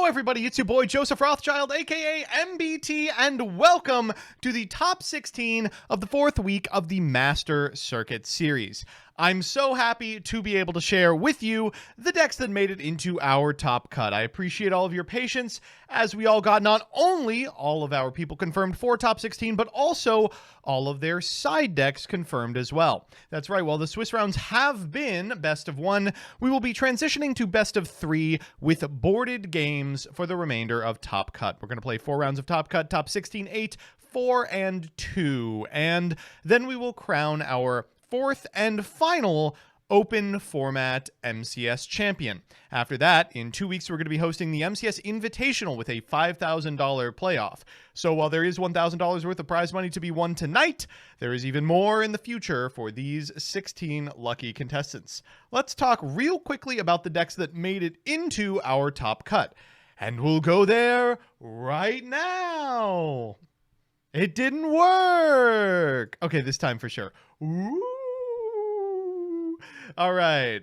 everybody, it's your boy Joseph Rothschild, aka MBT, and welcome to the top 16 of the fourth week of the Master Circuit series. I'm so happy to be able to share with you the decks that made it into our top cut. I appreciate all of your patience as we all got not only all of our people confirmed for top 16, but also all of their side decks confirmed as well. That's right, while the Swiss rounds have been best of one, we will be transitioning to best of three with boarded games for the remainder of top cut. We're going to play 4 rounds of top cut, top 16, 8, 4, and 2, and then we will crown our fourth and final open format MCS champion. After that, in 2 weeks, we're going to be hosting the MCS Invitational with a $5,000 playoff. So while there is $1,000 worth of prize money to be won tonight, there is even more in the future for these 16 lucky contestants. Let's talk real quickly about the decks that made it into our top cut. And we'll go there right now. It didn't work. Okay, this time for sure. Ooh. All right.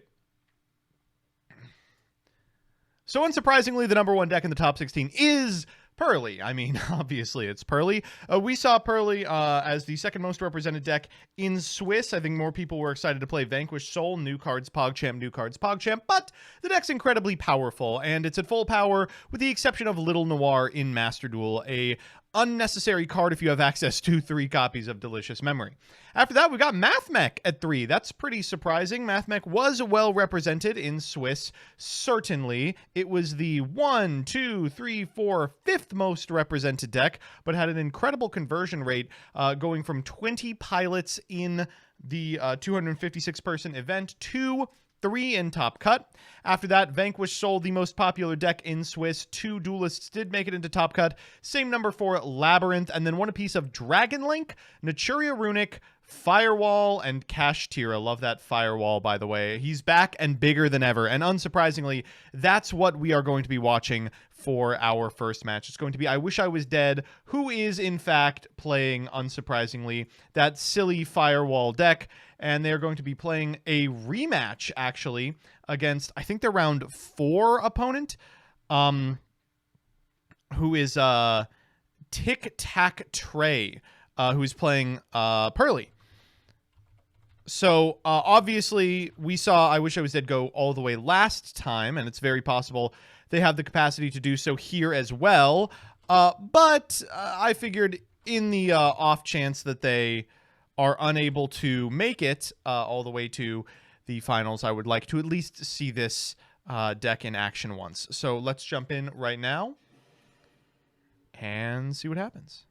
So unsurprisingly, the number one deck in the top 16 is Pearly. I mean, obviously it's Pearly. We saw Pearly as the second most represented deck in Swiss. I think more people were excited to play Vanquished Soul, new cards PogChamp, new cards PogChamp, but the deck's incredibly powerful, and it's at full power with the exception of Little Noir in Master Duel, a unnecessary card if you have access to 3 copies of Delicious Memory. After that, we got MATHMECH at 3. That's pretty surprising. MATHMECH was well represented in Swiss, certainly. It was the 1, 2, 3, 4, 5th most represented deck, but had an incredible conversion rate going from 20 pilots in the 256-person event to 3 in top cut. After that, Vanquished Soul, the most popular deck in Swiss. 2 Duelists did make it into top cut. Same number for Labyrinth, and then one apiece of Dragon Link, Naturia Runic, Firewall, and Kashtira. Love that Firewall, by the way. He's back and bigger than ever, and unsurprisingly, that's what we are going to be watching for our first match. It's going to be I Wish I Was Dead, who is, in fact, playing, unsurprisingly, that silly Firewall deck, and they're going to be playing a rematch, actually, against, I think, their round 4 opponent, who is Tic Tac Trey, who's playing Pearly. So, obviously, we saw I Wish I Was Dead go all the way last time, and it's very possible they have the capacity to do so here as well. But I figured in the off chance that they are unable to make it all the way to the finals, I would like to at least see this deck in action once. So let's jump in right now and see what happens.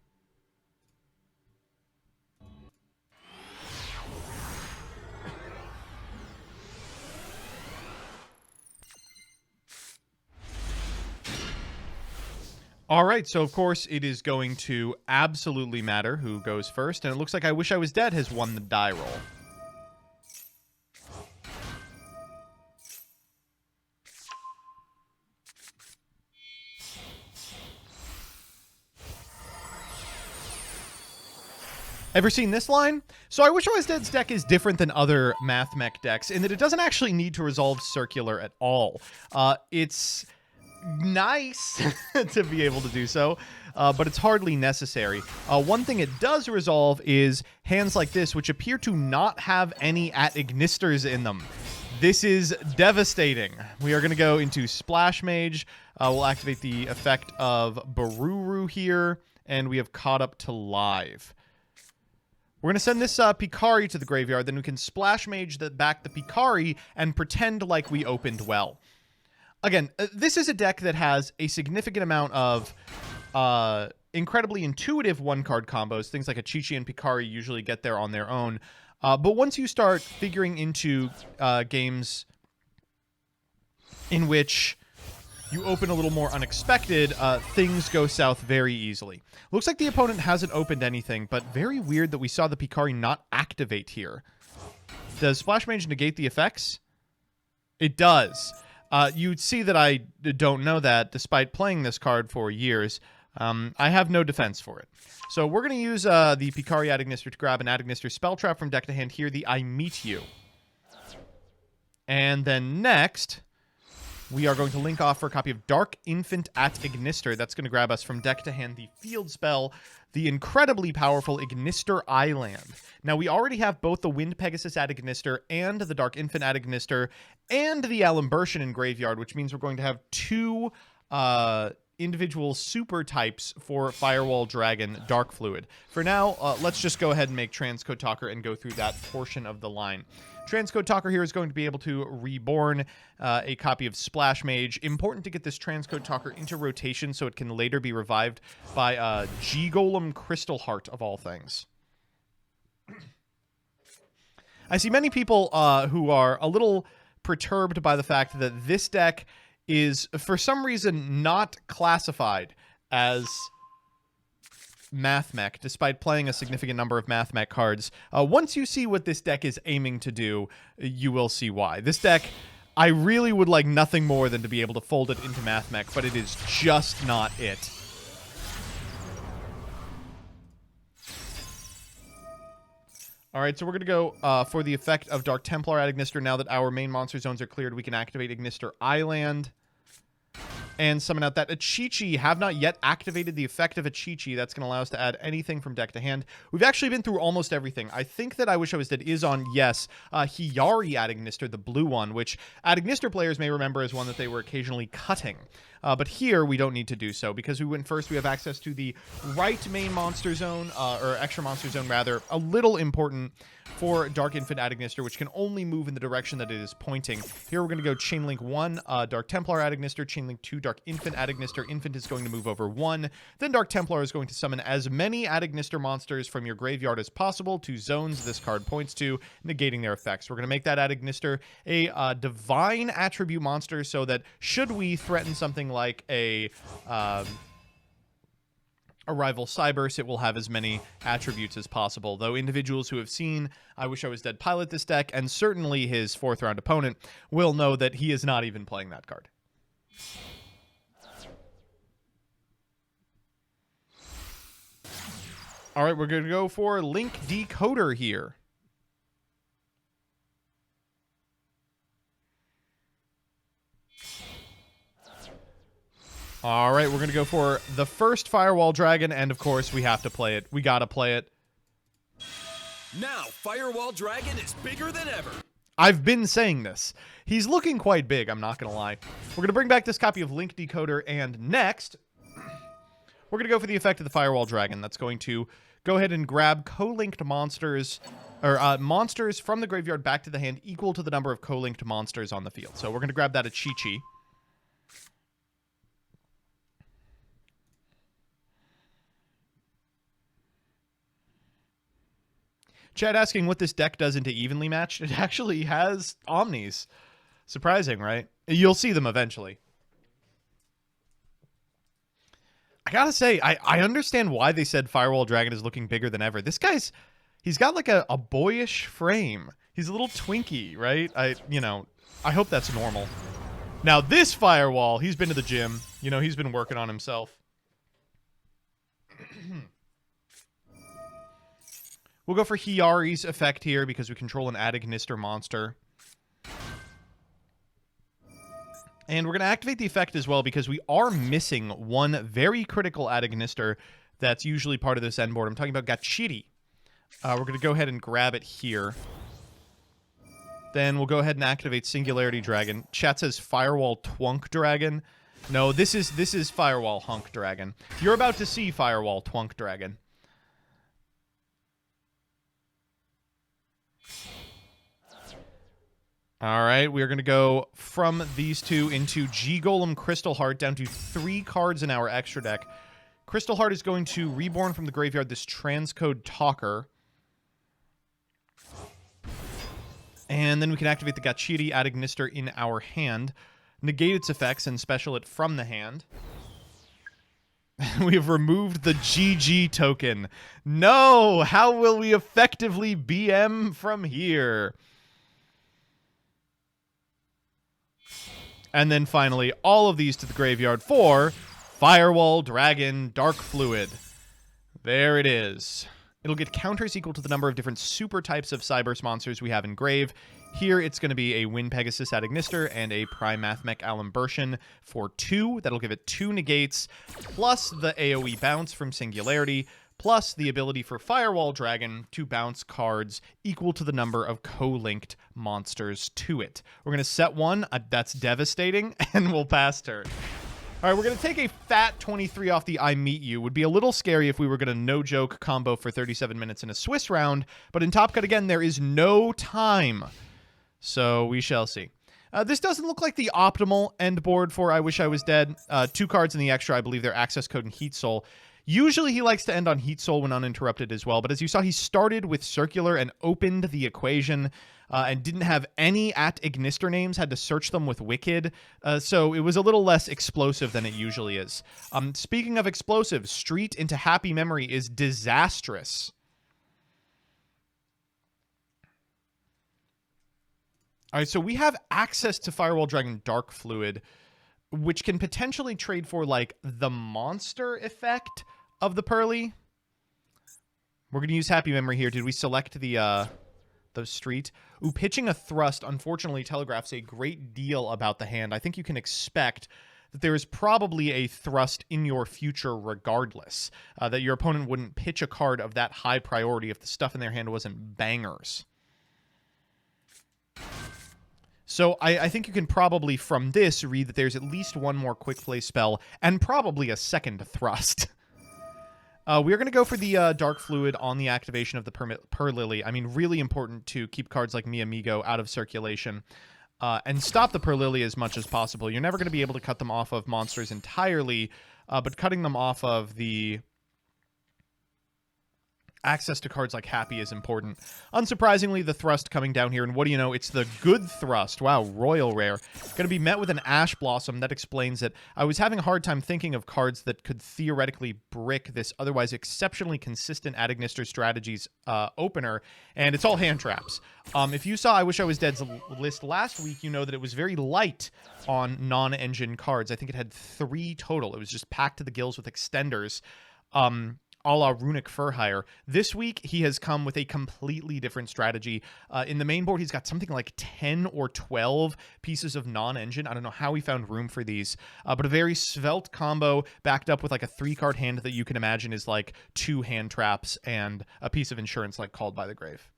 All right, so of course it is going to absolutely matter who goes first, and it looks like I Wish I Was Dead has won the die roll. Ever seen this line? So I Wish I Was Dead's deck is different than other MATHMECH decks in that it doesn't actually need to resolve circular at all. It's nice to be able to do so, but it's hardly necessary. One thing it does resolve is hands like this, which appear to not have any at Ignisters in them. This is devastating. We are going to go into Splash Mage. We'll activate the effect of Baruru here, and we have Caught Up to Live. We're going to send this Picari to the graveyard, then we can Splash Mage back the Picari and pretend like we opened well. Again, this is a deck that has a significant amount of incredibly intuitive one-card combos. Things like a Chi-Chi and Picari usually get there on their own. But once you start figuring into games in which you open a little more unexpected, things go south very easily. Looks like the opponent hasn't opened anything, but very weird that we saw the Picari not activate here. Does Splash Mage negate the effects? It does. You'd see that I don't know that, despite playing this card for years. I have no defense for it. So we're going to use the Picari Ad Ignister to grab an Ad Ignister spell trap from deck to hand here, the I Meet You. And then next, we are going to link off for a copy of Dark Infant at Ignister. That's going to grab us from deck to hand the field spell, the incredibly powerful Ignister Island. Now, we already have both the Wind Pegasus at Ignister and the Dark Infant at Ignister and the Alimbertian in graveyard, which means we're going to have two individual super types for Firewall Dragon Dark Fluid. For now, let's just go ahead and make Transcode Talker and go through that portion of the line. Transcode Talker here is going to be able to reborn a copy of Splash Mage. Important to get this Transcode Talker into rotation so it can later be revived by G-Golem Crystal Heart, of all things. I see many people who are a little perturbed by the fact that this deck is, for some reason, not classified as MATHMECH, despite playing a significant number of MATHMECH cards. Once you see what this deck is aiming to do, you will see why. This deck, I really would like nothing more than to be able to fold it into MATHMECH, but it is just not it. All right, so we're going to go for the effect of Dark Templar at Ignister. Now that our main monster zones are cleared, we can activate Ignister Island and summon out that Achichi. Have not yet activated the effect of Achichi. That's going to allow us to add anything from deck to hand. We've actually been through almost everything. I think that I Wish I Was Dead is on, yes, Hiyari at Ignister, the blue one, which at Ignister players may remember as one that they were occasionally cutting. But here, we don't need to do so. Because we went first, we have access to the right main monster zone, or extra monster zone, rather. A little important for Dark Infant at Ignister, which can only move in the direction that it is pointing. Here, we're going to go Chainlink 1, Dark Templar at Ignister, Chainlink 2, Dark Infant at Ignister. Infant is going to move over 1. Then Dark Templar is going to summon as many at Ignister monsters from your graveyard as possible to zones this card points to, negating their effects. We're going to make that at Ignister a divine attribute monster, so that should we threaten something like a rival Cyberse, it will have as many attributes as possible. Though individuals who have seen I Wish I Was Dead pilot this deck, and certainly his 4th round opponent, will know that he is not even playing that card. All right, we're going to go for Link Decoder here. All right, we're going to go for the first Firewall Dragon, and of course, we have to play it. We got to play it. Now, Firewall Dragon is bigger than ever. I've been saying this. He's looking quite big, I'm not going to lie. We're going to bring back this copy of Link Decoder, and next, we're going to go for the effect of the Firewall Dragon. That's going to go ahead and grab co-linked monsters, or monsters from the graveyard back to the hand equal to the number of co-linked monsters on the field. So we're going to grab that Achichi. Chad asking what this deck does into evenly matched. It actually has Omnis. Surprising, right? You'll see them eventually. I gotta say, I understand why they said Firewall Dragon is looking bigger than ever. This guy's, he's got like a boyish frame. He's a little twinky, right? I hope that's normal. Now this Firewall, he's been to the gym. You know, he's been working on himself. We'll go for Hiyari's effect here because we control an Ad Ignister monster. And we're going to activate the effect as well because we are missing one very critical Ad Ignister that's usually part of this end board. I'm talking about Gachiri. We're going to go ahead and grab it here. Then we'll go ahead and activate Singularity Dragon. Chat says Firewall Twunk Dragon. No, this is Firewall Hunk Dragon. You're about to see Firewall Twunk Dragon. All right, we're going to go from these two into G-Golem Crystal Heart down to 3 cards in our extra deck. Crystal Heart is going to reborn from the graveyard this Transcode Talker. And then we can activate the Gachiri Ad Ignister in our hand, negate its effects, and special it from the hand. We have removed the GG token. No! How will we effectively BM from here? And then finally, all of these to the graveyard for Firewall Dragon Dark Fluid. There it is. It'll get counters equal to the number of different super types of Cyberse monsters we have in Grave. Here, it's going to be a Wind Pegasus Adagnister and a Prime MATHMECH Alimbertian for 2. That'll give it 2 negates, plus the AoE bounce from Singularity, plus the ability for Firewall Dragon to bounce cards equal to the number of co-linked monsters to it. We're going to set 1. That's devastating, and we'll pass turn. All right, we're going to take a fat 23 off the I Meet You. Would be a little scary if we were going to no-joke combo for 37 minutes in a Swiss round, but in Top Cut, again, there is no time. So we shall see. This doesn't look like the optimal end board for I Wish I Was Dead. 2 cards in the extra, I believe they're Access Code and Heat Soul. Usually he likes to end on Heat Soul when uninterrupted as well, but as you saw, he started with Circular and opened the equation and didn't have any at Ignister names, had to search them with Wicked, so it was a little less explosive than it usually is. Speaking of explosive, Street into Happy Memory is disastrous. All right, so we have access to Firewall Dragon Dark Fluid, which can potentially trade for, like, the monster effect of the Pearly. We're going to use Happy Memory here. Did we select the Street? Ooh, pitching a Thrust, unfortunately, telegraphs a great deal about the hand. I think you can expect that there is probably a Thrust in your future regardless, that your opponent wouldn't pitch a card of that high priority if the stuff in their hand wasn't bangers. So I think you can probably, from this, read that there's at least one more quick play spell and probably a second Thrust. We're going to go for the Dark Fluid on the activation of the Perlily. I mean, really important to keep cards like Mi Amigo out of circulation and stop the Perlily as much as possible. You're never going to be able to cut them off of monsters entirely, but cutting them off of the access to cards like Happy is important. Unsurprisingly, the Thrust coming down here, and what do you know? It's the good Thrust. Wow, royal rare. Going to be met with an Ash Blossom. That explains it. I was having a hard time thinking of cards that could theoretically brick this otherwise exceptionally consistent Adagnister Strategies opener, and it's all hand traps. If you saw I Wish I Was Dead's list last week, you know that it was very light on non-engine cards. I think it had 3 total. It was just packed to the gills with extenders. A la Runic Furhire. This week, he has come with a completely different strategy. In the main board, he's got something like 10 or 12 pieces of non-engine. I don't know how he found room for these, but a very svelte combo backed up with like a 3-card hand that you can imagine is like 2 hand traps and a piece of insurance like Called by the Grave.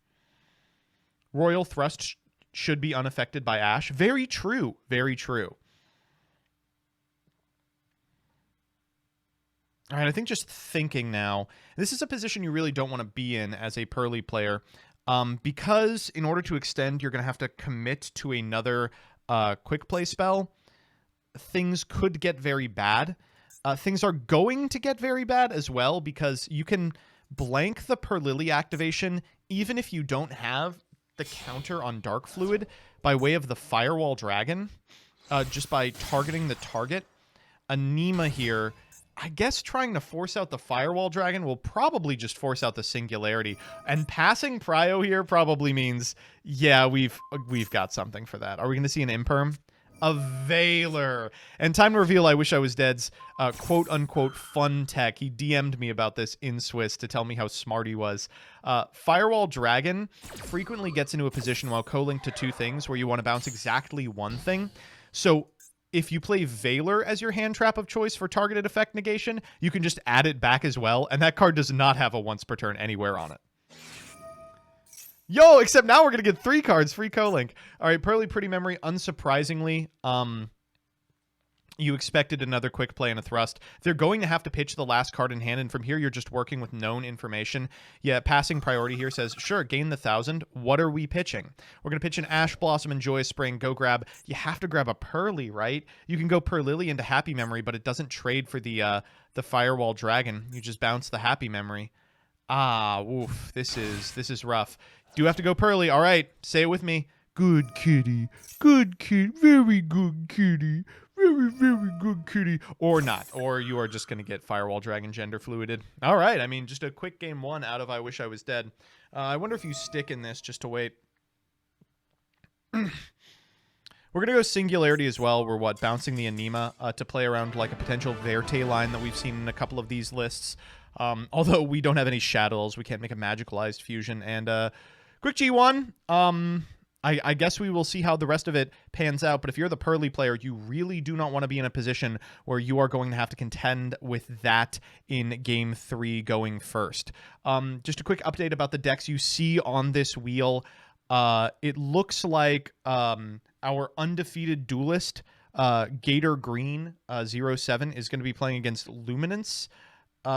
Royal Thrust should be unaffected by Ash. Very true. Very true. All right, I think just thinking now, this is a position you really don't want to be in as a Pearly player, because in order to extend, you're going to have to commit to another quick play spell. Things could get very bad. Things are going to get very bad as well, because you can blank the Perlily activation even if you don't have the counter on Dark Fluid by way of the Firewall Dragon, just by targeting the target. Anima here, I guess trying to force out the Firewall Dragon will probably just force out the Singularity. And passing Prio here probably means, yeah, we've got something for that. Are we going to see an Imperm? A Veiler. And time to reveal I Wish I Was Dead's quote-unquote fun tech. He DM'd me about this in Swiss to tell me how smart he was. Firewall Dragon frequently gets into a position while co-linked to 2 things where you want to bounce exactly one thing. So if you play Veiler as your hand trap of choice for targeted effect negation, you can just add it back as well, and that card does not have a once per turn anywhere on it. Yo, except now we're going to get 3 cards, free co-link. All right, Pearly Pretty Memory, unsurprisingly, you expected another quick play and a Thrust. They're going to have to pitch the last card in hand, and from here you're just working with known information. Yeah, passing priority here says, sure, gain the 1,000. What are we pitching? We're going to pitch an Ash Blossom and Joyous Spring. Go grab. You have to grab a Pearly, right? You can go Perlily into Happy Memory, but it doesn't trade for the Firewall Dragon. You just bounce the Happy Memory. Ah, woof. This is rough. Do have to go Pearly. All right, say it with me. Good kitty. Good kitty. Very good kitty. Very, very good kitty. Or not. Or you are just going to get Firewall Dragon Gender Fluided. All right. I mean, just a quick game 1 out of I Wish I Was Dead. I wonder if you stick in this just to wait. We're going to go Singularity as well. We're, bouncing the Anima to play around like a potential Verte line that we've seen in a couple of these lists. Although we don't have any shadows, we can't make a magicalized fusion. And quick G1. I guess we will see how the rest of it pans out. But if you're the Pearly player, you really do not want to be in a position where you are going to have to contend with that in Game 3 going first. Just a quick update about the decks you see on this wheel. It looks like our undefeated duelist, Gator Green 07, is going to be playing against Luminance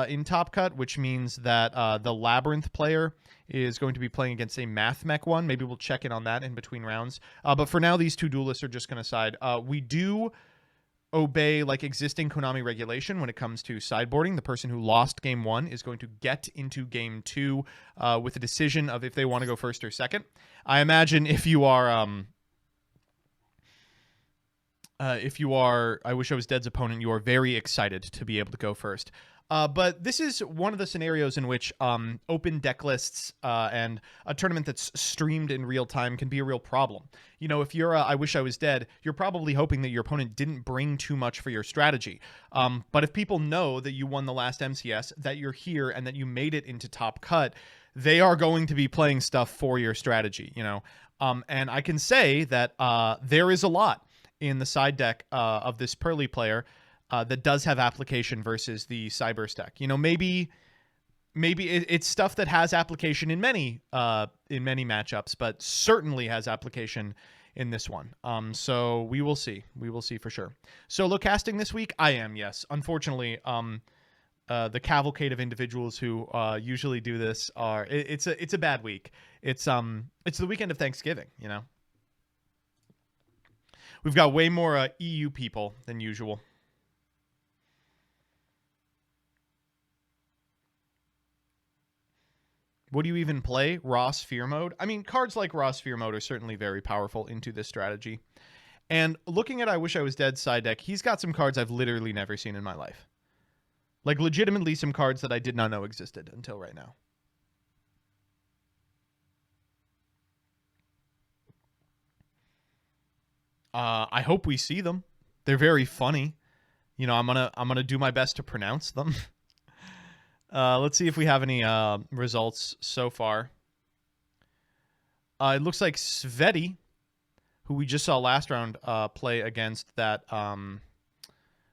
in Top Cut, which means that the Labyrinth player is going to be playing against a MATHMECH one. Maybe we'll check in on that in between rounds. But for now, these two duelists are just going to side. We do obey like existing Konami regulation when it comes to sideboarding. The person who lost Game 1 is going to get into Game 2 with a decision of if they want to go first or second. I imagine if you are I Wish I Was Dead's opponent, you are very excited to be able to go first. But this is one of the scenarios in which open deck lists and a tournament that's streamed in real time can be a real problem. You know, if you're I Wish I Was Dead, you're probably hoping that your opponent didn't bring too much for your strategy. But if people know that you won the last MCS, that you're here, and that you made it into Top Cut, they are going to be playing stuff for your strategy, you know. And I can say that there is a lot in the side deck of this Pearly player that does have application versus the Cyber deck. You know, maybe it's stuff that has application in many matchups, but certainly has application in this one. So we will see. We will see for sure. Solo casting this week, I am, yes. Unfortunately, the cavalcade of individuals who usually do this are it's a bad week. It's the weekend of Thanksgiving, you know. We've got way more EU people than usual. What do you even play? Raw Sphere Mode? I mean, cards like Raw Sphere Mode are certainly very powerful into this strategy. And looking at I Wish I Was Dead side deck, he's got some cards I've literally never seen in my life. Like, legitimately some cards that I did not know existed until right now. I hope we see them. They're very funny. You know, I'm gonna do my best to pronounce them. Let's see if we have any results so far. It looks like Sveti, who we just saw last round play against that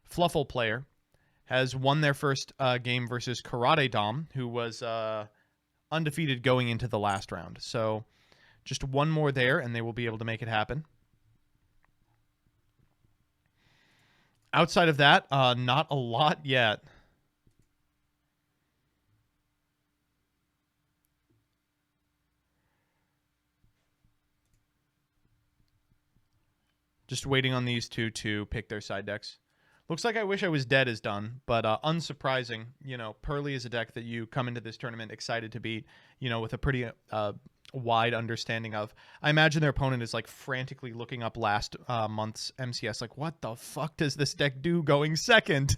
Fluffle player, has won their first game versus Karate Dom, who was undefeated going into the last round. So just one more there, and they will be able to make it happen. Outside of that, not a lot yet. Just waiting on these two to pick their side decks. Looks like I Wish I Was Dead is done, but unsurprising. You know, Pearly is a deck that you come into this tournament excited to beat, you know, with a pretty wide understanding of. I imagine their opponent is like frantically looking up last month's MCS, like, what the fuck does this deck do going second?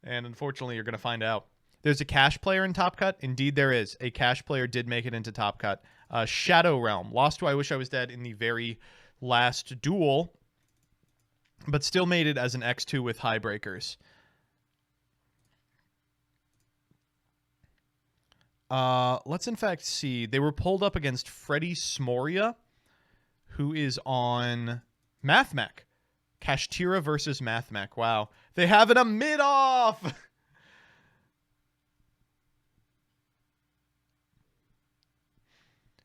And unfortunately, you're going to find out. There's a Cash player in Top Cut. Indeed, there is. A Cash player did make it into Top Cut. Shadow Realm lost to I Wish I Was Dead in the very last duel, but still made it as an X2 with high breakers. Let's in fact see. They were pulled up against Freddie Smoria, who is on MATHMECH. Kashtira versus MATHMECH. Wow. They have it a mid-off!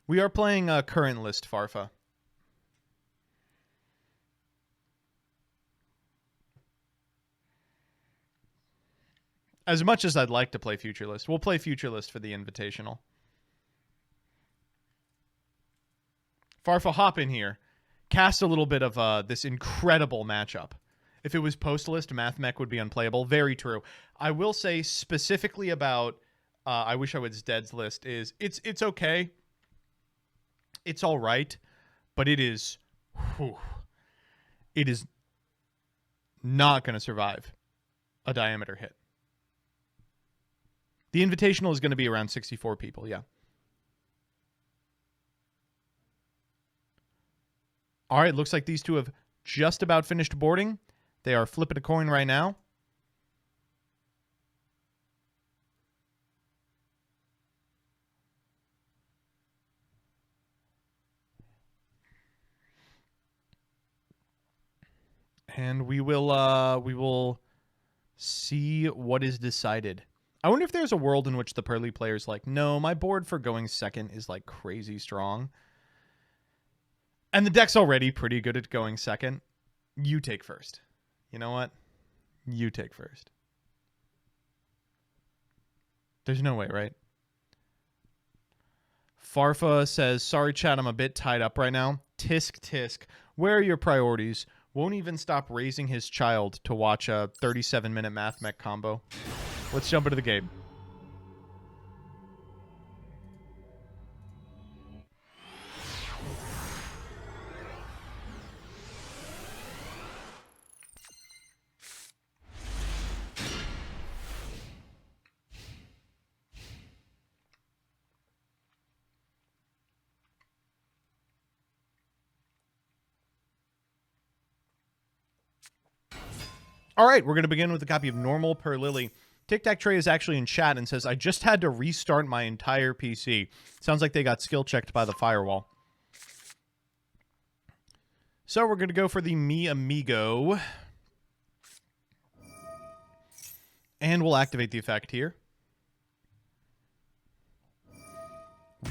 We are playing current list, Farfa. As much as I'd like to play Future List, we'll play Future List for the Invitational. Farfa, hop in here. Cast a little bit of this incredible matchup. If it was post list, MATHMECH would be unplayable. Very true. I will say specifically about I Wish I Was Dead's list is it's okay. It's all right, but it is not going to survive a diameter hit. The Invitational is going to be around 64 people, yeah. All right, looks like these two have just about finished boarding. They are flipping a coin right now. And we will see what is decided. I wonder if there's a world in which the Pearly player's like, no, my board for going second is like crazy strong. And the deck's already pretty good at going second. You take first. You know what? You take first. There's no way, right? Farfa says, sorry, chat, I'm a bit tied up right now. Tisk, tisk. Where are your priorities? Won't even stop raising his child to watch a 37-minute MATHMECH combo. Let's jump into the game. All right, we're going to begin with a copy of Normal Per Lily. Tic Tac Trey is actually in chat and says, I just had to restart my entire PC. Sounds like they got skill checked by the firewall. So we're going to go for the Mi Amigo. And we'll activate the effect here.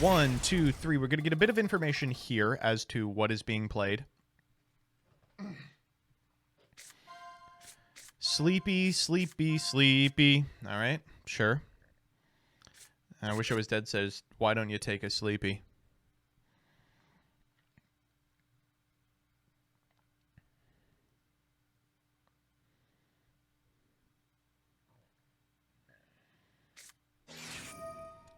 1, 2, 3. We're going to get a bit of information here as to what is being played. Sleepy, sleepy, sleepy. All right, sure. I wish I was dead says, why don't you take a sleepy?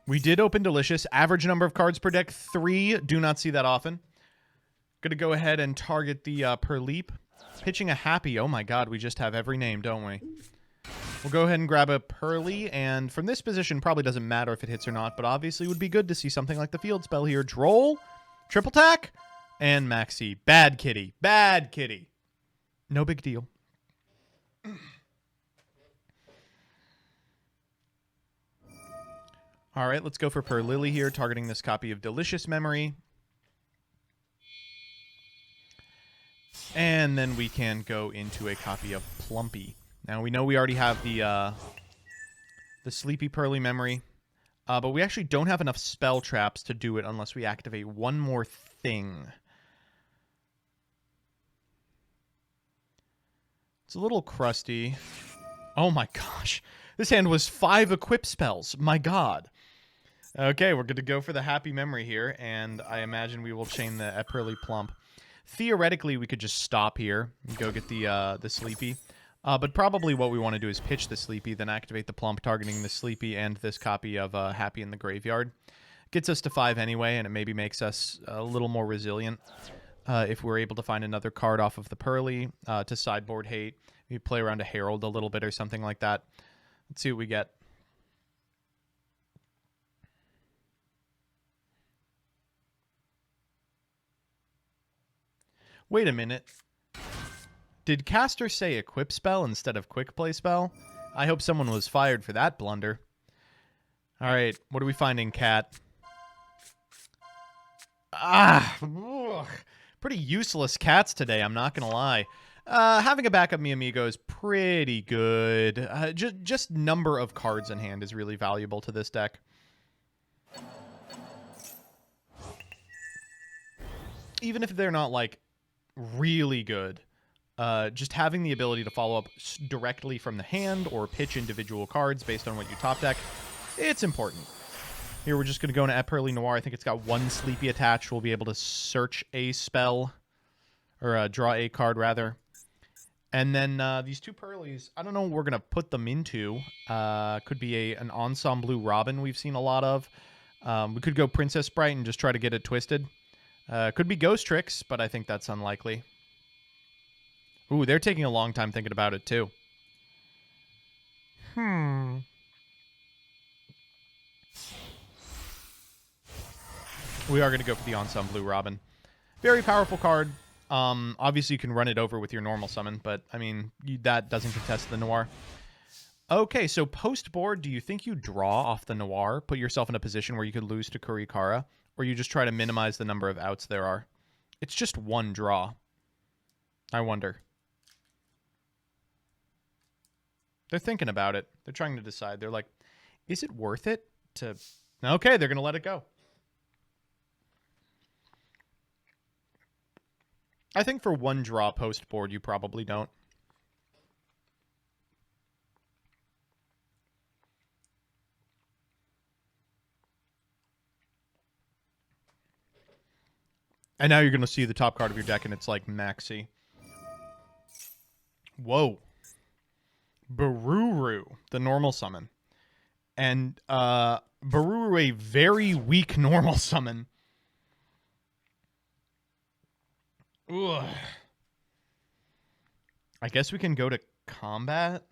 We did open Delicious. Average number of cards per deck, 3. Do not see that often. Going to go ahead and target the Per Leap. Pitching a Happy. Oh my god, we just have every name, don't we? We'll go ahead and grab a Pearly, and from this position, probably doesn't matter if it hits or not, but obviously would be good to see something like the field spell here. Droll, Triple Tack, and Maxi. Bad kitty. Bad kitty. No big deal. All right, let's go for Per Lily here, targeting this copy of Delicious Memory. And then we can go into a copy of Plumpy. Now, we know we already have the Sleepy Pearly Memory, but we actually don't have enough spell traps to do it unless we activate one more thing. It's a little crusty. Oh my gosh. This hand was 5 equip spells. My god. Okay, we're good to go for the Happy Memory here, and I imagine we will chain the Pearly Plump. Theoretically, we could just stop here and go get the Sleepy. But probably what we want to do is pitch the Sleepy, then activate the Plump, targeting the Sleepy and this copy of Happy in the Graveyard. Gets us to 5 anyway, and it maybe makes us a little more resilient if we're able to find another card off of the Pearly to sideboard Hate. Maybe play around a Herald a little bit or something like that. Let's see what we get. Wait a minute. Did Caster say Equip Spell instead of Quick Play Spell? I hope someone was fired for that blunder. Alright, what are we finding, Cat? Ugh, pretty useless cats today, I'm not gonna lie. Having a backup Mi Amigo is pretty good. Just number of cards in hand is really valuable to this deck. Even if they're not, like, really good. Just having the ability to follow up directly from the hand or pitch individual cards based on what you top deck, it's important. Here we're just going to go into Pearly Noir. I think it's got 1 Sleepy attached. We'll be able to search a spell, or draw a card, rather. And then these 2 Pearlies, I don't know what we're going to put them into. Could be an Ensemble Robin we've seen a lot of. We could go Princess Sprite and just try to get it twisted. Could be Ghost Tricks, but I think that's unlikely. Ooh, they're taking a long time thinking about it, too. We are going to go for the Ensemble Robin. Very powerful card. Obviously, you can run it over with your normal summon, but, I mean, that doesn't contest the Noir. Okay, so post-board, do you think you draw off the Noir, put yourself in a position where you could lose to Kurikara, or you just try to minimize the number of outs there are? It's just 1 draw. I wonder. They're thinking about it. They're trying to decide. They're like, is it worth it to... Okay, they're going to let it go. I think for one draw post board, you probably don't. And now you're going to see the top card of your deck, and it's like Maxi. Whoa. Baruru, the normal summon. And Baruru, a very weak normal summon. Ugh. I guess we can go to combat.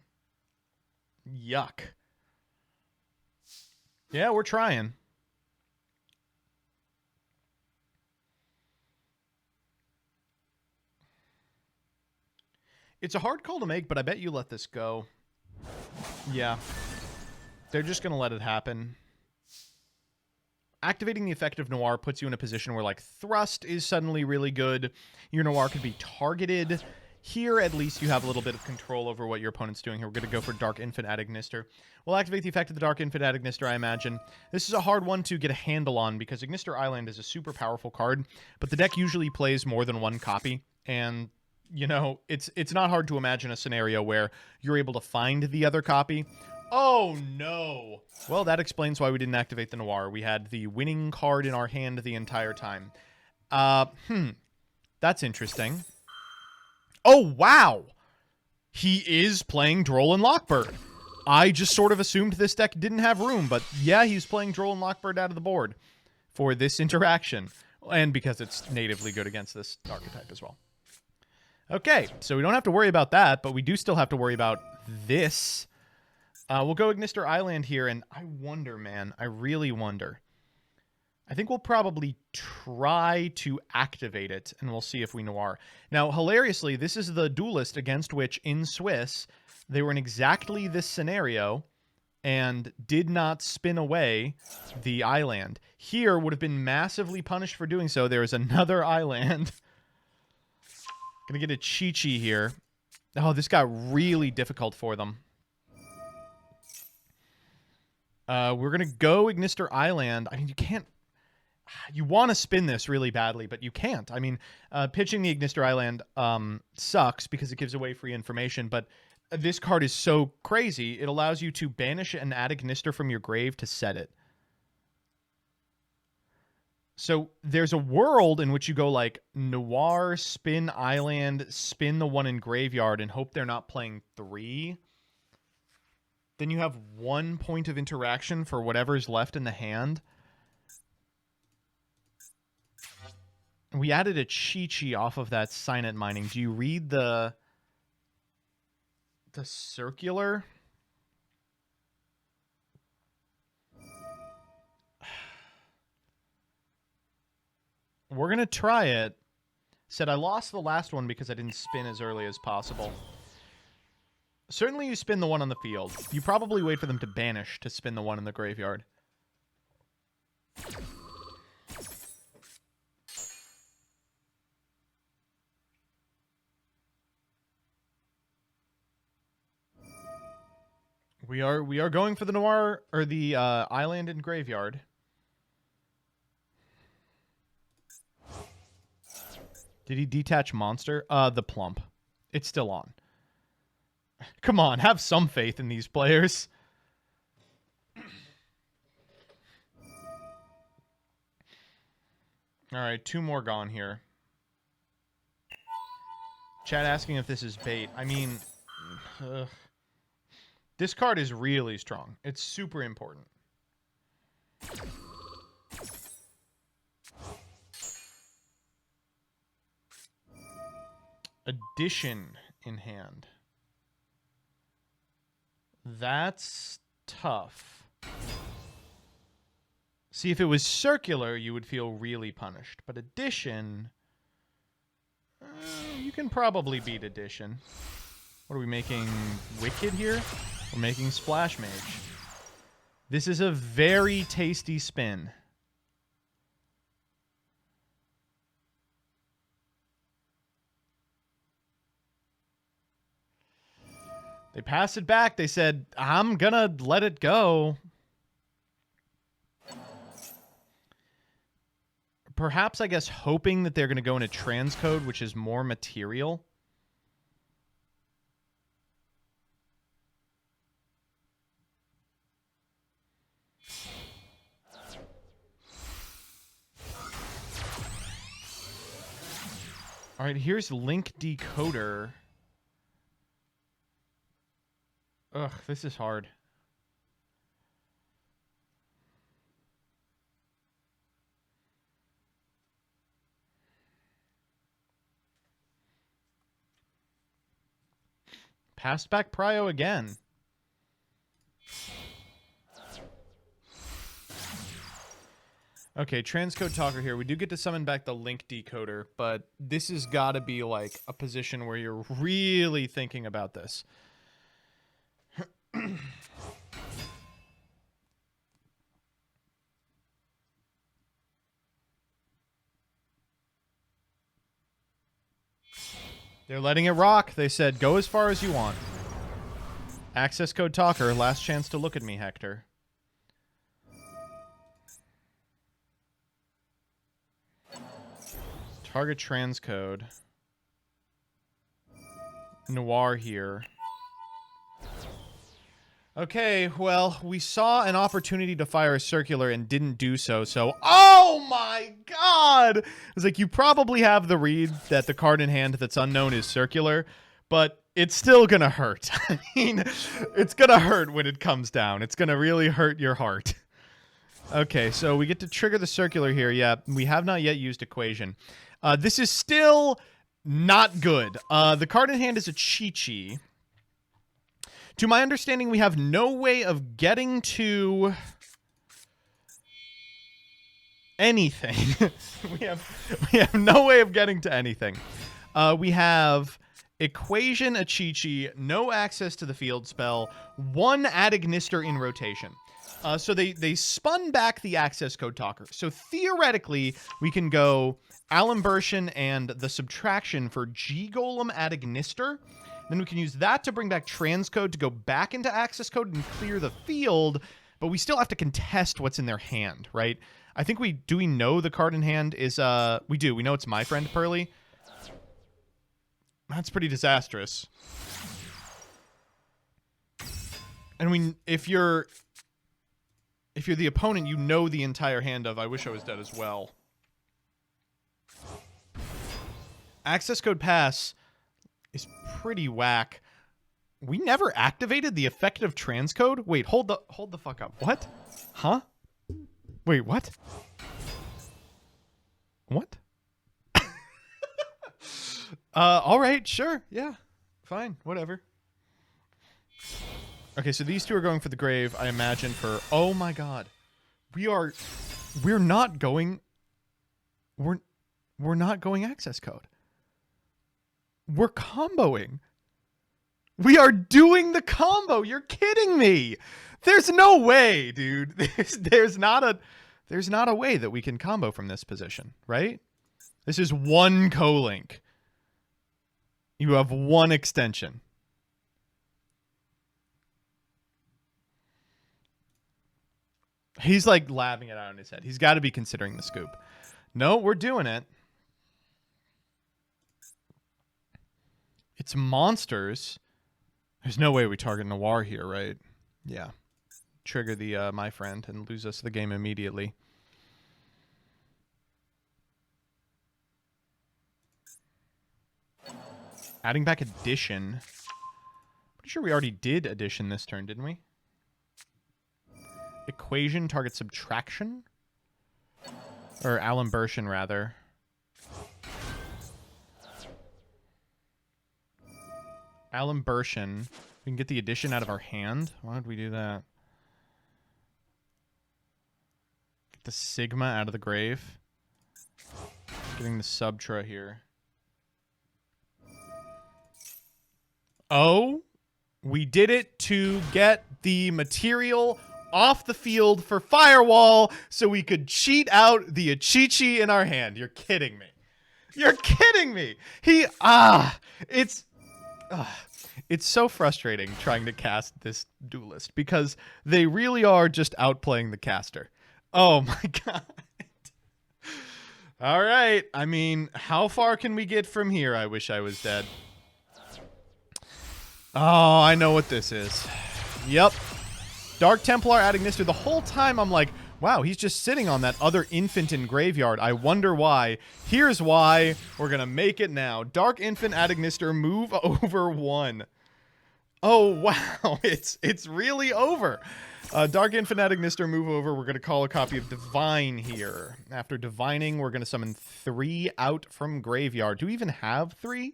Yuck. Yeah, we're trying. It's a hard call to make, but I bet you let this go. Yeah. They're just going to let it happen. Activating the effect of Noir puts you in a position where, like, Thrust is suddenly really good. Your Noir could be targeted. Here, at least, you have a little bit of control over what your opponent's doing here. We're going to go for Dark Infant Ignister. We'll activate the effect of the Dark Infant Ignister, I imagine. This is a hard one to get a handle on because Ignister Island is a super powerful card, but the deck usually plays more than one copy, and... you know, it's not hard to imagine a scenario where you're able to find the other copy. Oh, no. Well, that explains why we didn't activate the Noir. We had the winning card in our hand the entire time. That's interesting. Oh, wow. He is playing Droll and Lockbird. I just sort of assumed this deck didn't have room, but yeah, he's playing Droll and Lockbird out of the board for this interaction. And because it's natively good against this archetype as well. Okay, so we don't have to worry about that, but we do still have to worry about this. We'll go Ignister Island here, and I wonder, man. I really wonder. I think we'll probably try to activate it, and we'll see if we Noir. Now, hilariously, this is the Duelist against which, in Swiss, they were in exactly this scenario and did not spin away the island. Here would have been massively punished for doing so. There is another island. Gonna get a Chi-Chi here. Oh, this got really difficult for them. We're gonna go Ignister Island. I mean, you can't... You want to spin this really badly, but you can't. I mean, pitching the Ignister Island sucks because it gives away free information, but this card is so crazy, it allows you to banish and add Ignister from your grave to set it. So there's a world in which you go like Noir, spin Island, spin the one in Graveyard, and hope they're not playing 3. Then you have 1 point of interaction for whatever's left in the hand. We added a Chi-Chi off of that Signet Mining. Do you read the circular? We're going to try it. Said I lost the last one because I didn't spin as early as possible. Certainly you spin the one on the field. You probably wait for them to banish to spin the one in the graveyard. We are going for the Noir, or the Island and Graveyard. Did he detach Monster? The Plump. It's still on. Come on, have some faith in these players. All right, 2 more gone here. Chat asking if this is bait. I mean, this card is really strong. It's super important. Addition in hand. That's tough. See, if it was circular, you would feel really punished. But addition... you can probably beat addition. What are we making? Wicked here? We're making Splash Mage. This is a very tasty spin. They passed it back. They said, I'm gonna let it go. Perhaps, I guess, hoping that they're going to go into transcode, which is more material. All right, here's link decoder. Ugh, this is hard. Passed back prio again. Okay, transcode talker here. We do get to summon back the link decoder, but this has got to be like a position where you're really thinking about this. They're letting it rock. They said, go as far as you want. Access code talker. Last chance to look at me, Hector. Target transcode. Noir here. Okay, well, we saw an opportunity to fire a circular and didn't do so, oh my god! It's like, you probably have the read that the card in hand that's unknown is circular, but it's still gonna hurt. I mean, it's gonna hurt when it comes down. It's gonna really hurt your heart. Okay, so we get to trigger the circular here. Yeah, we have not yet used equation. This is still not good. The card in hand is a Chi-Chi. To my understanding, we have no way of getting to anything. we have no way of getting to anything. We have equation, a Chi-Chi, no access to the field spell, one Adignister in rotation. So they spun back the access code talker. So theoretically, we can go Alimbertion and the subtraction for G-Golem Adignister. Then we can use that to bring back transcode to go back into access code and clear the field, but we still have to contest what's in their hand, right? I think we know the card in hand is we do. We know it's My Friend Pearly. That's pretty disastrous. And if you're the opponent, you know the entire hand of I Wish I Was Dead as well. Access code pass is pretty whack. We never activated the effective transcode? Wait, hold the fuck up. What? Huh? Wait, what? What? All right, sure. Yeah. Fine, whatever. Okay, so these two are going for the grave, I imagine, for oh my god. We're not going access code. We're comboing. We are doing the combo. You're kidding me. There's no way, dude. There's not a way that we can combo from this position, right? This is one co-link. You have one extension. He's like laughing it out in his head. He's got to be considering the scoop. No, we're doing it. It's monsters. There's no way we target Noir here, right? Yeah. Trigger the My Friend and lose us the game immediately. Adding back addition. Pretty sure we already did addition this turn, didn't we? Equation, target subtraction? Or Alimbertion, rather. Alimbertion. We can get the addition out of our hand. Why did we do that? Get the Sigma out of the grave. Getting the Subtra here. Oh, we did it to get the material off the field for Firewall so we could cheat out the Chi-Chi in our hand. You're kidding me. You're kidding me. It's so frustrating trying to cast this duelist because they really are just outplaying the caster. Oh my god. All right. I mean, how far can we get from here? I wish I was dead. Oh, I know what this is. Yep. Dark Templar adding Nister. The whole time I'm like, wow, he's just sitting on that other infant in graveyard. I wonder why. Here's why. We're going to make it now. Dark Infant adding Nister, move over 1. Oh, wow. It's really over. Dark Infant adding Nister, move over. We're going to call a copy of Divine here. After Divining, we're going to summon 3 out from graveyard. Do we even have 3?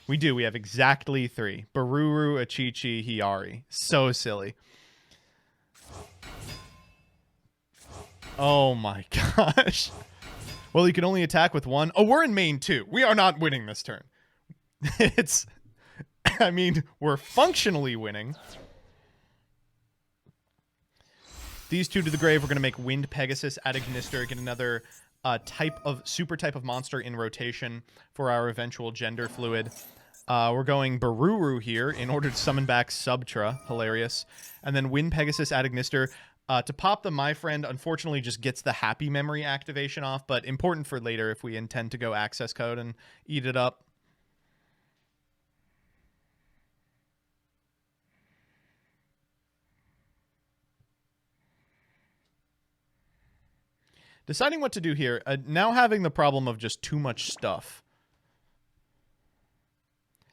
We do. We have exactly 3. Baruru, Achichi, Hiyari. So silly. Oh my gosh. Well, you can only attack with 1. Oh, we're in main 2. We are not winning this turn. I mean, we're functionally winning. These 2 to the grave. We're going to make Wind Pegasus, add Ignister, get another super type of monster in rotation for our eventual gender fluid. We're going Baruru here in order to summon back Subtra. Hilarious. And then Wind Pegasus, add Ignister. To pop the My Friend, unfortunately, just gets the Happy Memory activation off, but important for later if we intend to go access code and eat it up. Deciding what to do here. Now having the problem of just too much stuff.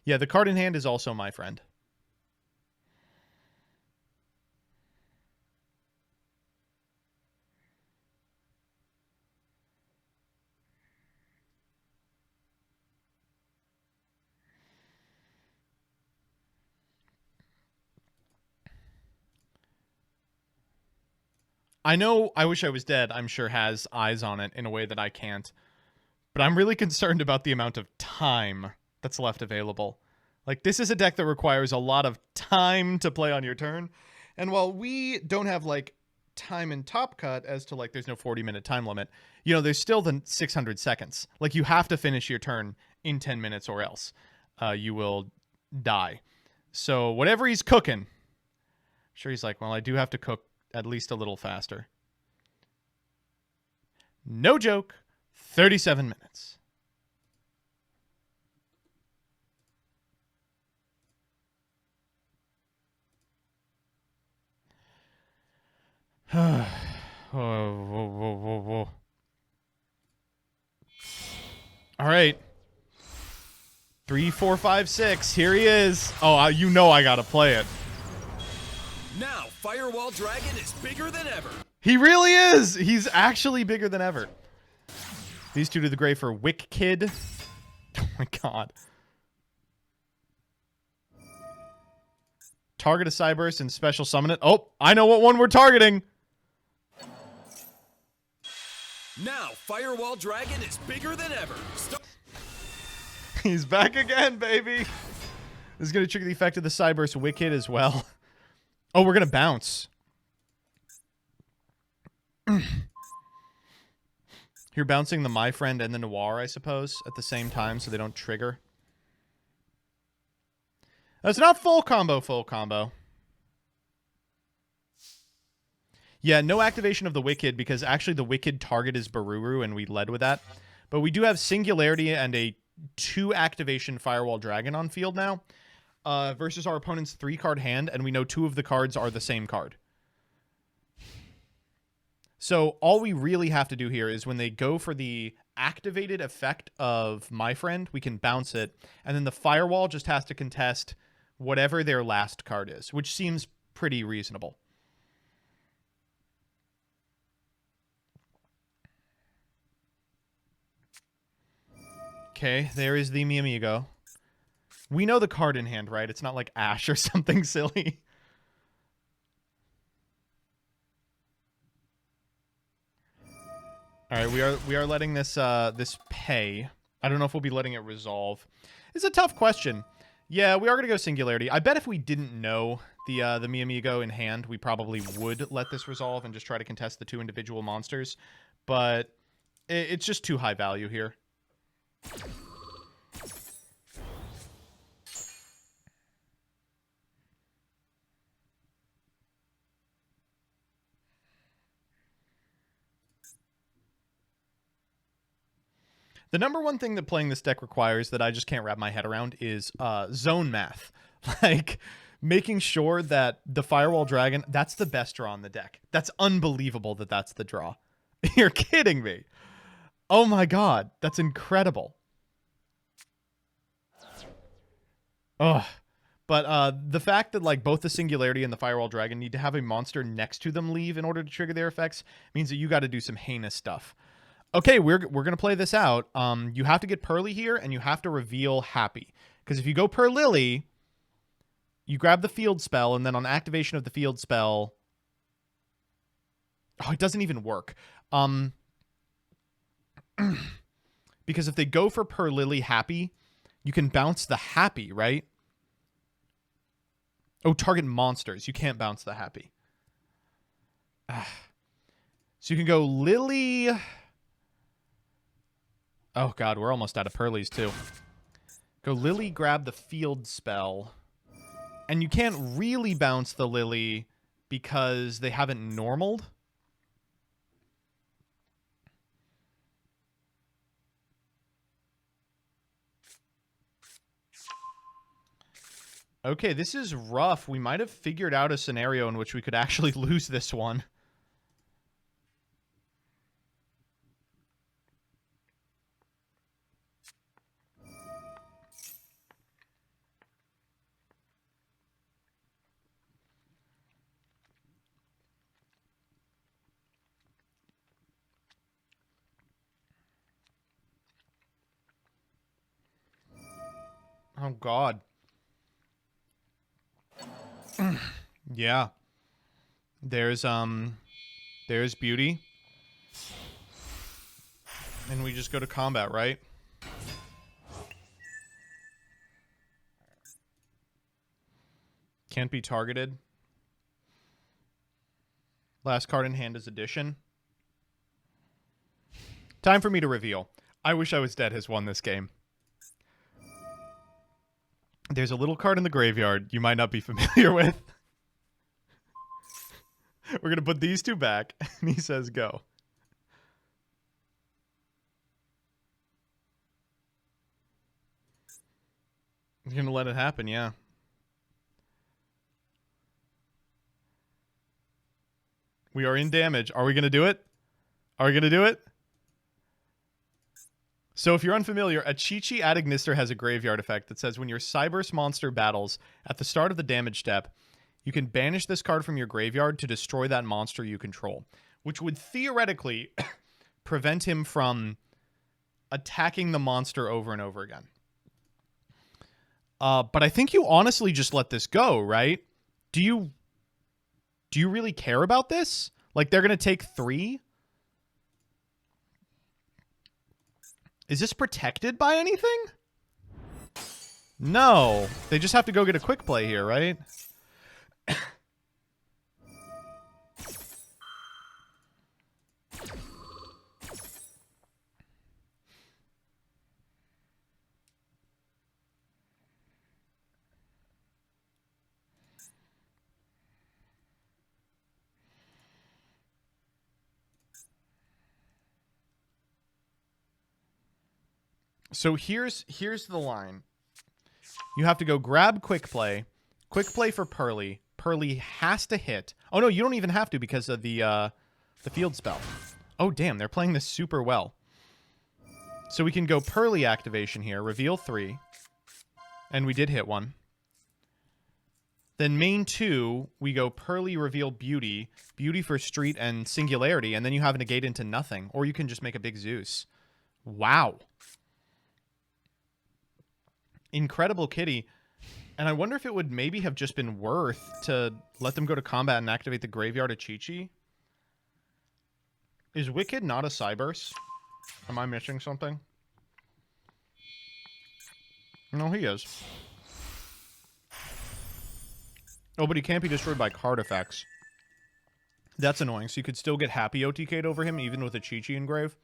Yeah, the card in hand is also My Friend. I know I Wish I Was Dead, I'm sure, has eyes on it in a way that I can't. But I'm really concerned about the amount of time that's left available. Like, this is a deck that requires a lot of time to play on your turn. And while we don't have, like, time in Top Cut as to, like, there's no 40-minute time limit, you know, there's still the 600 seconds. Like, you have to finish your turn in 10 minutes or else you will die. So whatever he's cooking, I'm sure he's like, well, I do have to cook at least a little faster. No joke, 37 minutes. Whoa, whoa, whoa, whoa, whoa. All right. 3, 4, 5, 6. Here he is. Oh, you know I gotta play it. Now, Firewall Dragon is bigger than ever. He really is. He's actually bigger than ever. These 2 to the grave for Wick Kid. Oh my god. Target a Cyburst and special summon it. Oh, I know what one we're targeting. Now, Firewall Dragon is bigger than ever. He's back again, baby. This is going to trigger the effect of the Cyburst Wicked as well. Oh, we're going to bounce. You're bouncing the My Friend and the Noir, I suppose, at the same time so they don't trigger. That's not full combo. Yeah, no activation of the Wicked because actually the Wicked target is Baruru and we led with that. But we do have Singularity and a 2 activation Firewall Dragon on field now versus our opponent's 3-card hand, and we know 2 of the cards are the same card. So all we really have to do here is when they go for the activated effect of My Friend, we can bounce it, and then the Firewall just has to contest whatever their last card is, which seems pretty reasonable. Okay, there is the Mi Amigo. We know the card in hand, right? It's not like Ash or something silly. All right, we are letting this this pay. I don't know if we'll be letting it resolve. It's a tough question. Yeah, we are gonna go Singularity. I bet if we didn't know the Mi Amigo in hand, we probably would let this resolve and just try to contest the 2 individual monsters. But it's just too high value here. The number one thing that playing this deck requires that I just can't wrap my head around is zone math. Like, making sure that the Firewall Dragon, that's the best draw on the deck. That's unbelievable that that's the draw. You're kidding me. Oh my god, that's incredible. Ugh. But the fact that like both the Singularity and the Firewall Dragon need to have a monster next to them leave in order to trigger their effects means that you got to do some heinous stuff. Okay, we're gonna play this out. You have to get Pearly here, and you have to reveal Happy. Because if you go per Lily, you grab the field spell, and then on activation of the field spell, oh, it doesn't even work. Because if they go for per Lily Happy, you can bounce the Happy, right? Oh, target monsters. You can't bounce the Happy. So you can go Lily. Oh, God, we're almost out of Pearlies, too. Go Lily, grab the field spell. And you can't really bounce the Lily because they haven't normaled. Okay, this is rough. We might have figured out a scenario in which we could actually lose this one. Oh, God. Yeah. There's Beauty. And we just go to combat, right? Can't be targeted. Last card in hand is Addition. Time for me to reveal. I Wish I Was Dead has won this game. There's a little card in the graveyard you might not be familiar with. We're going to put these two back. And he says go. You're going to let it happen, yeah. We are in damage. Are we going to do it? Are we going to do it? So if you're unfamiliar, a Chi-Chi at Ignister has a graveyard effect that says when your Cyberse monster battles at the start of the damage step, you can banish this card from your graveyard to destroy that monster you control, which would theoretically prevent him from attacking the monster over and over again. But I think you honestly just let this go, right? Do you really care about this? Like, they're going to take 3? Is this protected by anything? No. They just have to go get a quick play here, right? So here's the line. You have to go grab quick play for Pearly. Pearly has to hit. Oh no, you don't even have to because of the field spell. Oh damn, they're playing this super well. So we can go Pearly activation here, reveal 3, and we did hit 1. Then main 2, we go Pearly, reveal Beauty, Beauty for Street and Singularity, and then you have a negate into nothing, or you can just make a big Zeus. Wow. Incredible kitty. And I wonder if it would maybe have just been worth to let them go to combat and activate the graveyard of Chi-Chi. Is Wicked not a Cyberse? Am I missing something? No, he is. Oh, but he can't be destroyed by card effects. That's annoying. So you could still get Happy OTK'd over him even with a Chi-Chi engrave.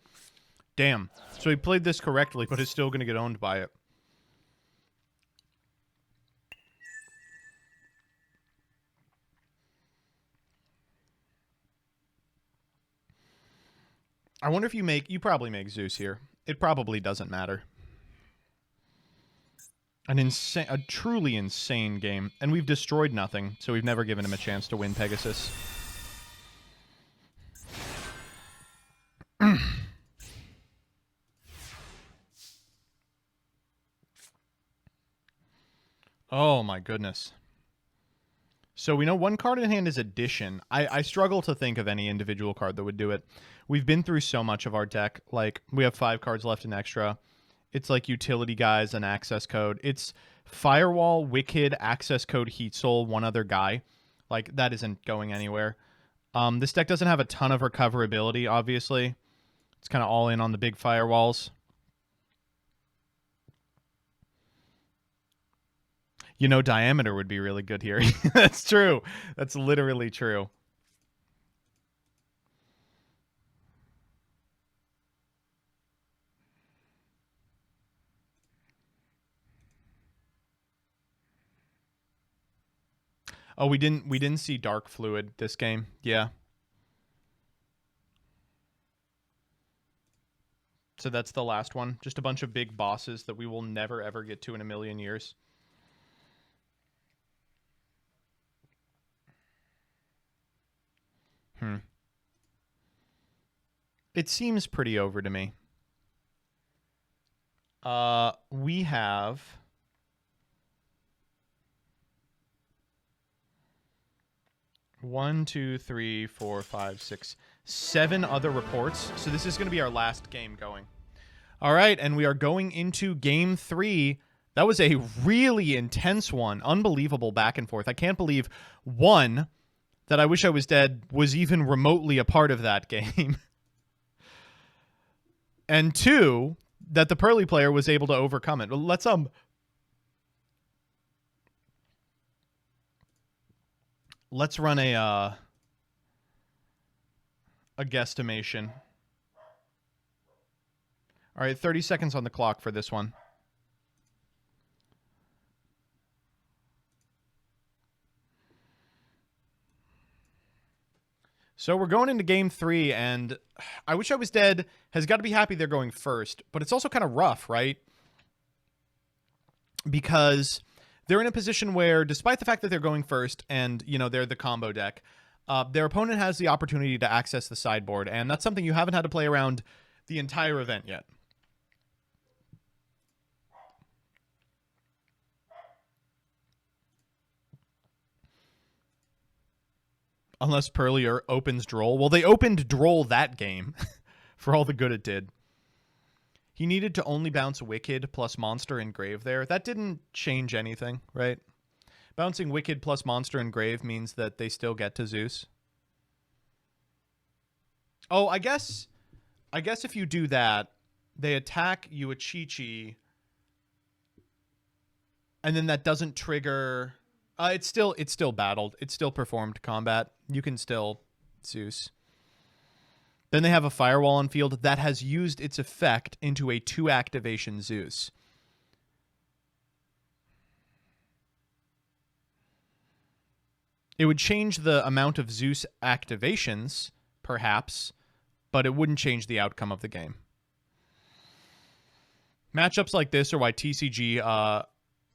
Damn. So he played this correctly, but is still going to get owned by it. I wonder if you probably make Zeus here. It probably doesn't matter. A truly insane game. And we've destroyed nothing, so we've never given him a chance to win Pegasus. Oh my goodness. So we know one card in hand is Addition. I struggle to think of any individual card that would do it. We've been through so much of our deck. Like, we have 5 cards left in extra. It's like Utility Guys and Access Code. It's Firewall, Wicked, Access Code, Heat Soul, one other guy. Like, that isn't going anywhere. This deck doesn't have a ton of recoverability, obviously. It's kind of all in on the big firewalls. You know, Diameter would be really good here. That's true. That's literally true. Oh, we didn't see Dark Fluid this game. Yeah. So that's the last one. Just a bunch of big bosses that we will never ever get to in a million years. It seems pretty over to me. We have 1, 2, 3, 4, 5, 6, 7 other reports. So this is going to be our last game going. All right, and we are going into game 3. That was a really intense one. Unbelievable back and forth. I can't believe, one, that I Wish I Was Dead was even remotely a part of that game. And 2, that the Pearly player was able to overcome it. Let's run a guesstimation. All right, 30 seconds on the clock for this one. So we're going into game 3, and I Wish I Was Dead has got to be happy they're going first, but it's also kind of rough, right? Because they're in a position where, despite the fact that they're going first and, you know, they're the combo deck, their opponent has the opportunity to access the sideboard, and that's something you haven't had to play around the entire event yet. Unless Pearly opens Droll. Well, they opened Droll that game for all the good it did. He needed to only bounce Wicked plus Monster and Grave there. That didn't change anything, right? Bouncing Wicked plus Monster and Grave means that they still get to Zeus. Oh, I guess if you do that, they attack you a Chi-Chi, and then that doesn't trigger... It's still battled. It's still performed combat. You can still Zeus. Then they have a Firewall on field that has used its effect into a 2-activation Zeus. It would change the amount of Zeus activations, perhaps, but it wouldn't change the outcome of the game. Matchups like this are why TCG...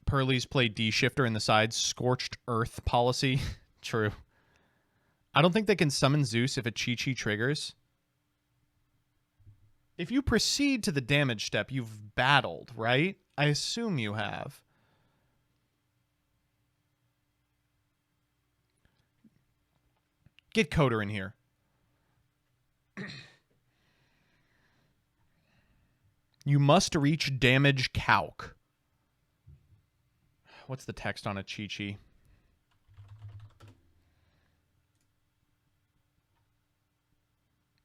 Pearly's play D-Shifter in the side's Scorched Earth policy. True. I don't think they can summon Zeus if a Chi-Chi triggers. If you proceed to the damage step, you've battled, right? I assume you have. Get Coder in here. You must reach damage calc. What's the text on a Chi-Chi?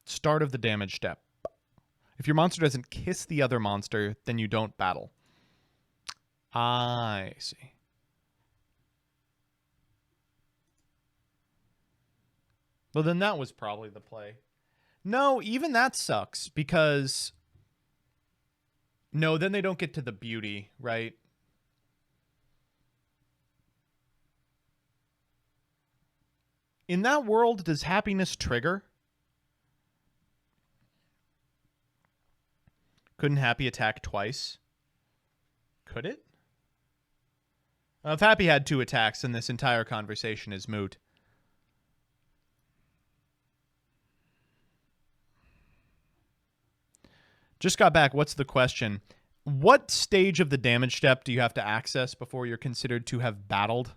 Start of the damage step. If your monster doesn't kiss the other monster, then you don't battle. I see. Well, then that was probably the play. No, even that sucks because... No, then they don't get to the beauty, right? In that world, does happiness trigger? Couldn't Happy attack twice? Could it? If Happy had 2 attacks, then this entire conversation is moot. Just got back. What's the question? What stage of the damage step do you have to access before you're considered to have battled?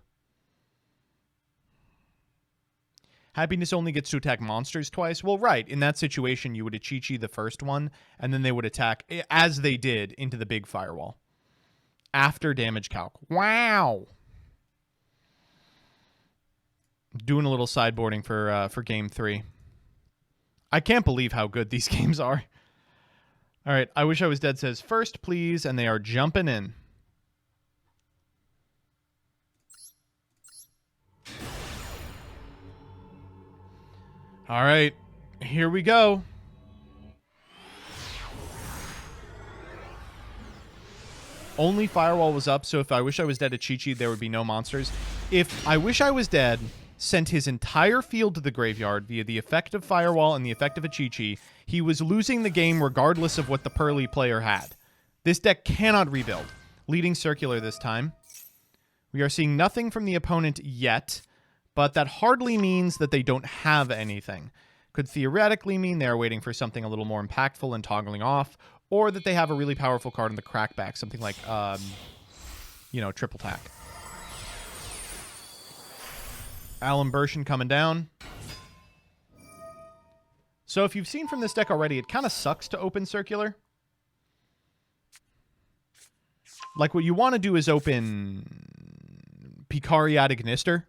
Happiness only gets to attack monsters twice? Well, right. In that situation, you would Achichi the first one, and then they would attack, as they did, into the big firewall. After damage calc. Wow. Doing a little sideboarding for game 3. I can't believe how good these games are. All right, I Wish I Was Dead says first, please, and they are jumping in. All right, here we go. Only Firewall was up, so if I Wish I Was Dead Achichi, there would be no monsters. If I Wish I Was Dead sent his entire field to the graveyard via the effect of Firewall and the effect of Achichi, he was losing the game regardless of what the Pearly player had. This deck cannot rebuild. Leading Circular this time. We are seeing nothing from the opponent yet, but that hardly means that they don't have anything. Could theoretically mean they're waiting for something a little more impactful and toggling off, or that they have a really powerful card in the crackback, something like, triple tack. Alan Bershin coming down. So if you've seen from this deck already, it kind of sucks to open Circular. Like, what you want to do is open Picari ad Ignister.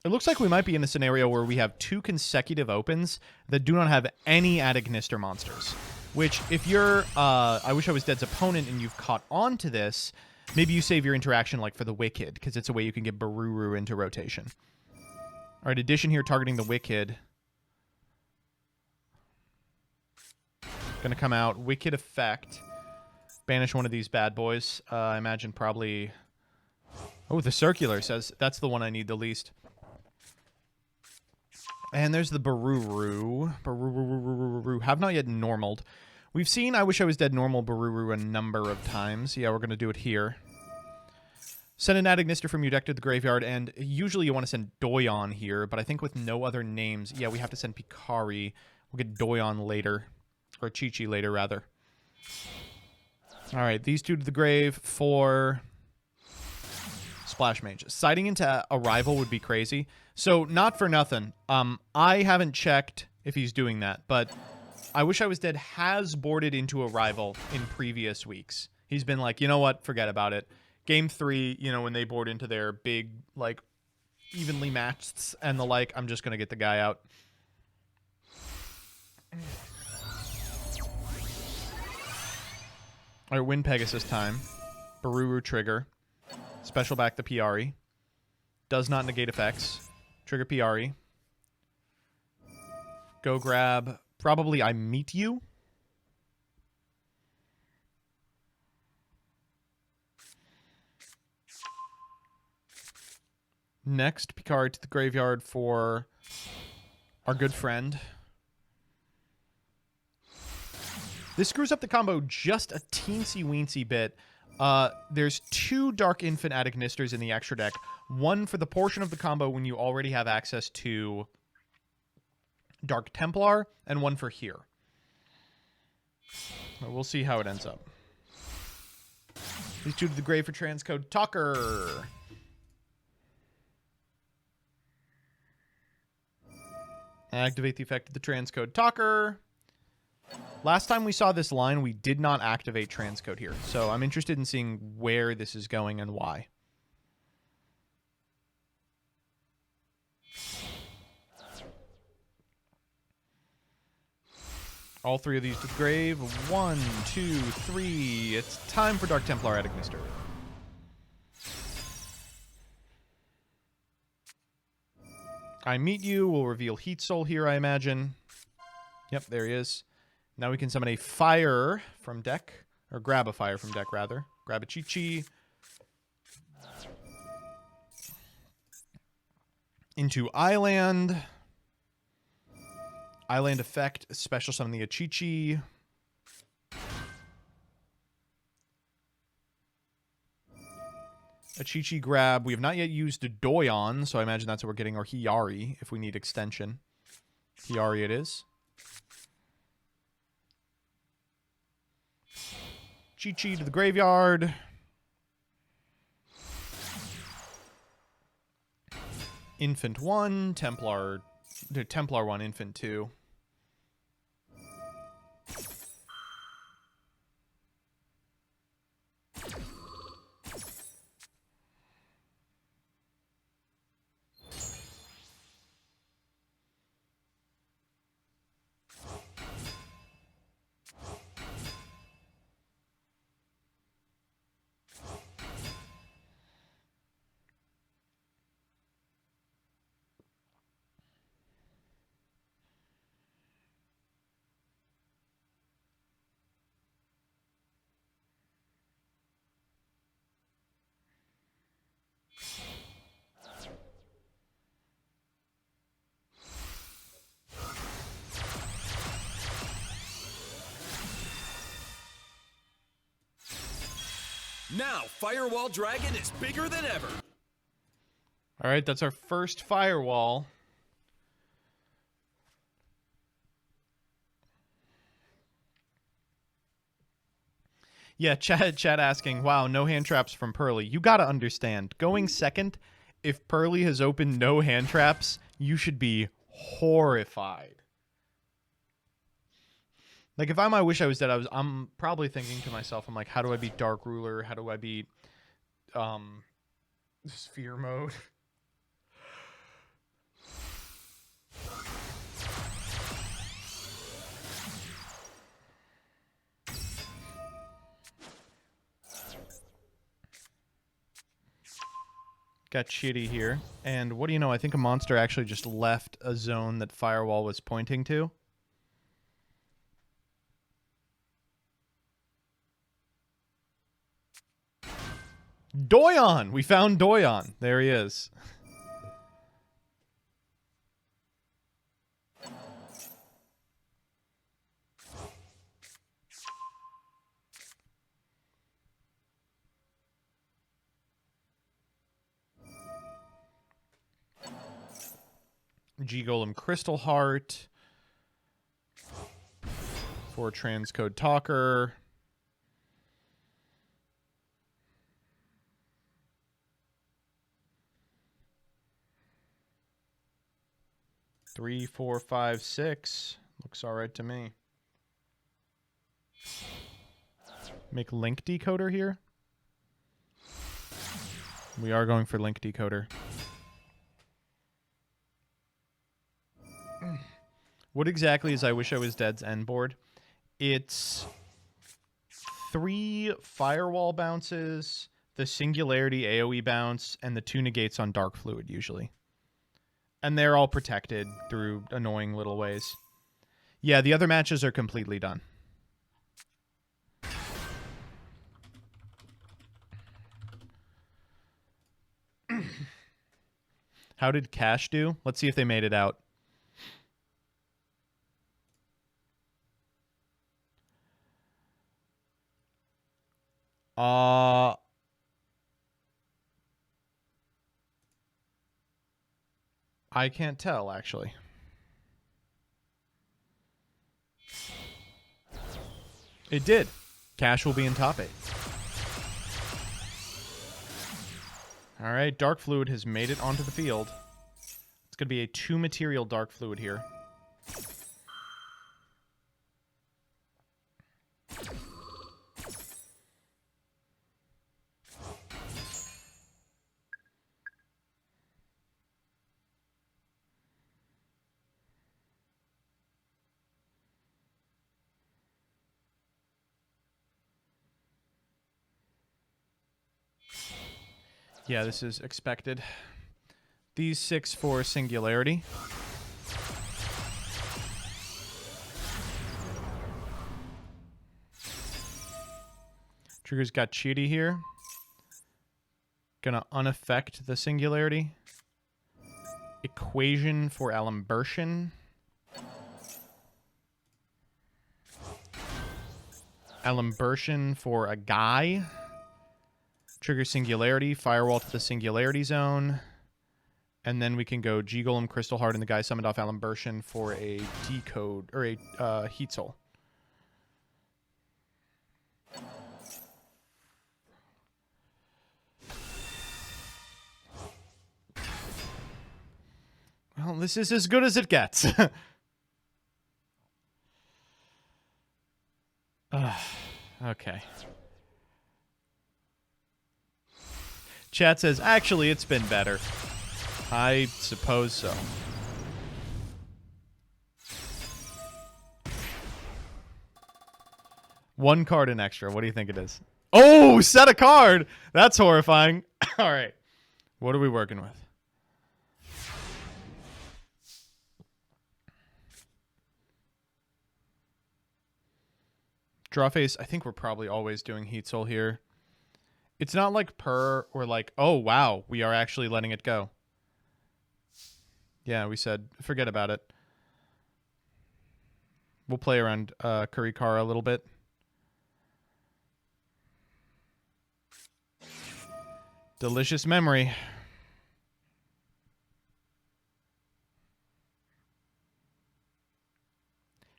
It looks like we might be in a scenario where we have 2 consecutive opens that do not have any ad Ignister monsters. Which, if you're I Wish I Was Dead's opponent and you've caught on to this, maybe you save your interaction like for the Wicked, because it's a way you can get Baruru into rotation. All right, addition here targeting the Wicked. Gonna come out. Wicked effect. Banish one of these bad boys. I imagine probably... Oh, the Circular says that's the one I need the least. And there's the Baruru. Baruru. Have not yet normaled. We've seen I Wish I Was Dead normal Baruru a number of times. Yeah, we're going to do it here. Send an ad Ignister from your deck to the graveyard, and usually you want to send Doyon here, but I think with no other names, yeah, we have to send Picari. We'll get Doyon later. Or Chi-Chi later, rather. All right, these 2 to the grave for... Splash Mage. Sighting into Arrival would be crazy. So, not for nothing. I haven't checked if he's doing that, but I Wish I Was Dead has boarded into Arrival in previous weeks. He's been like, you know what? Forget about it. Game 3, when they board into their big, like, evenly matched and the like, I'm just going to get the guy out. All right, win Pegasus time. Baruru trigger. Special back the Piari. Does not negate effects. Trigger Piari. Go grab... Probably I Meet You. Next, Picard to the graveyard for our good friend. This screws up the combo just a teensy-weensy bit. There's 2 Dark Infant ad Ignisters in the extra deck. One for the portion of the combo when you already have access to Dark Templar, and one for here. We'll see how it ends up. These 2 to the grave for transcode Talker. Activate the effect of the transcode Talker. Last time we saw this line, we did not activate transcode here. So I'm interested in seeing where this is going and why. All 3 of these to the grave. 1, 2, 3. It's time for Dark Templar ad Ignister. I Meet You will reveal Heat Soul here, I imagine. Yep, there he is. Now we can summon a Fire from deck. Or grab a fire from deck, rather. Grab a Chi-Chi. Into Island. Island effect, special summon the Chi-Chi. A Chi-Chi grab. We have not yet used a Doyon, so I imagine that's what we're getting. Or Hiyari, if we need extension. Hiyari it is. Chi-Chi to the graveyard. Infant 1, Templar 1, Infant 2. Now, Firewall Dragon is bigger than ever. All right, that's our first firewall. Yeah, chat asking, wow, no hand traps from Pearly. You gotta understand, going second, if Pearly has opened no hand traps, you should be horrified. Like, if I wish I was dead, I'm probably thinking to myself, I'm like, how do I beat Dark Ruler? How do I beat Sphere Mode? Got Chitty here. And what do you know? I think a monster actually just left a zone that Firewall was pointing to. Doyon! We found Doyon. There he is. G-Golem Crystal Heart. For Transcode Talker. Three, 4, 5, 6. Looks all right to me. Make Link Decoder here. We are going for Link Decoder. What exactly is I Wish I Was Dead's end board? It's 3 Firewall bounces, the Singularity AoE bounce, and the 2 negates on Dark Fluid, usually. And they're all protected through annoying little ways. Yeah, the other matches are completely done. How did Cash do? Let's see if they made it out. I can't tell, actually. It did. Cash will be in top 8. All right, Dark Fluid has made it onto the field. It's going to be a 2-material Dark Fluid here. Yeah, this is expected. These 6 for Singularity. Trigger's got Chidi here. Gonna unaffect the singularity. Equation for Alimbertion. Alimbertion for a guy. Trigger singularity. Firewall to the singularity zone. And then we can go G-Golem, Crystal Heart, and the guy summoned off Alimbertion for a decode, or a Heat Soul. Well, this is as good as it gets. Okay. Chat says, actually, it's been better. I suppose so. One card in extra. What do you think it is? Oh, set a card! That's horrifying. All right. What are we working with? Draw face. I think we're probably always doing Heat Soul here. It's not like or like, oh, wow, we are actually letting it go. Yeah, we said, forget about it. We'll play around Kurikara a little bit. Delicious memory.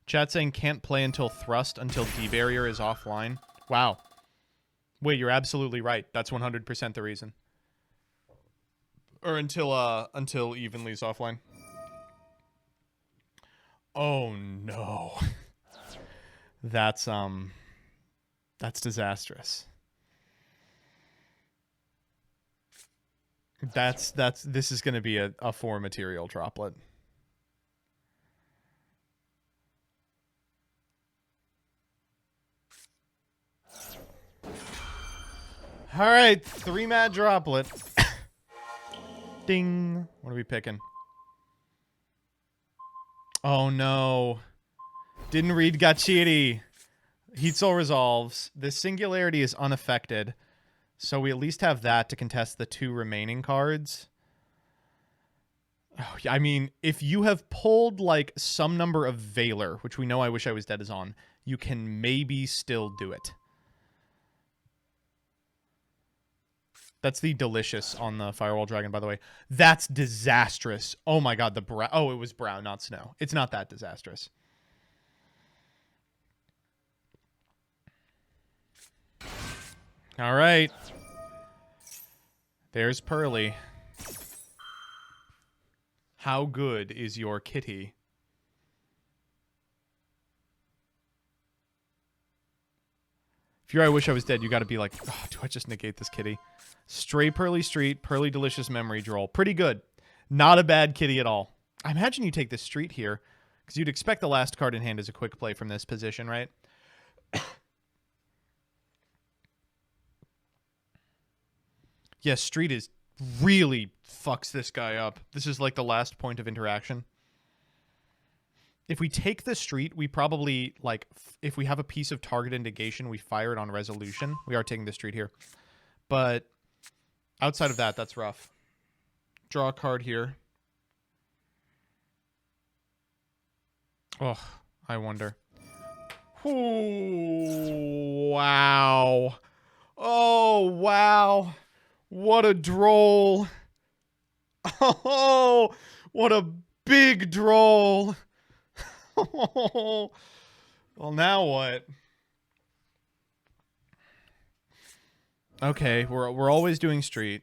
Chat saying can't play until Thrust until D-Barrier is offline. Wow. Wait, you're absolutely right. That's 100% the reason. Or until Evenly's offline. Oh no. That's disastrous. This is gonna be a 4 material droplet. All right, 3 mad droplet. Ding. What are we picking? Oh no. Didn't read Gachiri. Heat Soul resolves. The singularity is unaffected. So we at least have that to contest the 2 remaining cards. Oh, I mean, if you have pulled like some number of Valor, which we know I Wish I Was Dead is on, you can maybe still do it. That's the Delicious on the Firewall Dragon, by the way. That's disastrous. Oh my god, the brown. Oh, it was brown, not snow. It's not that disastrous. All right. There's Pearly. How good is your kitty? If you're I Wish I Was Dead, you got to be like, oh, do I just negate this kitty? Stray Pearly Street, Pearly Delicious Memory Droll. Pretty good. Not a bad kitty at all. I imagine you take this Street here, because you'd expect the last card in hand as a quick play from this position, right? Yeah, Street is really fucks this guy up. This is like the last point of interaction. If we take the Street, we probably, like, if we have a piece of target negation, we fire it on resolution. We are taking the Street here. But outside of that, that's rough. Draw a card here. Oh, I wonder. Ooh, wow. Oh, wow. What a droll. Oh, what a big droll. Well, now what? Okay, we're always doing Street.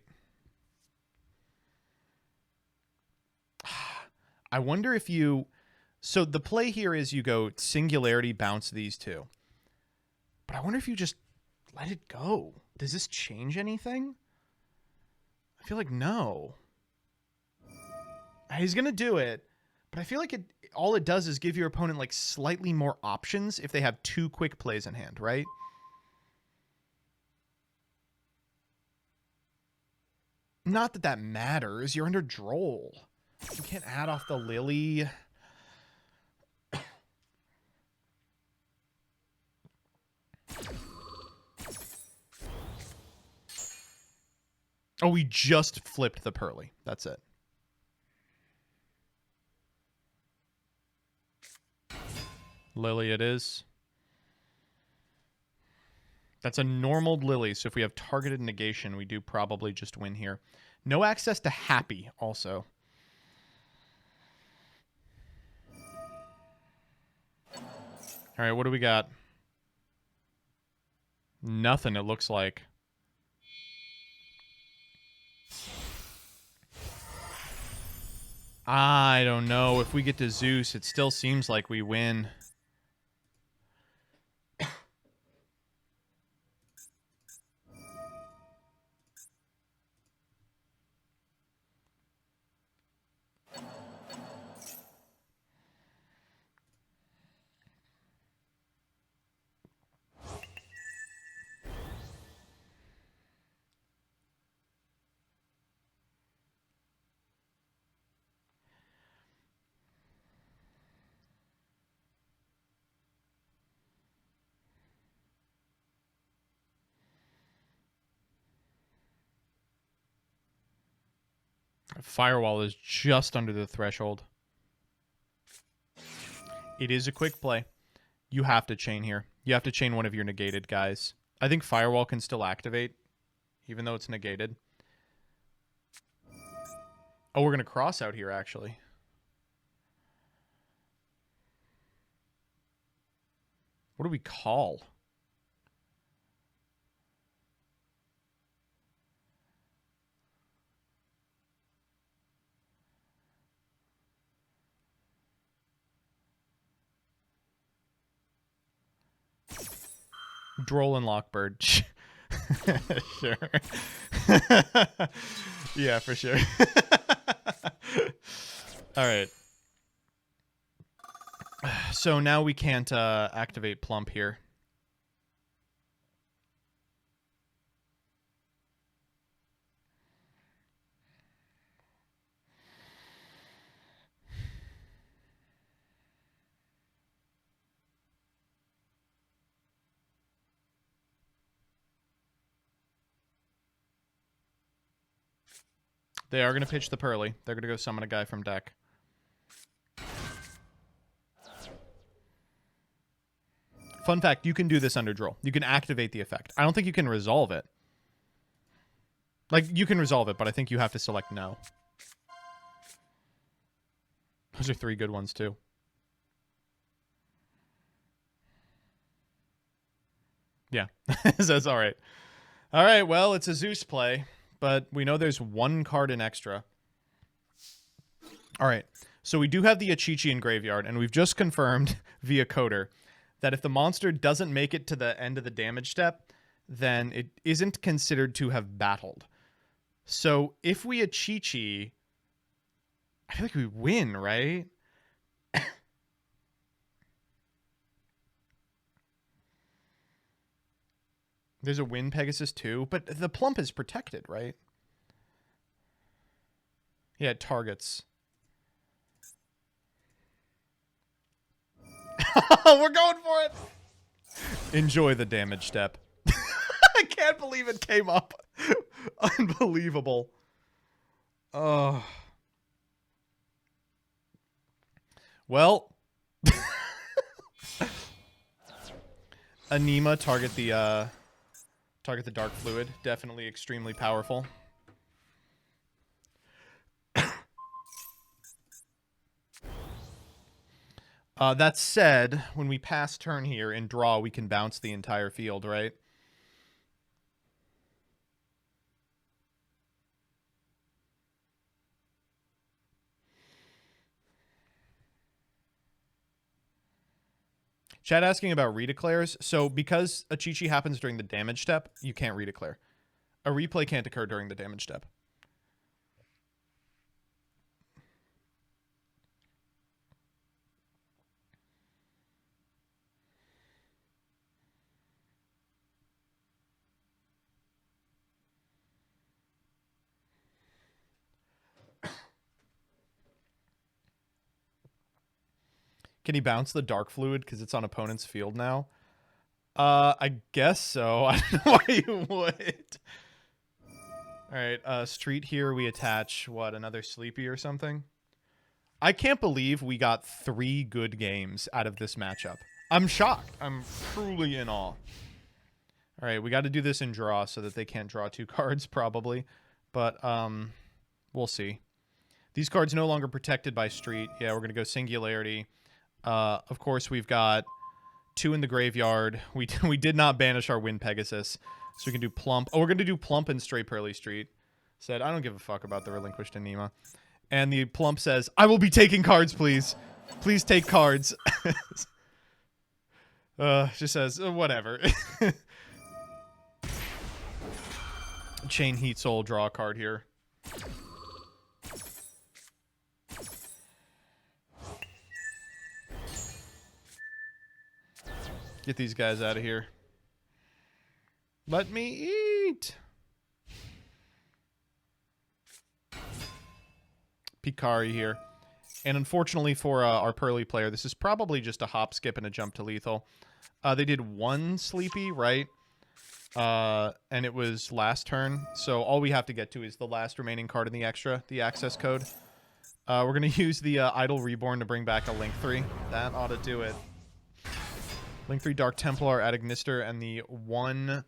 I wonder if you... So the play here is you go Singularity, bounce these 2. But I wonder if you just let it go. Does this change anything? I feel like no. He's going to do it, but I feel like all it does is give your opponent like slightly more options if they have 2 quick plays in hand, right? Not that that matters. You're under Droll. You can't add off the Lily. Oh, we just flipped the Pearly. That's it. Lily it is. That's a normaled Lily, so if we have targeted negation, we do probably just win here. No access to Happy, also. All right, what do we got? Nothing, it looks like. I don't know. If we get to Zeus, it still seems like we win. Firewall is just under the threshold. It is a quick play. You have to chain here. You have to chain one of your negated guys. I think Firewall can still activate, even though it's negated. Oh, we're going to cross out here, actually. What do we call? Droll and Lockbird. Sure. Yeah, for sure. All right. So now we can't activate Plump here. They are going to pitch the Pearly. They're going to go summon a guy from deck. Fun fact, you can do this under Droll. You can activate the effect. I don't think you can resolve it. Like, you can resolve it, but I think you have to select no. Those are 3 good ones, too. Yeah, so it's all right. All right, well, it's a Zeus play, but we know there's 1 card in extra. All right, so we do have the Achichi in Graveyard, and we've just confirmed via Coder that if the monster doesn't make it to the end of the damage step, then it isn't considered to have battled. So if we Achichi, I feel like we win, right? There's a win Pegasus too, but the Plump is protected, right? Yeah, it targets. We're going for it. Enjoy the damage step. I can't believe it came up. Unbelievable. Oh. Well. Anima, target the Dark Fluid. Definitely extremely powerful. That said, when we pass turn here and draw, we can bounce the entire field, right? Chat asking about redeclares. So because Achichi happens during the damage step, you can't redeclare. A replay can't occur during the damage step. Can he bounce the Dark Fluid because it's on opponent's field now? I guess so. I don't know why you would. All right, street here, we attach, what, another sleepy or something? I can't believe we got 3 good games out of this matchup. I'm shocked. I'm truly in awe. All right, we got to do this in draw so that they can't draw 2 cards, probably. But, we'll see. These cards no longer protected by street. Yeah, we're going to go singularity. Of course, we've got 2 in the graveyard. We did not banish our Wind Pegasus. So we can do Plump. Oh, we're going to do Plump and Stray Pearly Street. Said, I don't give a fuck about the Relinquished Anima. And the Plump says, I will be taking cards, please. Please take cards. Just says, whatever. Chain Heat Soul, draw a card here. Get these guys out of here. Let me eat. Picari here. And unfortunately for our Pearly player, this is probably just a hop, skip, and a jump to lethal. They did 1 sleepy, right? And it was last turn. So all we have to get to is the last remaining card in the extra, the access code. We're going to use the Idle Reborn to bring back a Link 3. That ought to do it. Link 3 Dark Templar at Ignister, and the 1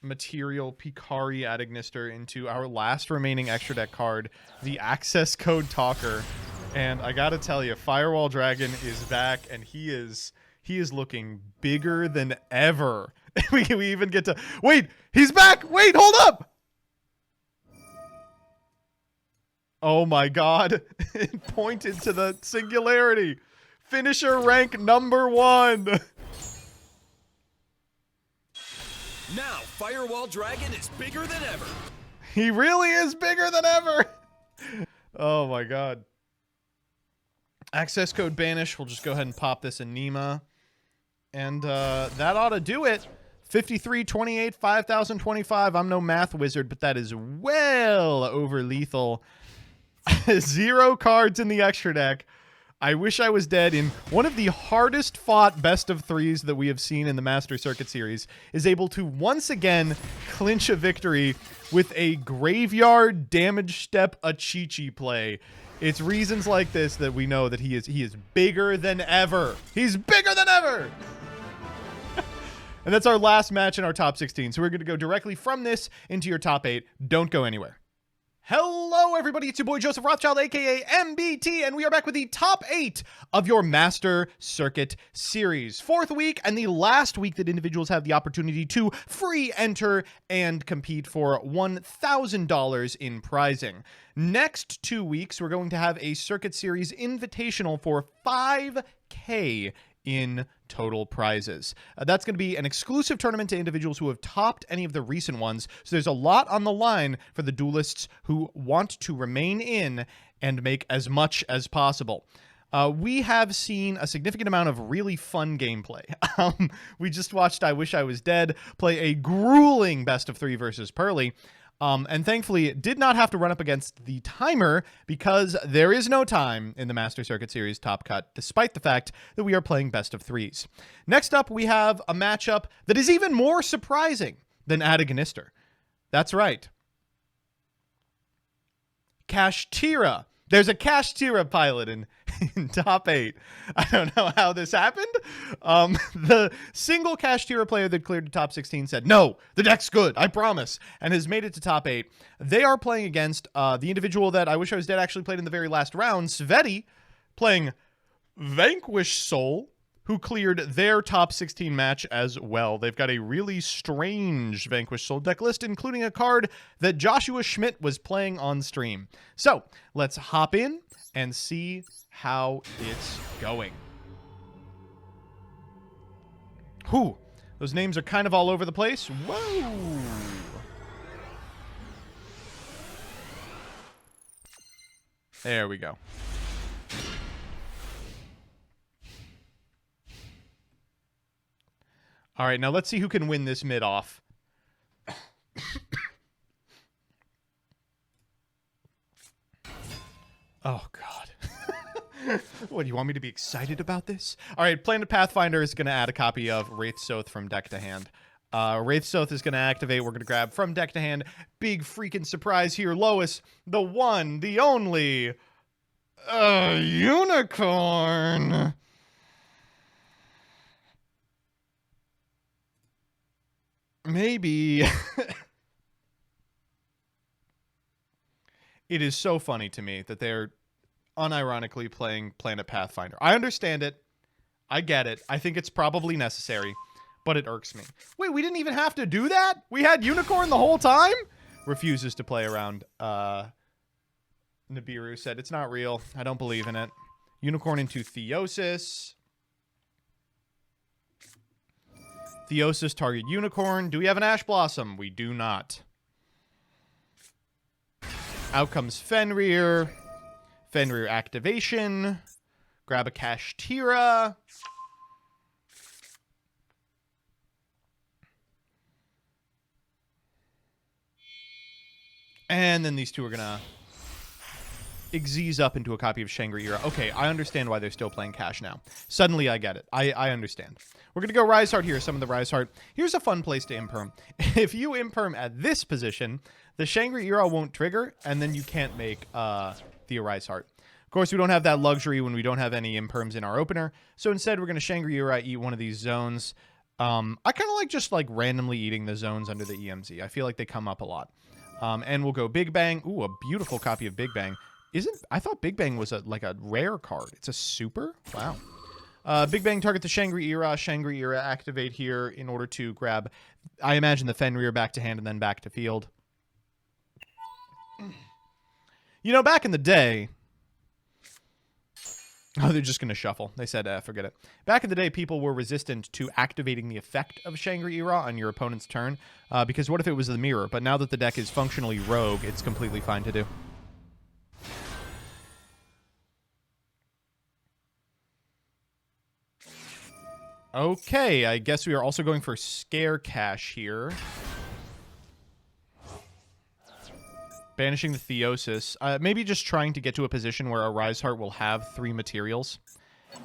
material Picari at Ignister into our last remaining extra deck card, the Access Code Talker. And I gotta tell you, Firewall Dragon is back, and he is looking bigger than ever. we even get to... Wait! He's back! Wait, hold up! Oh my god. It pointed to the singularity. Finisher rank number 1. Now, Firewall Dragon is bigger than ever. He really is bigger than ever. Oh my god. Access code banish. We'll just go ahead and pop this Anima. And that ought to do it. 53, 28, 5,025. I'm no math wizard, but that is well over lethal. 0 cards in the extra deck. I wish I was dead in one of the hardest fought best of 3s that we have seen in the Master Circuit series, is able to once again clinch a victory with a graveyard damage step Achichi play. It's reasons like this that we know that he is bigger than ever. He's bigger than ever. And that's our last match in our top 16. So we're going to go directly from this into your top 8. Don't go anywhere. Hello, everybody. It's your boy, Joseph Rothschild, a.k.a. MBT, and we are back with the top 8 of your Master Circuit series. 4th week and the last week that individuals have the opportunity to free enter and compete for $1,000 in prizing. Next 2 weeks, we're going to have a Circuit Series Invitational for $5K in total prizes. That's going to be an exclusive tournament to individuals who have topped any of the recent ones. So there's a lot on the line for the duelists who want to remain in and make as much as possible. We have seen a significant amount of really fun gameplay. We just watched I Wish I Was Dead play a grueling best of 3 versus Pearly. And thankfully, did not have to run up against the timer because there is no time in the Master Circuit Series Top Cut, despite the fact that we are playing best of 3s. Next up, we have a matchup that is even more surprising than Adagonister. That's right. Kashtira. There's a Kashtira pilot in top 8. I don't know how this happened. The single Kashtira player that cleared the top 16 said, no, the deck's good, I promise, and has made it to top 8. They are playing against the individual that I Wish I Was Dead actually played in the very last round, Sveti, playing Vanquished Soul, who cleared their top 16 match as well. They've got a really strange Vanquished Soul deck list, including a card that Joshua Schmidt was playing on stream. So let's hop in and see how it's going. Whew, those names are kind of all over the place. Whoa! There we go. All right, now let's see who can win this mid off. Oh, God. What, do you want me to be excited about this? All right, Planet Pathfinder is going to add a copy of Wraith Soth from deck to hand. Wraithsoth is going to activate. We're going to grab from deck to hand. Big freaking surprise here. Lois, the one, the only, unicorn. Maybe. It is so funny to me that they're unironically playing Planet Pathfinder. I understand it. I get it. I think it's probably necessary, but it irks me. Wait, we didn't even have to do that? We had Unicorn the whole time? Refuses to play around. Nibiru said, it's not real. I don't believe in it. Unicorn into Theosis. Theosis, target Unicorn. Do we have an Ash Blossom? We do not. Out comes Fenrir. Fenrir activation. Grab a Kashtira. And then these two are going to Xyz up into a copy of Shangri-Ira. Okay, I understand why they're still playing Cash now. Suddenly I get it. I understand. We're going to go Rise Heart here. Some of the Rise Heart. Here's a fun place to imperm. If you imperm at this position, the Shangri-Ira won't trigger, and then you can't make the Rise Heart. Of course, we don't have that luxury when we don't have any imperms in our opener, so instead we're going to Shangri-Ira eat one of these zones. I kind of like just like randomly eating the zones under the EMZ. I feel like they come up a lot. And we'll go Big Bang. Ooh, a beautiful copy of Big Bang. I thought Big Bang was like a rare card. It's a super? Wow. Big Bang target the Shangri-Ira. Shangri-Ira activate here in order to grab, I imagine, the Fenrir back to hand and then back to field. You know, back in the day... Oh, they're just going to shuffle. They said, forget it. Back in the day, people were resistant to activating the effect of Shangri-Ira on your opponent's turn, because what if it was the mirror? But now that the deck is functionally rogue, it's completely fine to do. Okay, I guess we are also going for Scare Cash here. Banishing the Theosis. Maybe just trying to get to a position where a Rise Heart will have 3 materials.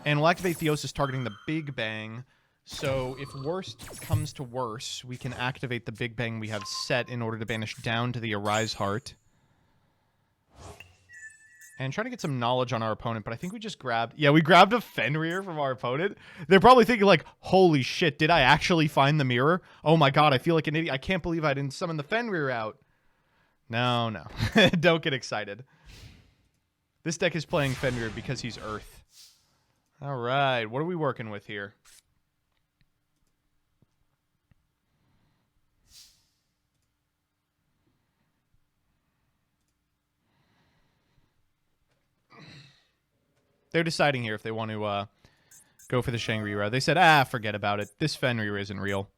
And we'll activate Theosis targeting the Big Bang. So if worst comes to worse, we can activate the Big Bang we have set in order to banish down to the Arise Heart. And try to get some knowledge on our opponent, but I think we just grabbed... Yeah, we grabbed a Fenrir from our opponent. They're probably thinking like, holy shit, did I actually find the mirror? Oh my god, I feel like an idiot. I can't believe I didn't summon the Fenrir out. No, no. Don't get excited. This deck is playing Fenrir because he's Earth. All right, what are we working with here? They're deciding here if they want to go for the Shangri-Ira. They said, forget about it. This Fenrir isn't real.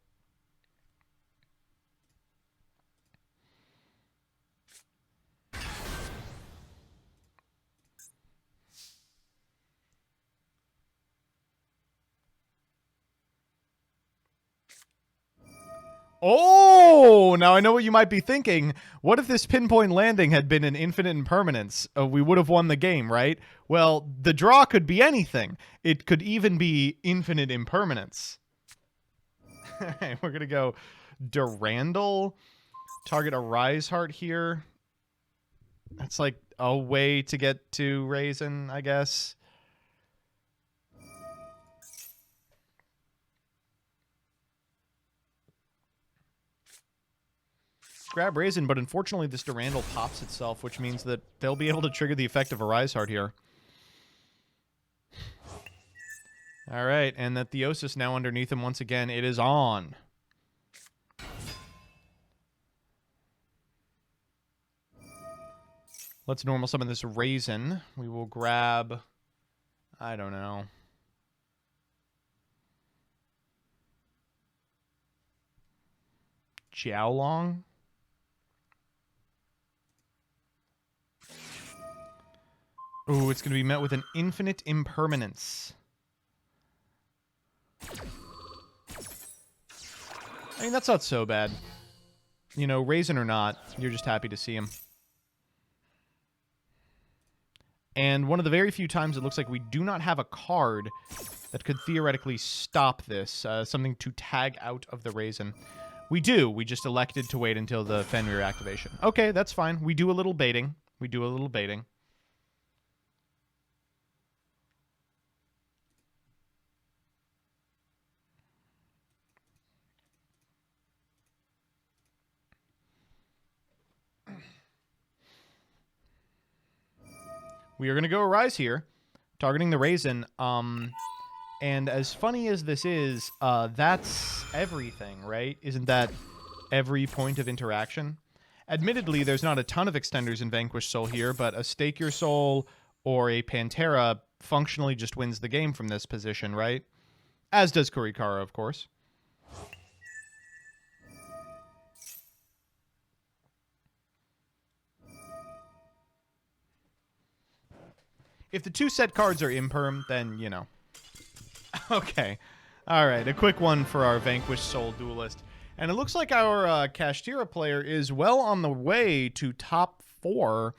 Oh, now I know what you might be thinking. What if this pinpoint landing had been an infinite impermanence? We would have won the game, right? Well, the draw could be anything. It could even be infinite impermanence. We're going to go Durandal. Target a Rise Heart here. That's like a way to get to Raisin, I guess. Grab Raisin, but unfortunately this Durandal pops itself, which means that they'll be able to trigger the effect of a Rise Heart here. Alright, and that Theosis now underneath him once again. It is on. Let's normal summon this Raisin. We will grab... I don't know. Jiaolong? Ooh, it's going to be met with an infinite impermanence. I mean, that's not so bad. You know, Raisin or not, you're just happy to see him. And one of the very few times it looks like we do not have a card that could theoretically stop this. Something to tag out of the Raisin. We do. We just elected to wait until the Fenrir activation. Okay, that's fine. We do a little baiting. We do a little baiting. We are going to go Arise here, targeting the Raisin. And as funny as this is, that's everything, right? Isn't that every point of interaction? Admittedly, there's not a ton of extenders in Vanquish Soul here, but a Stake Your Soul or a Pantera functionally just wins the game from this position, right? As does Kurikara, of course. If the two set cards are imperm, then, you know. Okay. All right, a quick one for our Vanquish Soul duelist. And it looks like our Kashtira player is well on the way to top 4.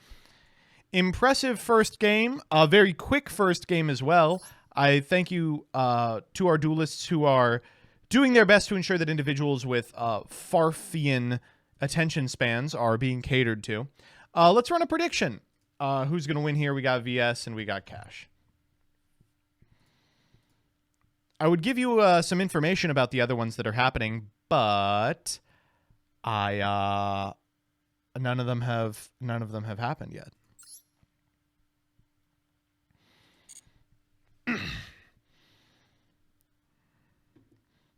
Impressive first game. A very quick first game as well. I thank you to our duelists who are doing their best to ensure that individuals with Farfian attention spans are being catered to. Let's run a prediction. Who's going to win here? We got VS and we got Cash. I would give you some information about the other ones that are happening, but none of them have happened yet.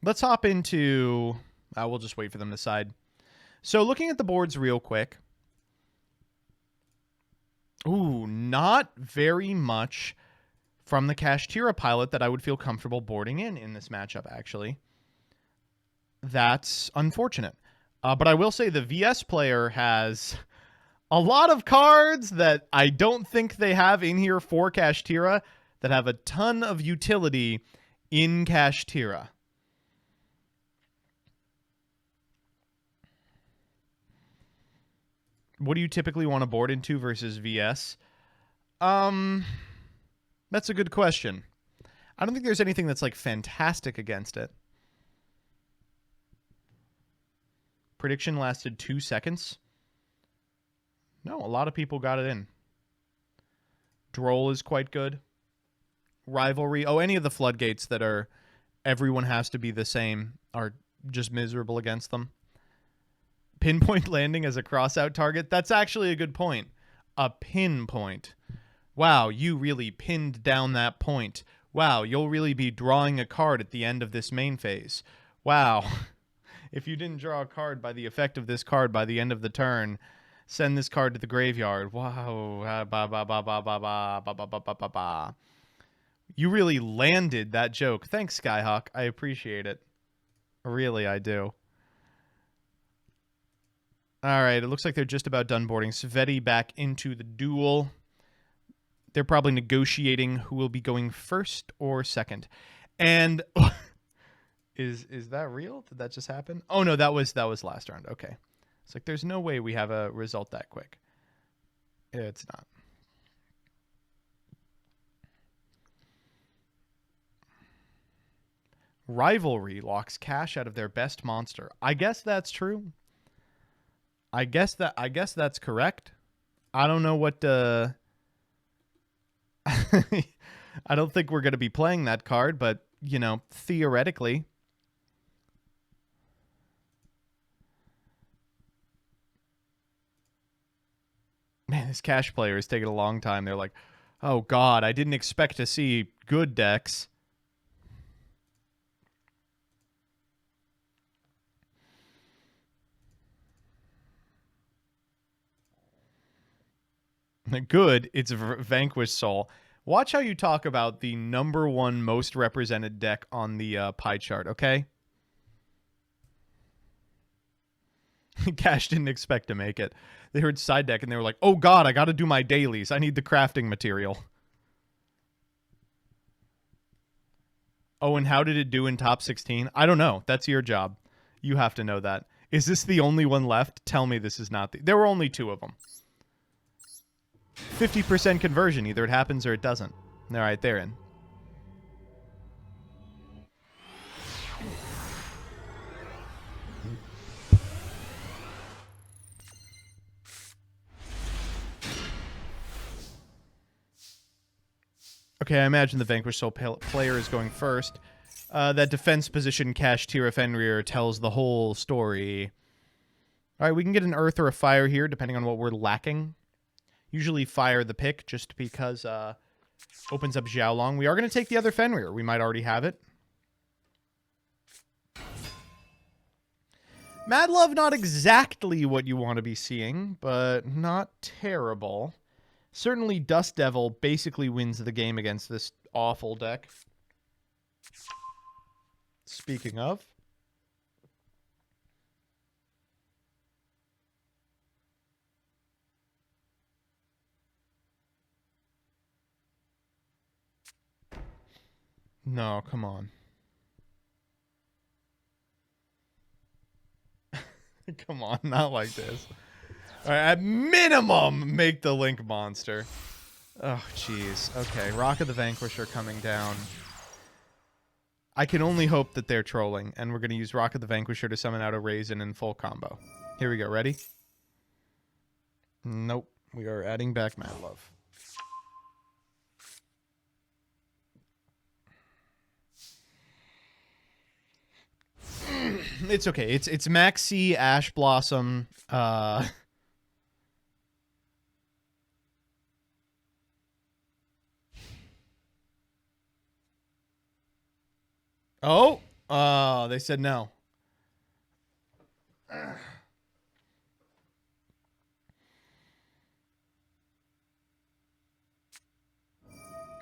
Let's hop into... we'll just wait for them to decide. So looking at the boards real quick. Ooh, not very much from the Kashtira pilot that I would feel comfortable boarding in this matchup, actually. That's unfortunate. But I will say the VS player has a lot of cards that I don't think they have in here for Kashtira that have a ton of utility in Kashtira. What do you typically want to board into versus VS? That's a good question. I don't think there's anything that's like fantastic against it. Prediction lasted 2 seconds. No, a lot of people got it in. Droll is quite good. Rivalry. Oh, any of the floodgates that are everyone has to be the same are just miserable against them. Pinpoint landing as a cross-out target. That's actually a good point. A pinpoint. Wow, you really pinned down that point. Wow, you'll really be drawing a card at the end of this main phase. Wow. If you didn't draw a card by the effect of this card by the end of the turn, send this card to the graveyard. Wow. You really landed that joke. Thanks, Skyhawk. I appreciate it. Really, I do. All right, it looks like they're just about done boarding. Sveti back into the duel. They're probably negotiating who will be going first or second. And is that real? Did that just happen? Oh no, that was last round. Okay. It's like there's no way we have a result that quick. It's not. Rivalry locks Cash out of their best monster. I guess that's true. I guess that's correct. I don't know what I don't think we're going to be playing that card, but you know, theoretically. Man, this Cash player is taking a long time. They're like, "Oh god, I didn't expect to see good decks." Good, it's Vanquish Soul. Watch how you talk about the #1 most represented deck on the pie chart, okay? Cash didn't expect to make it. They heard side deck and they were like, oh god, I gotta do my dailies. I need the crafting material. Oh, and how did it do in top 16? I don't know. That's your job. You have to know that. Is this the only one left? Tell me this is not the... There were only 2 of them. 50% conversion. Either it happens or it doesn't. All right, they're in. Okay, I imagine the Vanquished Soul player is going first. That defense position cache tier of Fenrir tells the whole story. All right, we can get an earth or a fire here, depending on what we're lacking. Usually fire the pick, just because opens up Xiaolong. We are going to take the other Fenrir. We might already have it. Mad Love, not exactly what you want to be seeing, but not terrible. Certainly Dust Devil basically wins the game against this awful deck. Speaking of. No, come on. Come on, not like this. All right, at minimum, make the Link monster. Oh, jeez. Okay, Rock of the Vanquisher coming down. I can only hope that they're trolling, and we're going to use Rock of the Vanquisher to summon out a Raisin in full combo. Here we go. Ready? Nope. We are adding back Mad Love. It's okay. It's Maxi, Ash Blossom, Oh, they said no.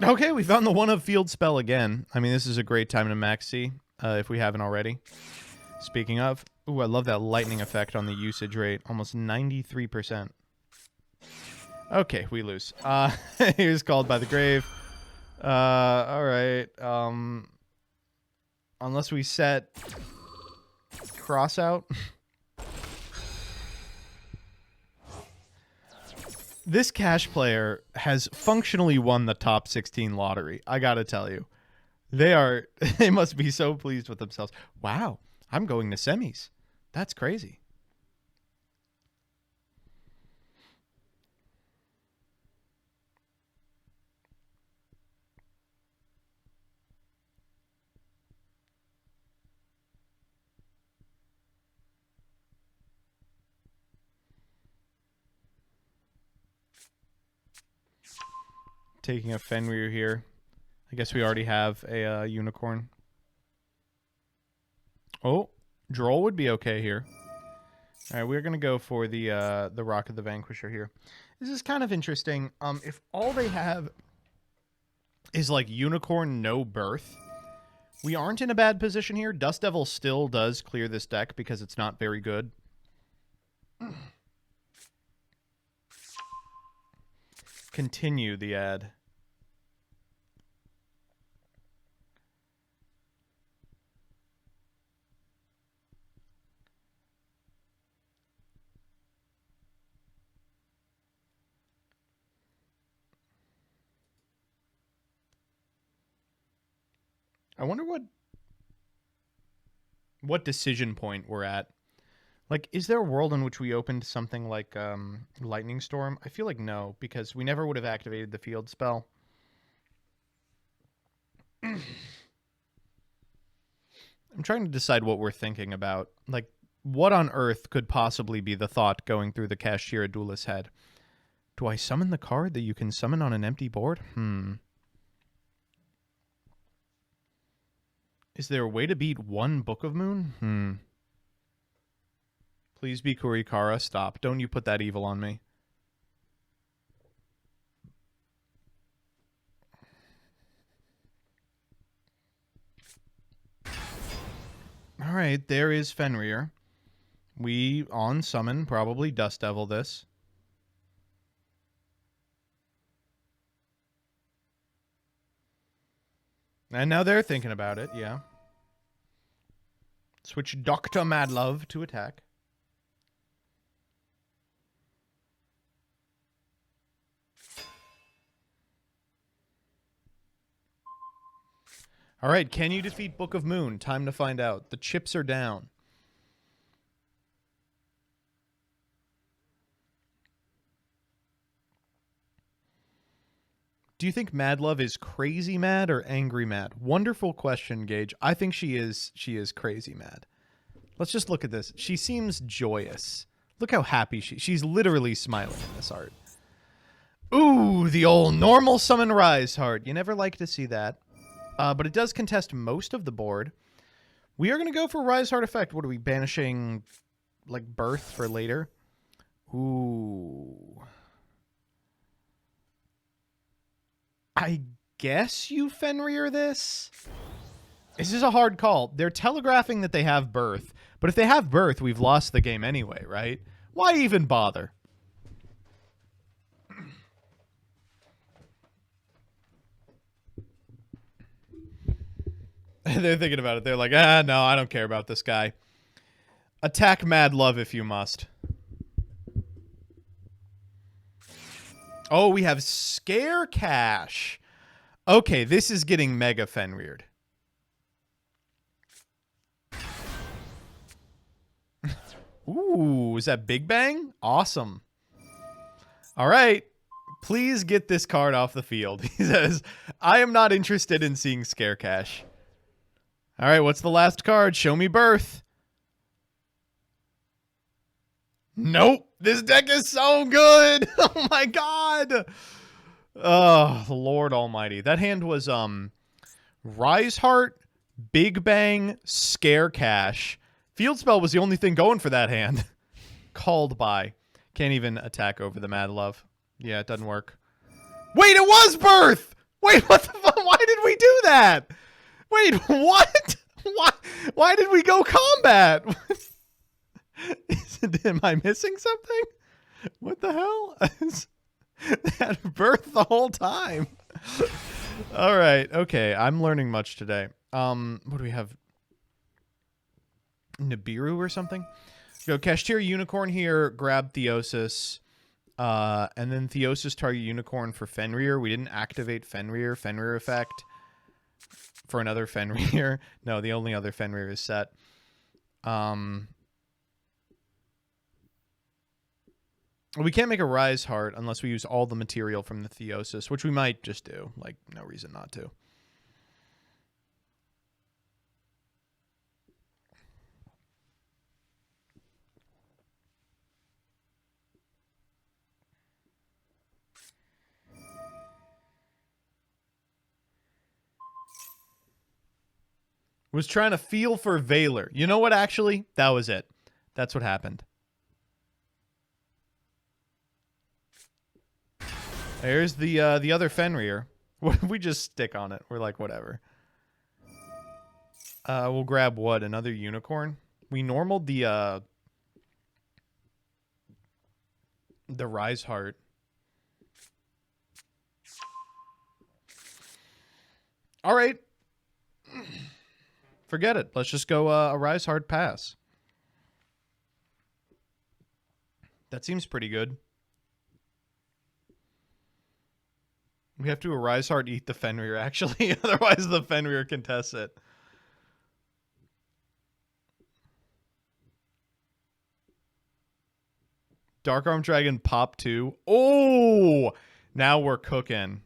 Okay, we found the one of field spell again. I mean, this is a great time to Maxi, if we haven't already. Speaking of, ooh, I love that lightning effect on the usage rate. Almost 93%. Okay, we lose. He was called by the grave. All right. Unless we set cross out. This cash player has functionally won the top 16 lottery. I gotta tell you. They must be so pleased with themselves. Wow. I'm going to semis. That's crazy. Taking a Fenrir here. I guess we already have a unicorn. Oh, Droll would be okay here. All right, we're going to go for the Rock of the Vanquisher here. This is kind of interesting. If all they have is like unicorn, no birth, we aren't in a bad position here. Dust Devil still does clear this deck because it's not very good. Continue the ad. I wonder what decision point we're at. Like, is there a world in which we opened something like Lightning Storm? I feel like no, because we never would have activated the field spell. I'm trying to decide what we're thinking about. Like, what on earth could possibly be the thought going through the Kashtira Duelist's head? Do I summon the card that you can summon on an empty board? Is there a way to beat one Book of Moon? Please be Kurikara. Stop. Don't you put that evil on me. All right, there is Fenrir. We, on summon, probably Dust Devil this. And now they're thinking about it, yeah. Switch Dr. Madlove to attack. All right, can you defeat Book of Moon? Time to find out. The chips are down. Do you think Mad Love is crazy mad or angry mad? Wonderful question, Gage. I think she is crazy mad. Let's just look at this. She seems joyous. Look how happy she's literally smiling in this art. Ooh, the old normal summon Rise Heart. You never like to see that. But it does contest most of the board. We are going to go for Rise Heart effect. What are we banishing, like, Birth for later? Ooh. I guess you Fenrir this? This is a hard call. They're telegraphing that they have Birth. But if they have Birth, we've lost the game anyway, right? Why even bother? They're thinking about it. They're like, no, I don't care about this guy. Attack Mad Love if you must. Oh, we have Scare Cash. Okay, this is getting mega Fenrir'd. Ooh, is that Big Bang? Awesome. All right. Please get this card off the field. He says, I am not interested in seeing Scare Cash. All right, what's the last card? Show me Birth. Nope. This deck is so good. Oh, my God. Oh, Lord Almighty. That hand was Rise Heart, Big Bang, Scare Cash. Field Spell was the only thing going for that hand. Called by. Can't even attack over the Mad Love. Yeah, it doesn't work. Wait, it was Birth! Wait, what the fuck? Why did we do that? Wait, what? Why did we go combat? Am I missing something? What the hell? They had Birth the whole time. All right. Okay. I'm learning much today. What do we have? Nibiru or something? Go Kashtira Unicorn here. Grab Theosis. And then Theosis target Unicorn for Fenrir. We didn't activate Fenrir. Fenrir effect. For another Fenrir. No, the only other Fenrir is set. We can't make a Rise Heart unless we use all the material from the Theosis, which we might just do. Like, no reason not to. Was trying to feel for Valor. You know what, actually? That was it. That's what happened. There's the other Fenrir. We just stick on it. We're like, whatever. We'll grab what? Another Unicorn? We normaled the Rise Heart. All right. Forget it. Let's just go a Rise Heart pass. That seems pretty good. We have to a Rise Heart eat the Fenrir, actually. Otherwise, the Fenrir contests it. Dark Arm Dragon pop 2. Oh! Now we're cooking.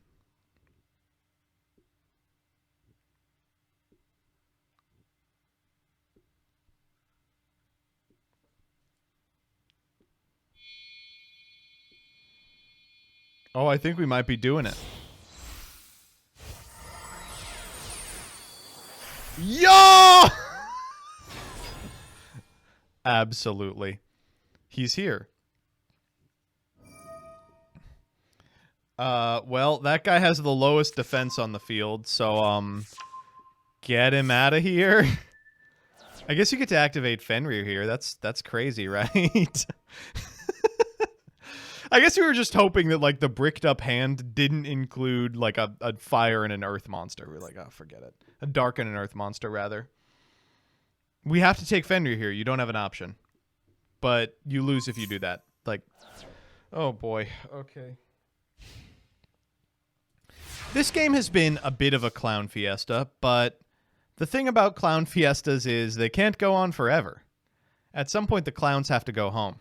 Oh, I think we might be doing it. Yo! Absolutely. He's here. Well, that guy has the lowest defense on the field, so, get him out of here. I guess you get to activate Fenrir here. That's crazy, right? I guess we were just hoping that, like, the bricked up hand didn't include, like, a fire and an earth monster. We're like, oh, forget it. A dark and an earth monster, rather. We have to take Fenrir here. You don't have an option. But you lose if you do that. Like, oh, boy. Okay. This game has been a bit of a clown fiesta, but The thing about clown fiestas is they can't go on forever. At some point, the clowns have to go home.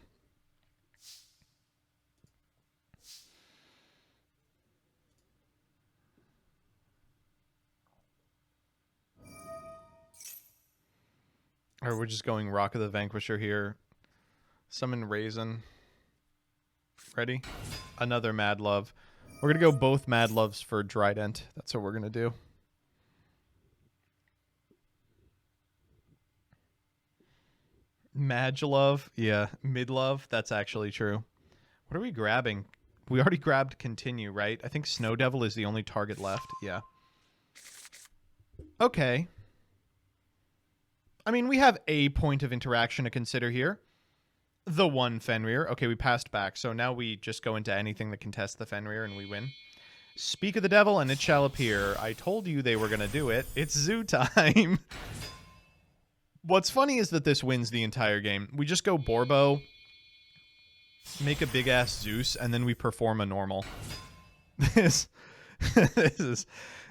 Or we're just going Rock of the Vanquisher here. Summon Raisin. Ready? Another Mad Love. We're going to go both Mad Loves for Trident. That's what we're going to do. Mad Love. Yeah. Mid Love. That's actually true. What are we grabbing? We already grabbed Continue, right? I think Snow Devil is the only target left. Yeah. Okay. I mean, we have a point of interaction to consider here. The one Fenrir. Okay, we passed back, so now we just go into anything that contests the Fenrir and we win. Speak of the devil and it shall appear. I told you they were going to do it. It's zoo time. What's funny is that this wins the entire game. We just go Borbo, make a big-ass Zeus, and then we perform a normal. This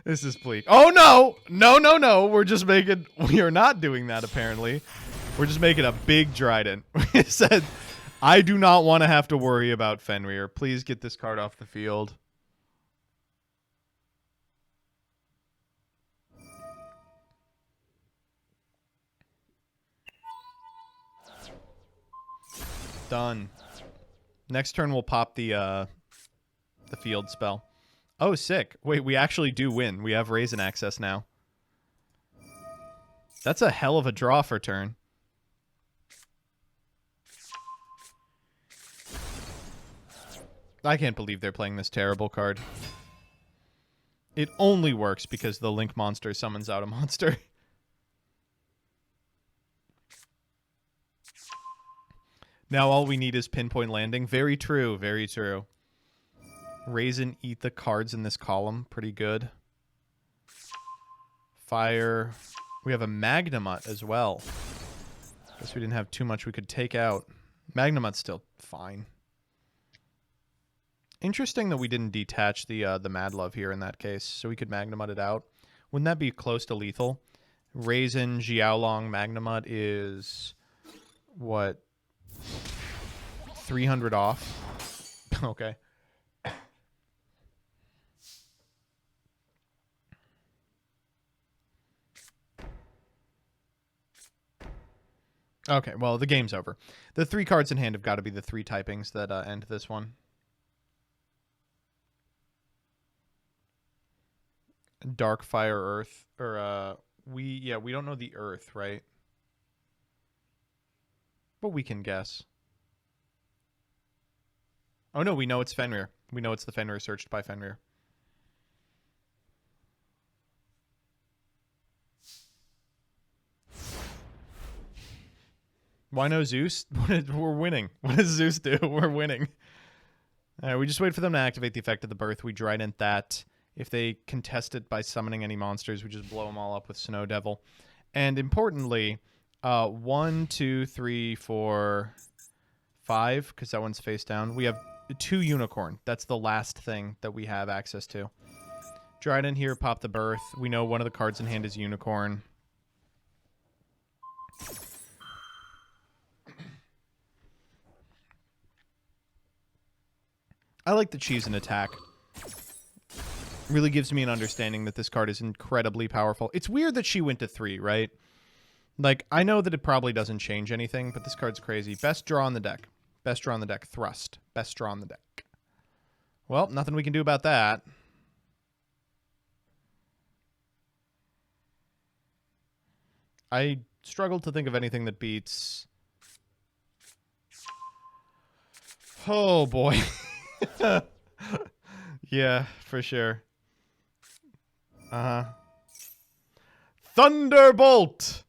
is bleak. Oh, no! No. We are not doing that, apparently. We're just making a big Trident. We said, I do not want to have to worry about Fenrir. Please get this card off the field. Done. Next turn, we'll pop the field spell. Oh, sick. Wait, we actually do win. We have Raisin access now. That's a hell of a draw for turn. I can't believe they're playing this terrible card. It only works because the Link monster summons out a monster. Now all we need is pinpoint landing. Very true, very true. Raisin, eat the cards in this column. Pretty good. Fire. We have a Magnamut as well. Guess we didn't have too much we could take out. Magnamut's still fine. Interesting that we didn't detach the Mad Love here in that case, so we could Magnamut it out. Wouldn't that be close to lethal? Raisin, Xiaolong, Magnamut is... what? 300 off. Okay. Okay, well, the game's over. The 3 cards in hand have got to be the 3 typings that end this one. Dark, Fire, Earth. Or, we don't know the Earth, right? But we can guess. Oh, no, we know it's Fenrir. We know it's the Fenrir searched by Fenrir. Why no Zeus? We're winning. What does Zeus do? We're winning. All right, we just wait for them to activate the effect of the birth. We Trident that. If they contest it by summoning any monsters, we just blow them all up with Snow Devil. And importantly, 1, 2, 3, 4, 5, because that one's face down. We have 2 Unicorn. That's the last thing that we have access to. Trident here, pop the birth. We know one of the cards in hand is Unicorn. I like the cheese and attack. Really gives me an understanding that this card is incredibly powerful. It's weird that she went to 3, right? Like, I know that it probably doesn't change anything, but this card's crazy. Best draw on the deck. Best draw on the deck. Thrust. Best draw on the deck. Well, nothing we can do about that. I struggled to think of anything that beats... Oh, boy. Yeah, for sure. Uh-huh. Thunderbolt!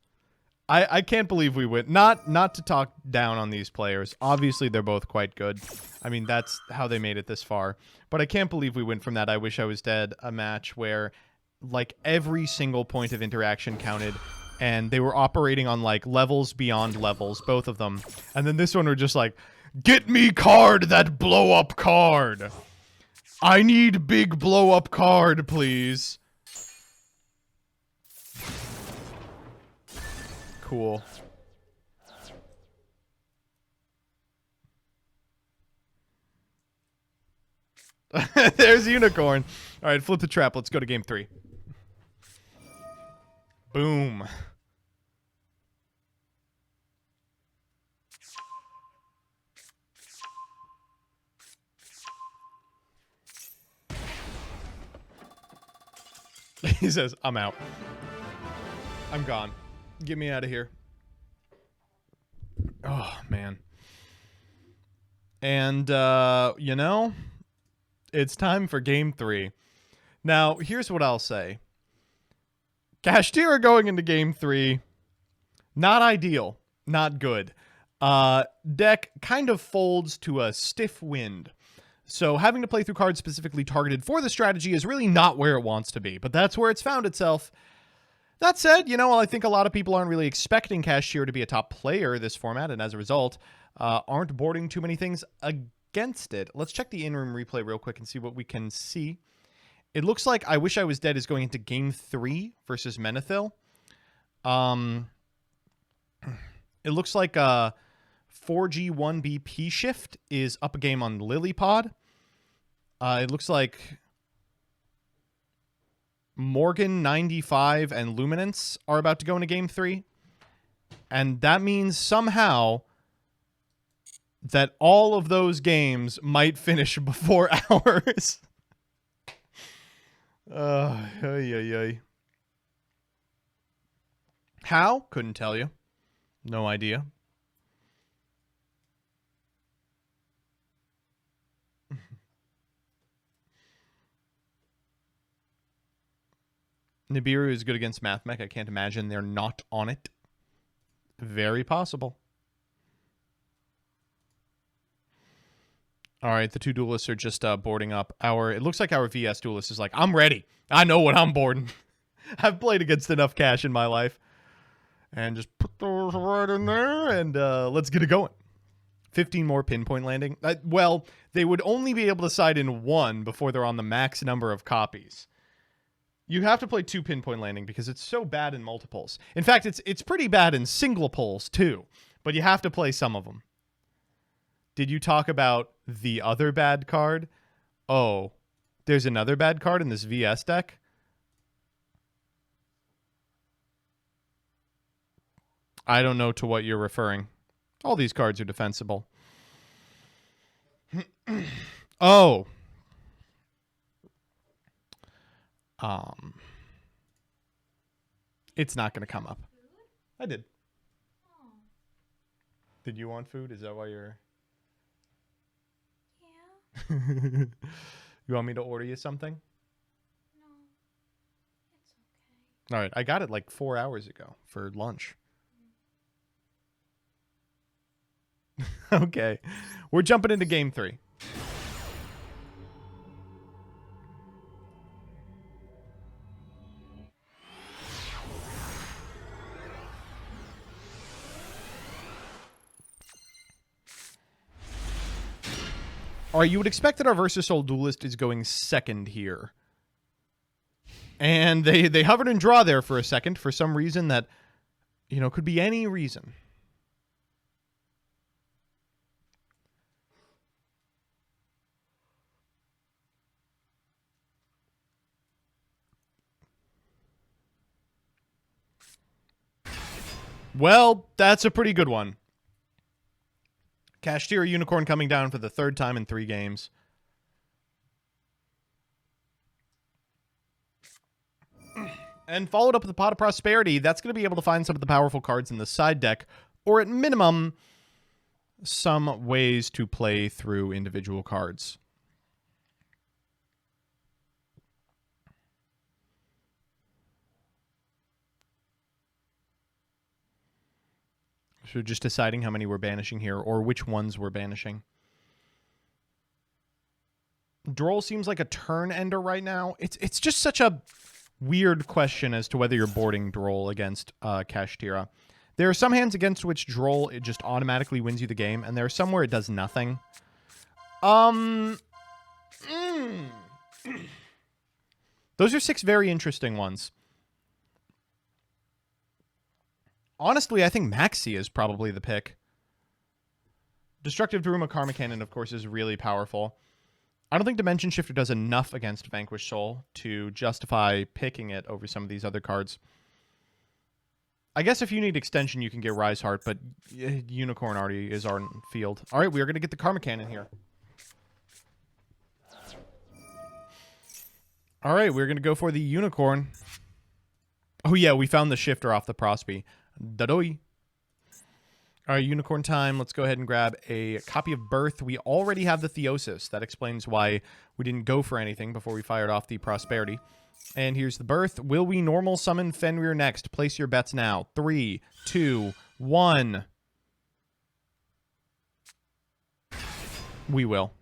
I can't believe we win. Not to talk down on these players. Obviously, they're both quite good. I mean, that's how they made it this far. But I can't believe we went from that I Wish I Was Dead, a match where, like, every single point of interaction counted, and they were operating on, like, levels beyond levels, both of them. And then this one were just like, get me card that blow-up card! I need big blow-up card, please. cool. There's Unicorn. All right, flip the trap. Let's go to game 3. Boom. He says, I'm out. I'm gone. Get me out of here. Oh, man. And, you know, it's time for game 3. Now, here's what I'll say. Kashtira going into game 3, not ideal. Not good. Deck kind of folds to a stiff wind. So having to play through cards specifically targeted for the strategy is really not where it wants to be, but that's where it's found itself. That said, you know, I think a lot of people aren't really expecting Kashtira to be a top player this format, and as a result, aren't boarding too many things against it. Let's check the in-room replay real quick and see what we can see. It looks like I Wish I Was Dead is going into game 3 versus Menethil. It looks like 4G1B P-Shift is up a game on Lilypod. It looks like Morgan 95 and Luminance are about to go into game 3. And that means somehow that all of those games might finish before ours. How? Couldn't tell you. No idea. Nibiru is good against MATHMECH. I can't imagine they're not on it. Very possible. All right, the two duelists are just boarding up. It looks like our VS duelist is like, I'm ready. I know what I'm boarding. I've played against enough cash in my life. And just put those right in there, and let's get it going. 15 more pinpoint landing. Well, they would only be able to side in 1 before they're on the max number of copies. You have to play 2 pinpoint landing because it's so bad in multiples. In fact, it's pretty bad in single polls too, but you have to play some of them. Did you talk about the other bad card? Oh, there's another bad card in this VS deck? I don't know to what you're referring. All these cards are defensible. Oh. It's not going to come up. I did. Did you want food? Is that why you're... Yeah. You want me to order you something? No. It's okay. All right. I got it like 4 hours ago for lunch. Okay. We're jumping into game 3. All right, you would expect that our Versus Soul Duelist is going second here. And they hovered and draw there for a second for some reason that, you know, could be any reason. Well, that's a pretty good one. Kashtira Unicorn coming down for the 3rd time in 3 games. And followed up with the Pot of Prosperity. That's going to be able to find some of the powerful cards in the side deck, or at minimum, some ways to play through individual cards. So just deciding how many we're banishing here, or which ones we're banishing. Droll seems like a turn ender right now. It's just such a weird question as to whether you're boarding Droll against Kashtira. There are some hands against which Droll it just automatically wins you the game, and there are some where it does nothing. Those are 6 very interesting ones. Honestly, I think Maxi is probably the pick. Destructive Daruma Karma Cannon, of course, is really powerful. I don't think Dimension Shifter does enough against Vanquished Soul to justify picking it over some of these other cards. I guess if you need extension, you can get Rise Heart, but Unicorn already is on field. All right, we are going to get the Karma Cannon here. All right, we're going to go for the Unicorn. Oh, yeah, we found the Shifter off the Prospy. Dadoi. All right, Unicorn time. Let's go ahead and grab a copy of Birth. We already have the Theosis. That explains why we didn't go for anything before we fired off the Prosperity. And here's the Birth. Will we normal summon Fenrir next? Place your bets now. 3, 2, 1. We will.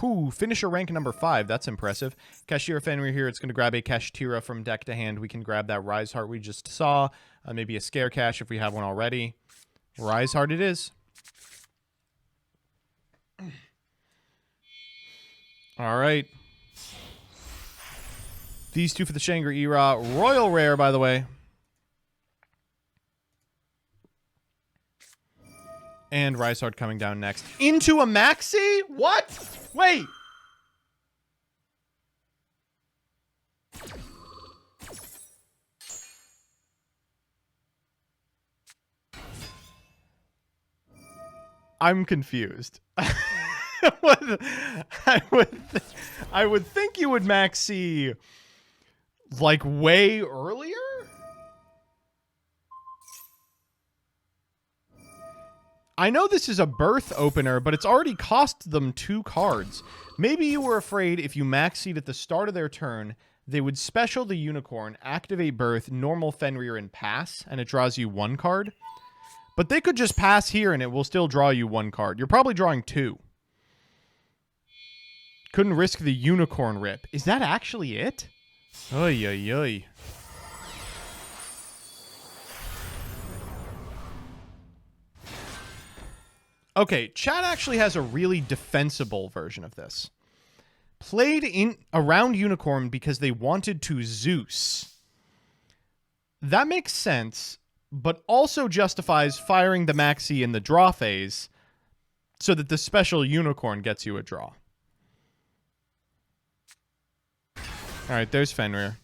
Ooh, finisher rank number 5. That's impressive. Cashier Fenrir here. It's going to grab a Kashtira from deck to hand. We can grab that Rise Heart we just saw. Maybe a Scare Cash if we have one already. Rise Heart it is. All right. These two for the Shangri-Ira. Royal Rare, by the way. And Rise Heart coming down next. Into a Maxi? What? Wait. I'm confused. I would think you would Maxi like way earlier? I know this is a Birth opener, but it's already cost them 2 cards. Maybe you were afraid if you Maxied at the start of their turn, they would special the Unicorn, activate Birth, normal Fenrir, and pass, and it draws you 1 card. But they could just pass here, and it will still draw you 1 card. You're probably drawing 2. Couldn't risk the Unicorn rip. Is that actually it? Oy, oy, oy. Okay, chat actually has a really defensible version of this. Played in around Unicorn because they wanted to Zeus. That makes sense, but also justifies firing the Maxi in the draw phase so that the special Unicorn gets you a draw. All right, there's Fenrir.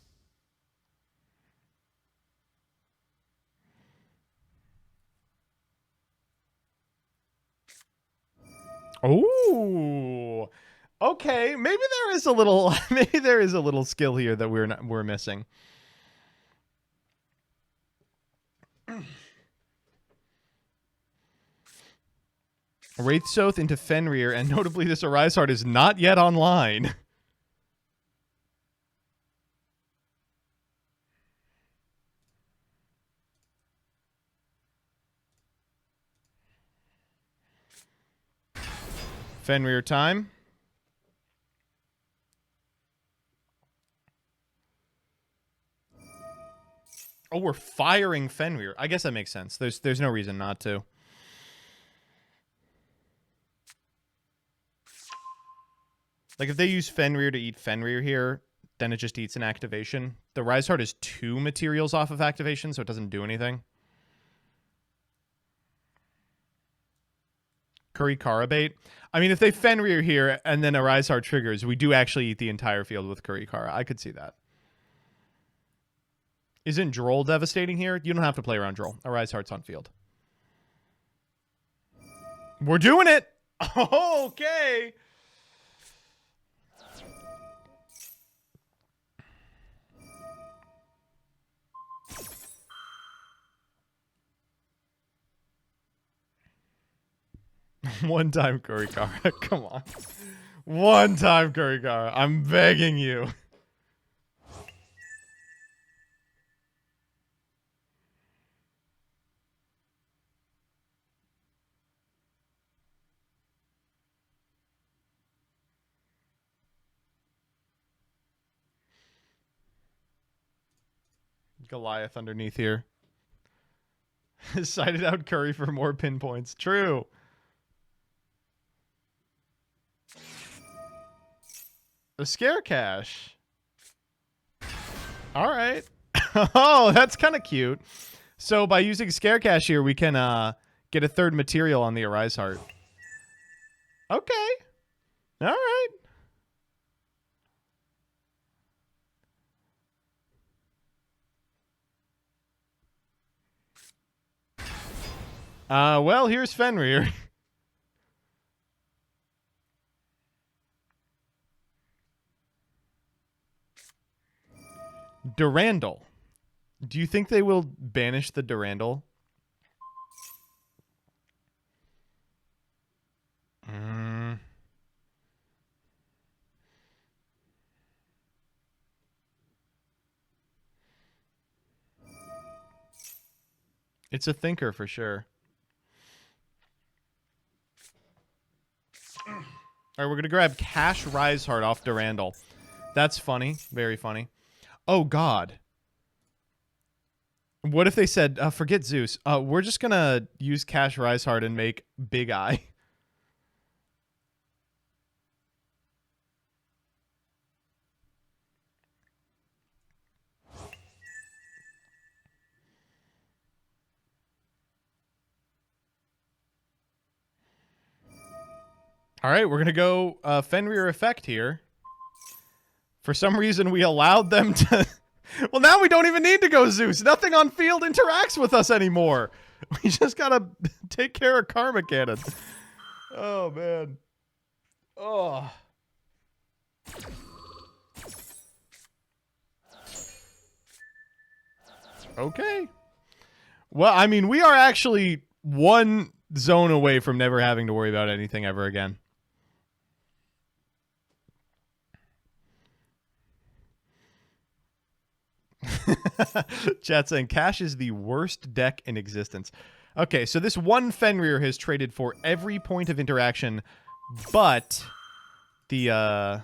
Oh, okay. Maybe there is a little skill here that we're missing. Wraithsoth into Fenrir, and notably this Arise Heart is not yet online. Fenrir time. Oh, we're firing Fenrir. I guess that makes sense. There's no reason not to. Like, if they use Fenrir to eat Fenrir here, then it just eats an activation. The Rise Heart is 2 materials off of activation, so it doesn't do anything. Kurikara bait. I mean, if they Fenrir here and then a Rise Heart triggers, we do actually eat the entire field with Kurikara. I could see that. Isn't Droll devastating here? You don't have to play around Droll. A Rise Heart's on field. We're doing it! Okay! One time Kurikara. Come on. One time Kurikara. I'm begging you. Goliath underneath here. Sided out Curry for more pinpoints. True. The Scare Cash. All right. Oh, that's kind of cute. So by using Scare Cash here, we can get a third material on the Arise Heart. Okay. All right. Well, here's Fenrir. Durandal. Do you think they will banish the Durandal? It's a thinker for sure. All right, we're going to grab Cash Rise Heart off Durandal. That's funny. Very funny. Oh, God. What if they said, forget Zeus. We're just going to use Cash Rise Heart and make Big Eye. All right, we're going to go Fenrir Effect here. For some reason, we allowed them to... Well, now we don't even need to go Zeus. Nothing on field interacts with us anymore. We just got to take care of Karma Cannon. Oh, man. Oh. Okay. Well, I mean, we are actually one zone away from never having to worry about anything ever again. Chat saying Cash is the worst deck in existence. Okay, so this one Fenrir has traded for every point of interaction, but the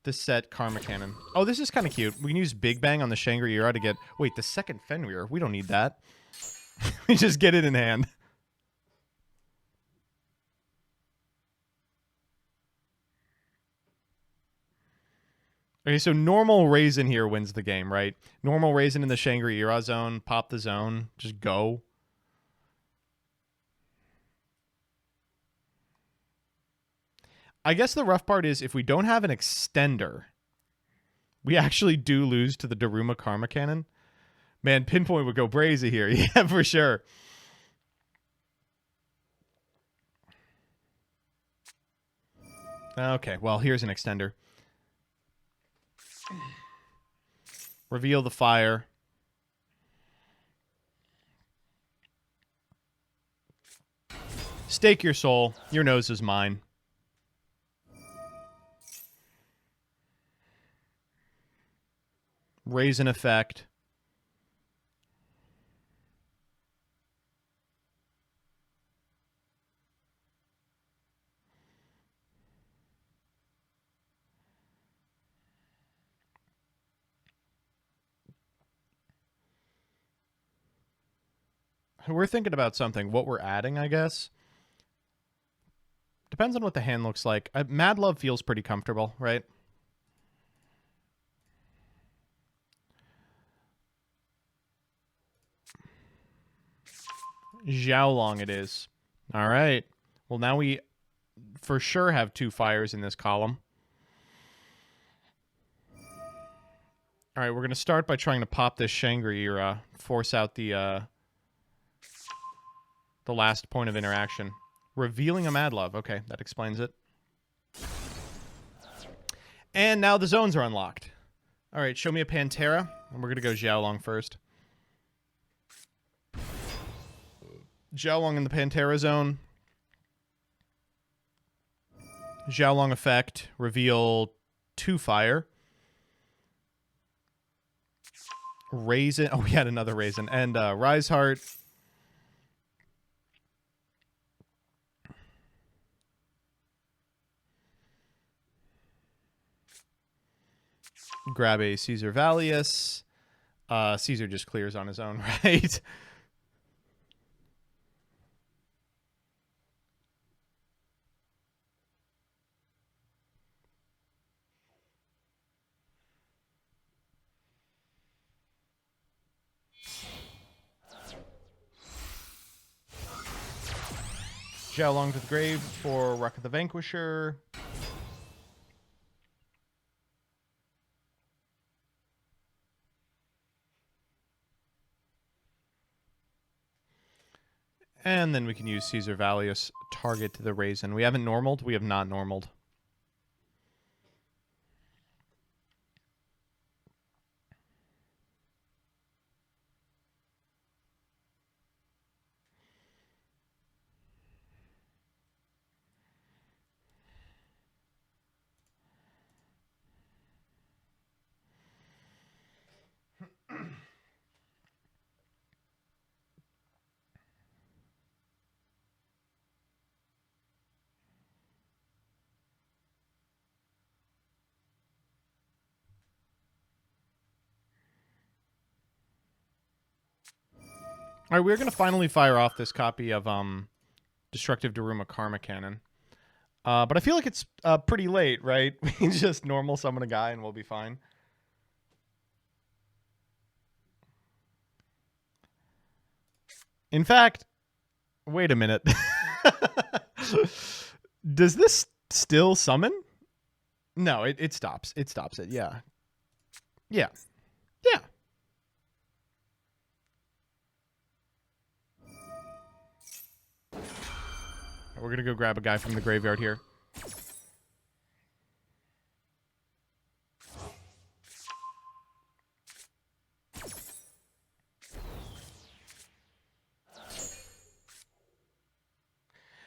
this set Karma Cannon. Oh, this is kind of cute. We can use Big Bang on the Shangri-La to get... Wait, the second Fenrir. We don't need that. We just get it in hand. Okay, so normal Raisin here wins the game, right? Normal Raisin in the Shangri-La zone. Pop the zone. Just go. I guess the rough part is if we don't have an extender, we actually do lose to the Daruma Karma Cannon. Man, Pinpoint would go brazy here. Yeah, for sure. Okay, well, here's an extender. Reveal the fire. Stake your soul. Your nose is mine. Raise an effect. We're thinking about something. What we're adding, I guess. Depends on what the hand looks like. Mad Love feels pretty comfortable, right? Xiaolong it is. All right. Well, now we for sure have 2 fires in this column. All right, we're going to start by trying to pop this Shangri-La, force out the last point of interaction. Revealing a Mad Love. Okay, that explains it. And now the zones are unlocked. All right, show me a Pantera. And we're going to go Xiaolong first. Xiaolong in the Pantera zone. Xiaolong effect. Reveal 2 fire. Raisin. Oh, we had another Raisin. And Rise Heart. Grab a Caesar Valius. Caesar just clears on his own, right? Zhao Long to the grave for Rock of the Vanquisher. And then we can use Caesar Valius target to the Raisin. We haven't normaled. We have not normaled. All right, we're going to finally fire off this copy of Destructive Daruma Karma Cannon. But I feel like it's pretty late, right? We can just normal summon a guy and we'll be fine. In fact, wait a minute. Does this still summon? No, it stops. It stops it, yeah. Yeah. Yeah. We're going to go grab a guy from the graveyard here.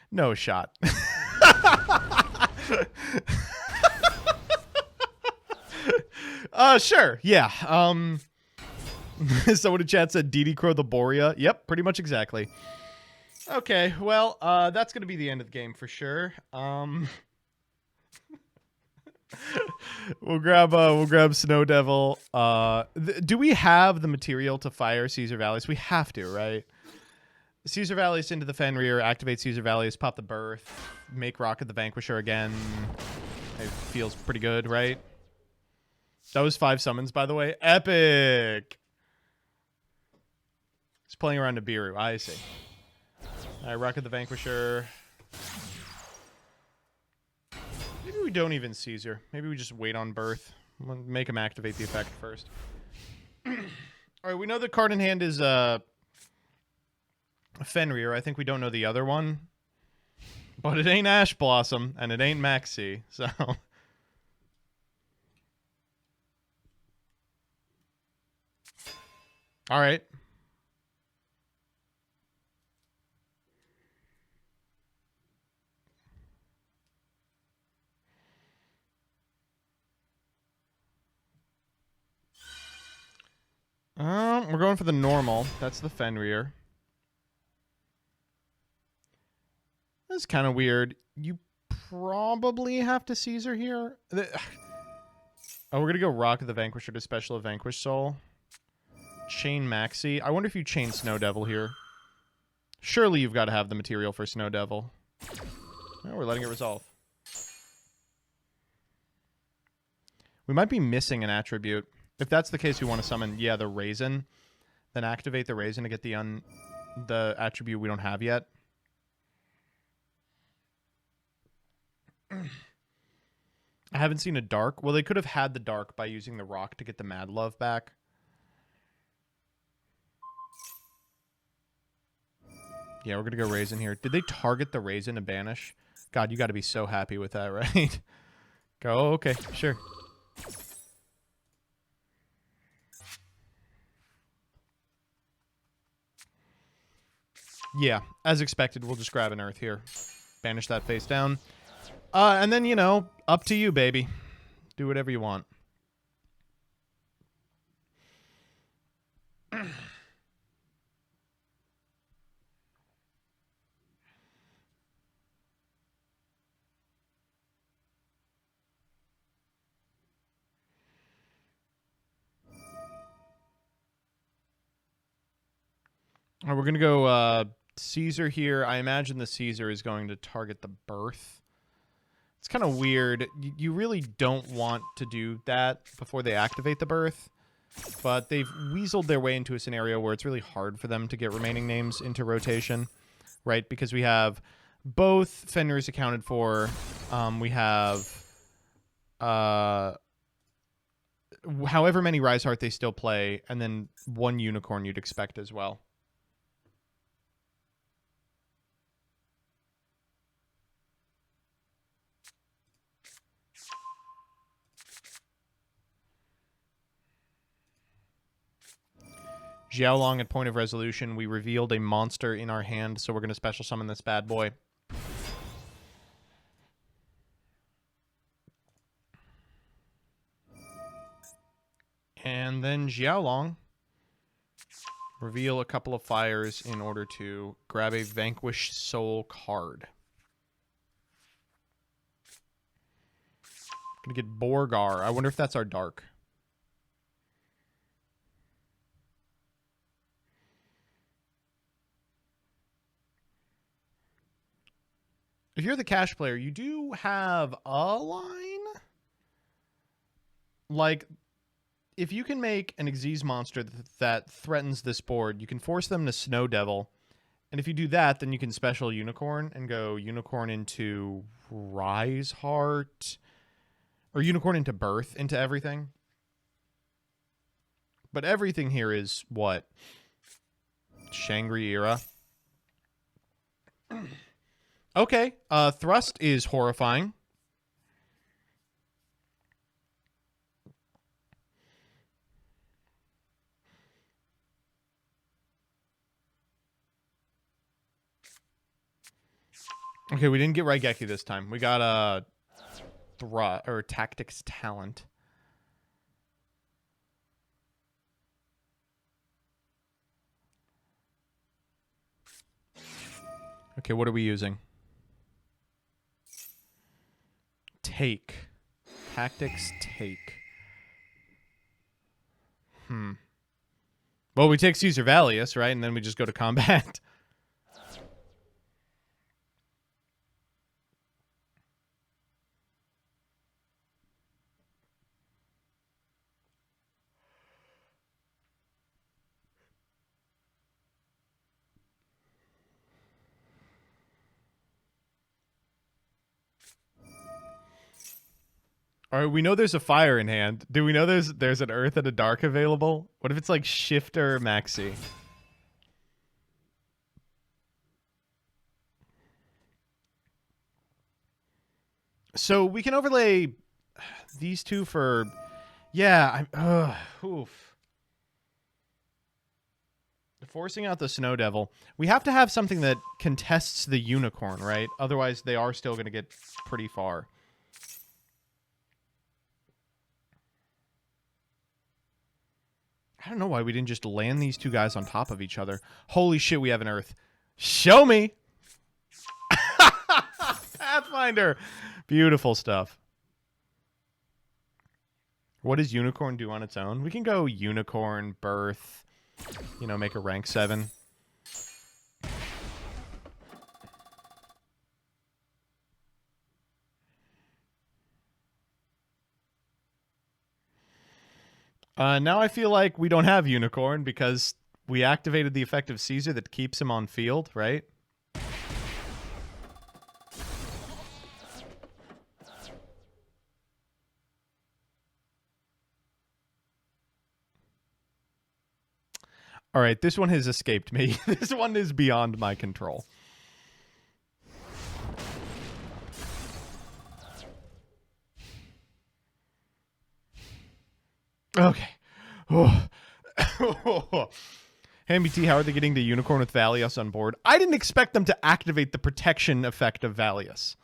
No shot. Sure. Yeah. Someone in chat said DD Crow the Borea. Yep, pretty much exactly. Okay, well, that's going to be the end of the game for sure. We'll grab Snow Devil. Do we have the material to fire Caesar Valius? We have to, right? Caesar Valius into the Fenrir, activate Caesar Valius, pop the Birth, make Rocket the Vanquisher again. It feels pretty good, right? That was 5 summons, by the way. Epic! He's playing around Nibiru. I see. All right, Rocket the Vanquisher. Maybe we don't even Caesar. Maybe we just wait on Birth. We'll make him activate the effect first. All right, we know the card in hand is Fenrir. I think we don't know the other one. But it ain't Ash Blossom, and it ain't Maxi, so... All right. We're going for the normal. That's the Fenrir. That's kind of weird. You probably have to Caesar here. Oh, we're going to go Rock of the Vanquisher to special a Vanquish Soul. Chain Maxi. I wonder if you chain Snow Devil here. Surely you've got to have the material for Snow Devil. Oh, we're letting it resolve. We might be missing an attribute. If that's the case, we want to summon, yeah, the Raisin. Then activate the Raisin to get the attribute we don't have yet. I haven't seen a Dark. Well, they could have had the Dark by using the Rock to get the Mad Love back. Yeah, we're going to go Raisin here. Did they target the Raisin to banish? God, you got to be so happy with that, right? Go, okay, sure. Yeah, as expected, we'll just grab an Earth here. Banish that face down. And then, you know, up to you, baby. Do whatever you want. All right, we're going to go Caesar here. I imagine the Caesar is going to target the Birth. It's kind of weird. You really don't want to do that before they activate the Birth. But they've weaseled their way into a scenario where it's really hard for them to get remaining names into rotation, right? Because we have Both Fenrir's accounted for. We have however many Rise Heart they still play, and then one Unicorn you'd expect as well. Xiaolong at point of resolution. We revealed a monster in our hand, so we're going to special summon this bad boy. And then Xiaolong. Reveal a couple of fires in order to grab a Vanquished Soul card. Gonna get Borgar. I wonder if that's our Dark. If you're the cash player, you do have a line. Like, if you can make an Xyz monster that threatens this board, you can force them to Snow Devil. And if you do that, then you can special Unicorn and go Unicorn into Rise Heart. Or Unicorn into Birth into everything. But everything here is what? Shangri-Era. Okay, Thrust is horrifying. Okay, we didn't get Raigeki this time. We got Tactics Talent. Okay, what are we using? Take. Tactics take. Well, we take Caesar Valius, right? And then we just go to combat. All right, we know there's a fire in hand. Do we know there's an earth and a dark available? What if it's like Shifter Maxi? So we can overlay these two for... Yeah, oof. Forcing out the Snow Devil. We have to have something that contests the Unicorn, right? Otherwise, they are still going to get pretty far. I don't know why we didn't just land these two guys on top of each other. Holy shit, we have an Earth. Show me! Pathfinder! Beautiful stuff. What does Unicorn do on its own? We can go Unicorn, Birth, you know, make a rank 7. Now I feel like we don't have Unicorn because we activated the effect of Caesar that keeps him on field, right? All right, this one has escaped me. This one is beyond my control. Okay. Oh. Hammy T, how are they getting the Unicorn with Valius on board? I didn't expect them to activate the protection effect of Valius.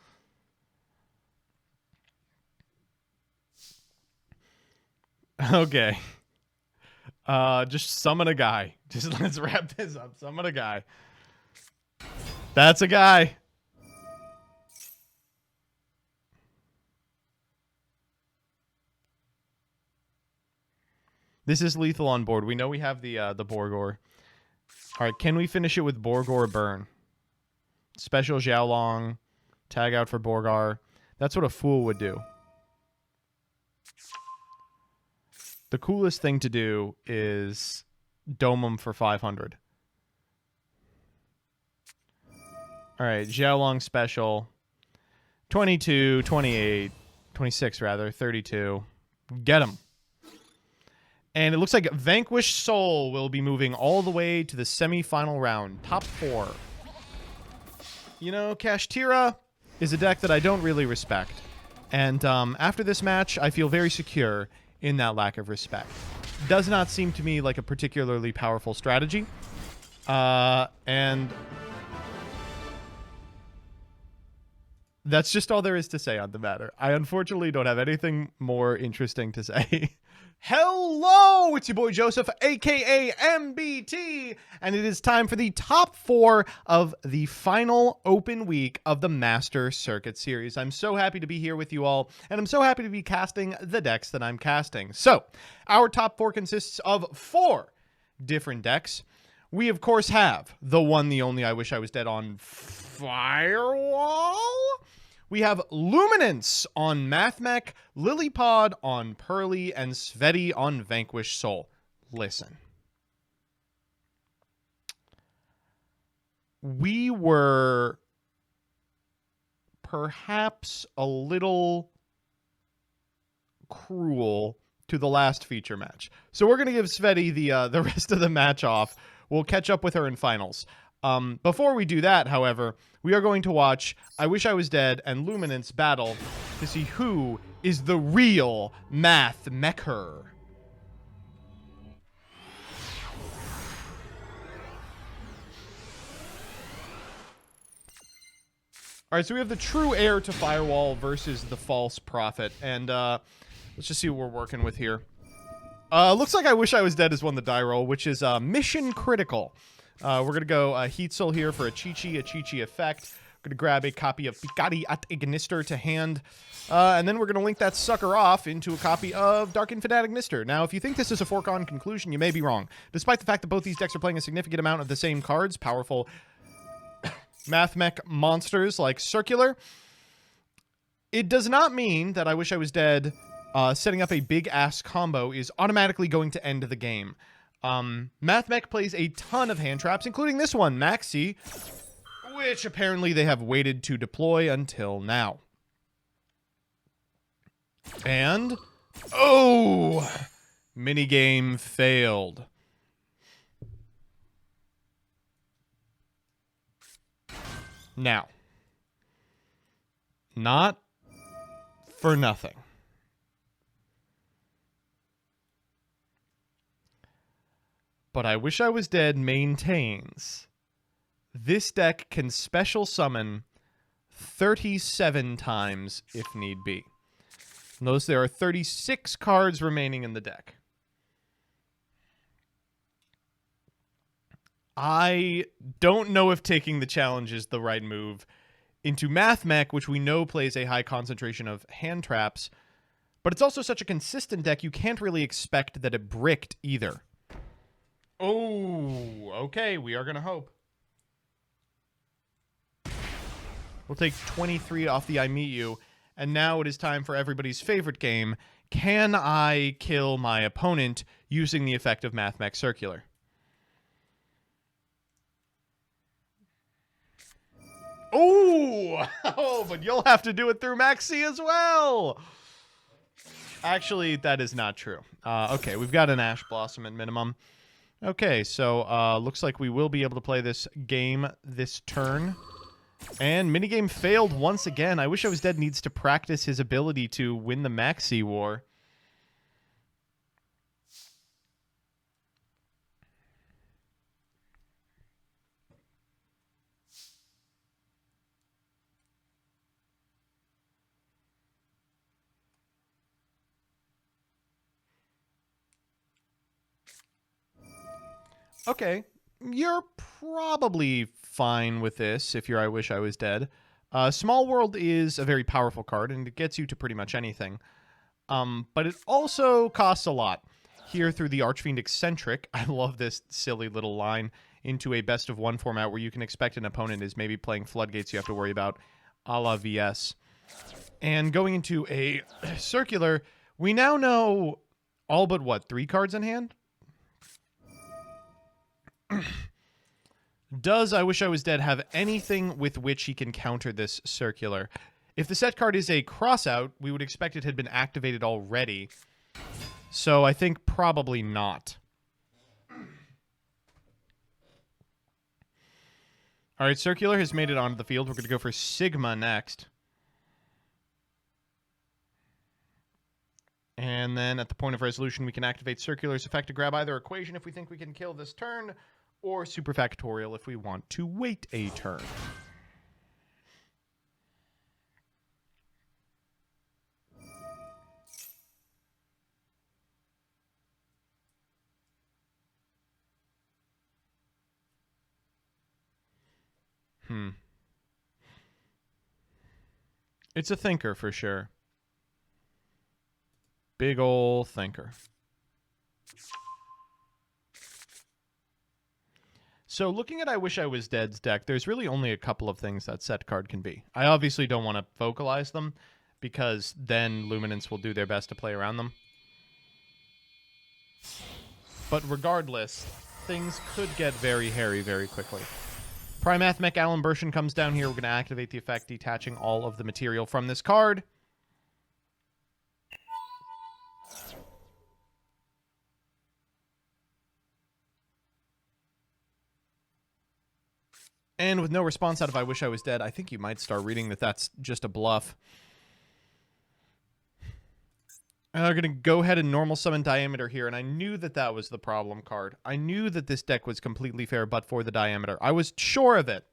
Okay. Just summon a guy. Just let's wrap this up. Summon a guy. That's a guy. This is lethal on board. We know we have the Borgor. All right, can we finish it with Borgor Burn? Special Xiaolong. Tag out for Borgar. That's what a fool would do. The coolest thing to do is dome them for 500. All right, Xiaolong special. 22, 28, 26 rather, 32. Get him. And it looks like Vanquished Soul will be moving all the way to the semi-final round. Top 4. You know, Kashtira is a deck that I don't really respect. And after this match, I feel very secure in that lack of respect. Does not seem to me like a particularly powerful strategy. And that's just all there is to say on the matter. I unfortunately don't have anything more interesting to say. Hello, it's your boy Joseph, aka MBT, and it is time for the top 4 of the final open week of the Master Circuit series. I'm so happy to be here with you all, and I'm so happy to be casting the decks that I'm casting. So, our top 4 consists of 4 different decks. We, of course, have the one, the only, I wish I was dead on Firewall. We have Luminance on MATHMECH, Lilypod on Pearly, and Sveti on Vanquished Soul. Listen. We were perhaps a little cruel to the last feature match. So we're going to give Sveti the rest of the match off. We'll catch up with her in finals. Before we do that, however, we are going to watch I Wish I Was Dead and Luminance battle to see who is the real MATHMECher. Alright, so we have the true heir to Firewall versus the false prophet, and let's just see what we're working with here. Looks like I Wish I Was Dead is won the die roll, which is mission critical. We're going to go Heatzel here for a Chi-Chi effect. We're going to grab a copy of Picati at Ignister to hand. And then we're going to link that sucker off into a copy of Dark Infinitic Ignister. Now, if you think this is a foregone conclusion, you may be wrong. Despite the fact that both these decks are playing a significant amount of the same cards, powerful MATHMECH monsters like Circular, it does not mean that I Wish I Was Dead setting up a big-ass combo is automatically going to end the game. MATHMECH plays a ton of hand traps, including this one, Maxi, which apparently they have waited to deploy until now. And, oh, minigame failed. Now, not for nothing. But I Wish I Was Dead maintains this deck can special summon 37 times if need be. Notice there are 36 cards remaining in the deck. I don't know if taking the challenge is the right move into MATHMECH, which we know plays a high concentration of hand traps, but it's also such a consistent deck you can't really expect that it bricked either. Oh, okay, we are going to hope. We'll take 23 off the I Meet You, and now it is time for everybody's favorite game. Can I kill my opponent using the effect of MATHMECH Circular? Oh, oh, but you'll have to do it through Maxi as well. Actually, that is not true. Okay, we've got an Ash Blossom at minimum. Okay, so looks like we will be able to play this game this turn. And minigame failed once again. I Wish I Was Dead needs to practice his ability to win the Maxi war. Okay, you're probably fine with this if you're I Wish I Was Dead. Small World is a very powerful card, and it gets you to pretty much anything. But it also costs a lot. Here through the Archfiend Eccentric, I love this silly little line, into a best-of-1 format where you can expect an opponent is maybe playing Floodgates you have to worry about, a la VS. And going into a Circular, we now know all but, what, 3 cards in hand? Does I Wish I Was Dead have anything with which he can counter this circular? If the set card is a crossout, we would expect it had been activated already. So I think probably not. All right, circular has made it onto the field. We're going to go for Sigma next. And then at the point of resolution, we can activate circular's effect to grab either equation if we think we can kill this turn, or superfactorial if we want to wait a turn. It's a thinker for sure. Big ol' thinker. So looking at I Wish I Was Dead's deck, there's really only a couple of things that set card can be. I obviously don't want to vocalize them, because then Luminance will do their best to play around them. But regardless, things could get very hairy very quickly. Prime MATHMECH Alan Bershin comes down here. We're going to activate the effect, detaching all of the material from this card. And with no response out of I Wish I Was Dead, I think you might start reading that that's just a bluff. I'm going to go ahead and normal summon Diameter here, and I knew that that was the problem card. I knew that this deck was completely fair but for the Diameter. I was sure of it.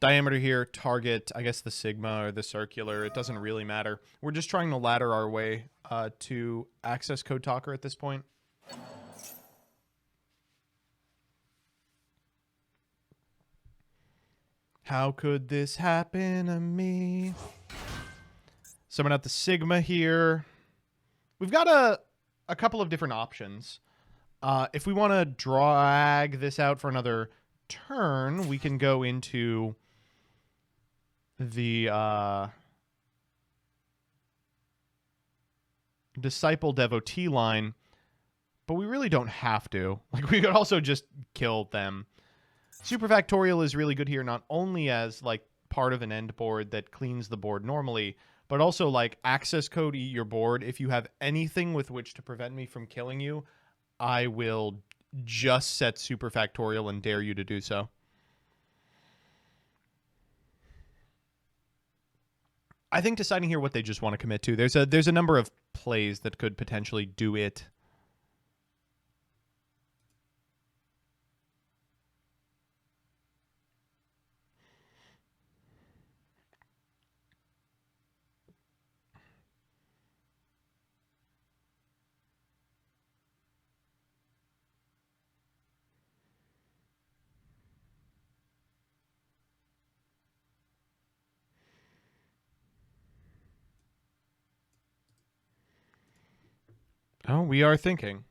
Diameter here, target, I guess the Sigma or the Circular. It doesn't really matter. We're just trying to ladder our way to access Code Talker at this point. How could this happen to me? Summon out the Sigma here. We've got a couple of different options. If we want to drag this out for another turn, we can go into the Disciple Devotee line, but we really don't have to. Like, we could also just kill them. Superfactorial is really good here, not only as like part of an end board that cleans the board normally, but also like access code eat your board. If you have anything with which to prevent me from killing you, I will just set Superfactorial and dare you to do so. I think deciding here what they just want to commit to. There's a number of plays that could potentially do it. Oh, we are thinking.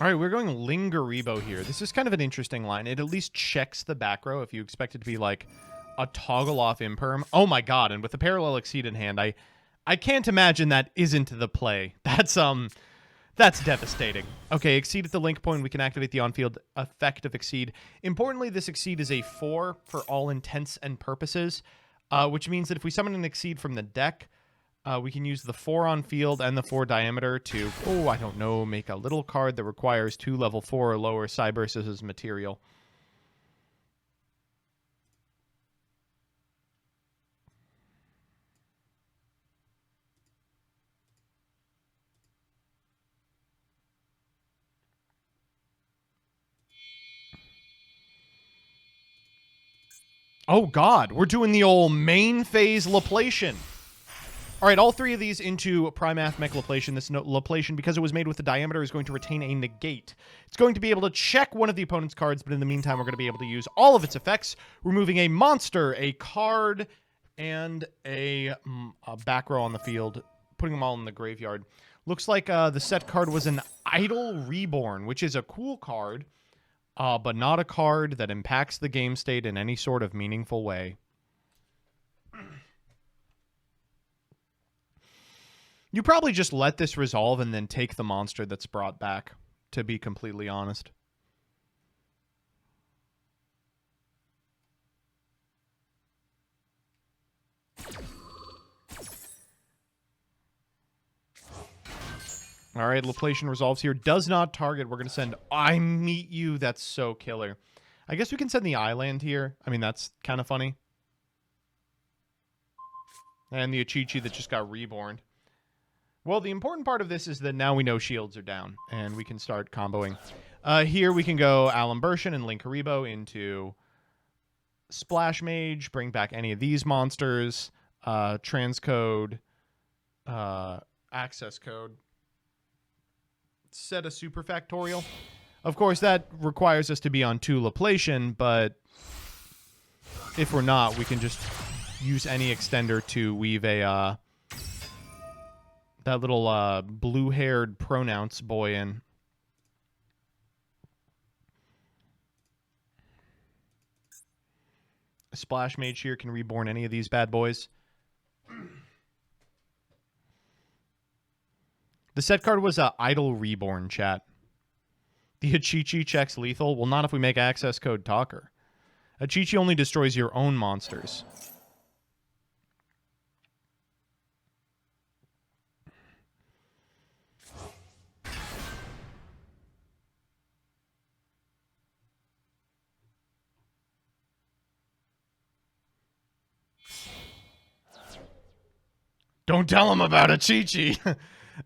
All right, we're going Lingeribo here. This is kind of an interesting line. It at least checks the back row if you expect it to be like a toggle off imperm. Oh my god, and with the Parallel Exceed in hand, I can't imagine that isn't the play. That's devastating. Okay, Exceed at the link point. We can activate the on-field effect of Exceed. Importantly, this Exceed is a 4 for all intents and purposes, which means that if we summon an Exceed from the deck, we can use the 4 on field and the 4 diameter to, I don't know, make a little card that requires 2 level 4 or lower Cybersis' material. Oh god, we're doing the old main phase Laplation. All right, all three of these into Prime MATHMECH Laplation. This Laplation, because it was made with the diameter, is going to retain a negate. It's going to be able to check one of the opponent's cards, but in the meantime, we're going to be able to use all of its effects, removing a monster, a card, and a back row on the field, putting them all in the graveyard. Looks like the set card was an Idol Reborn, which is a cool card, but not a card that impacts the game state in any sort of meaningful way. You probably just let this resolve and then take the monster that's brought back, to be completely honest. All right, Laplacian resolves here. Does not target. We're going to send I Meet You. That's so killer. I guess we can send the island here. I mean, that's kind of funny. And the Achichi that just got reborn. Well, the important part of this is that now we know shields are down, and we can start comboing. Here we can go Alan Bershin and Link Haribo into Splash Mage, bring back any of these monsters, transcode, access code, set a super factorial. Of course, that requires us to be on 2 Laplacian, but if we're not, we can just use any extender to weave a that little blue-haired pronounce boy in. A Splash Mage here can reborn any of these bad boys. The set card was Idol Reborn, chat. The Achichi checks lethal. Well, not if we make access code Talker. Achichi only destroys your own monsters. Don't tell him about Achichi.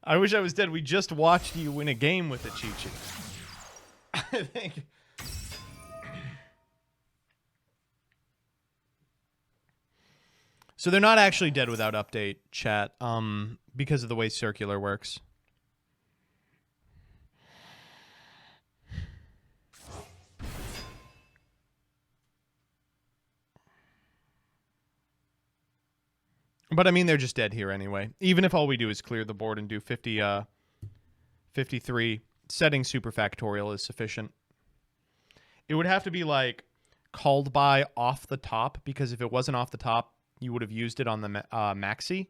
I wish I was dead. We just watched you win a game with Achichi. I think. So they're not actually dead without update, chat, because of the way circular works. But I mean, they're just dead here anyway. Even if all we do is clear the board and do 53, setting super factorial is sufficient. It would have to be like called by off the top, because if it wasn't off the top, you would have used it on the maxi.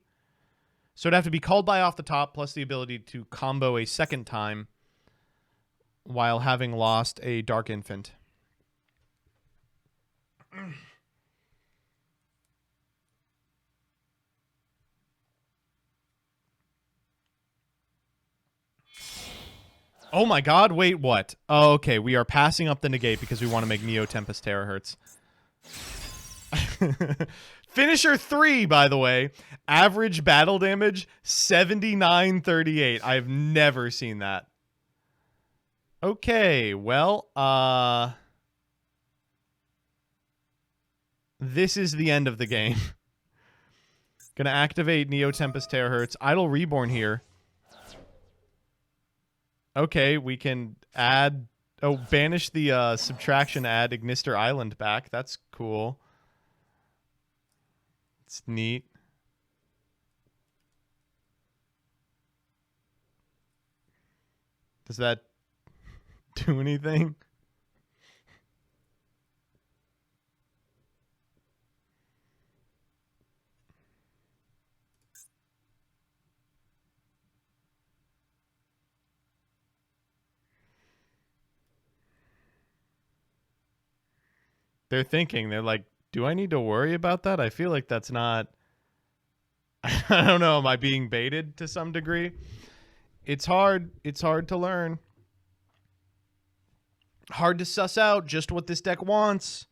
So it'd have to be called by off the top plus the ability to combo a second time while having lost a Dark Infant. Oh my god, wait, what? Oh, okay, we are passing up the negate because we want to make Neo Tempest Terahertz. Finisher 3, by the way. Average battle damage, 7938. I've never seen that. Okay, well, this is the end of the game. Gonna activate Neo Tempest Terahertz. Idle Reborn here. Okay, we can add... Oh, banish the subtraction, add Ignister Island back. That's cool. It's neat. Does that do anything? They're thinking, they're like, do I need to worry about that? I feel like that's not... I don't know, am I being baited to some degree? It's hard to learn. Hard to suss out just what this deck wants.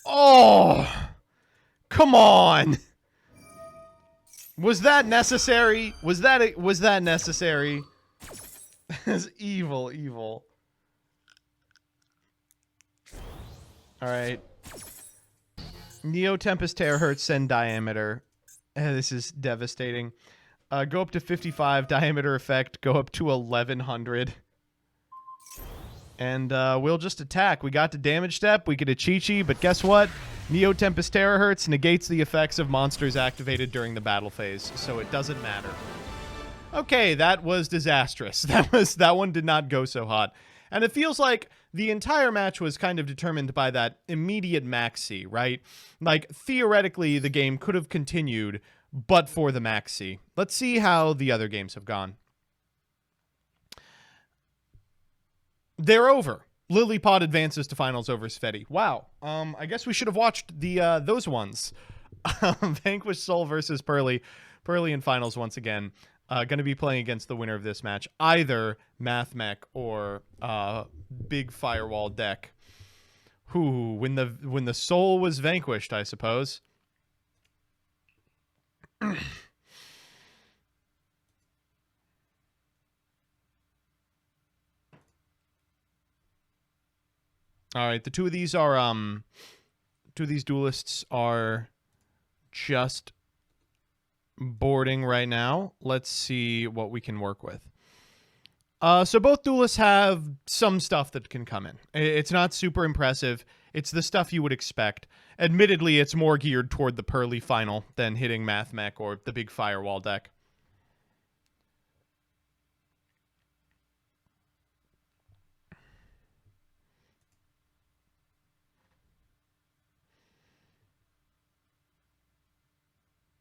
Oh, come on. Was that necessary? Was that necessary? That's evil, evil. All right. Neo Tempest Terahertz send diameter. This is devastating. Go up to 55 diameter effect. Go up to 1100. And we'll just attack. We got to damage step. We get a Chi-Chi, but guess what? Neo Tempest Terahertz negates the effects of monsters activated during the battle phase, so it doesn't matter. Okay, that was disastrous. That one did not go so hot. And it feels like the entire match was kind of determined by that immediate maxi, right? Like, theoretically, the game could have continued, but for the maxi. Let's see how the other games have gone. They're over. Lilypod advances to finals over Sveti. Wow. I guess we should have watched those ones. Vanquish Soul versus Pearly. Pearly in finals once again. Going to be playing against the winner of this match, either MATHMECH or Big Firewall Deck. Who, when the soul was vanquished, I suppose. All right, the two of these duelists are just boarding right now. Let's see what we can work with. So both duelists have some stuff that can come in. It's not super impressive. It's the stuff you would expect. Admittedly, it's more geared toward the Pearly final than hitting MATHMECH or the Big Firewall deck.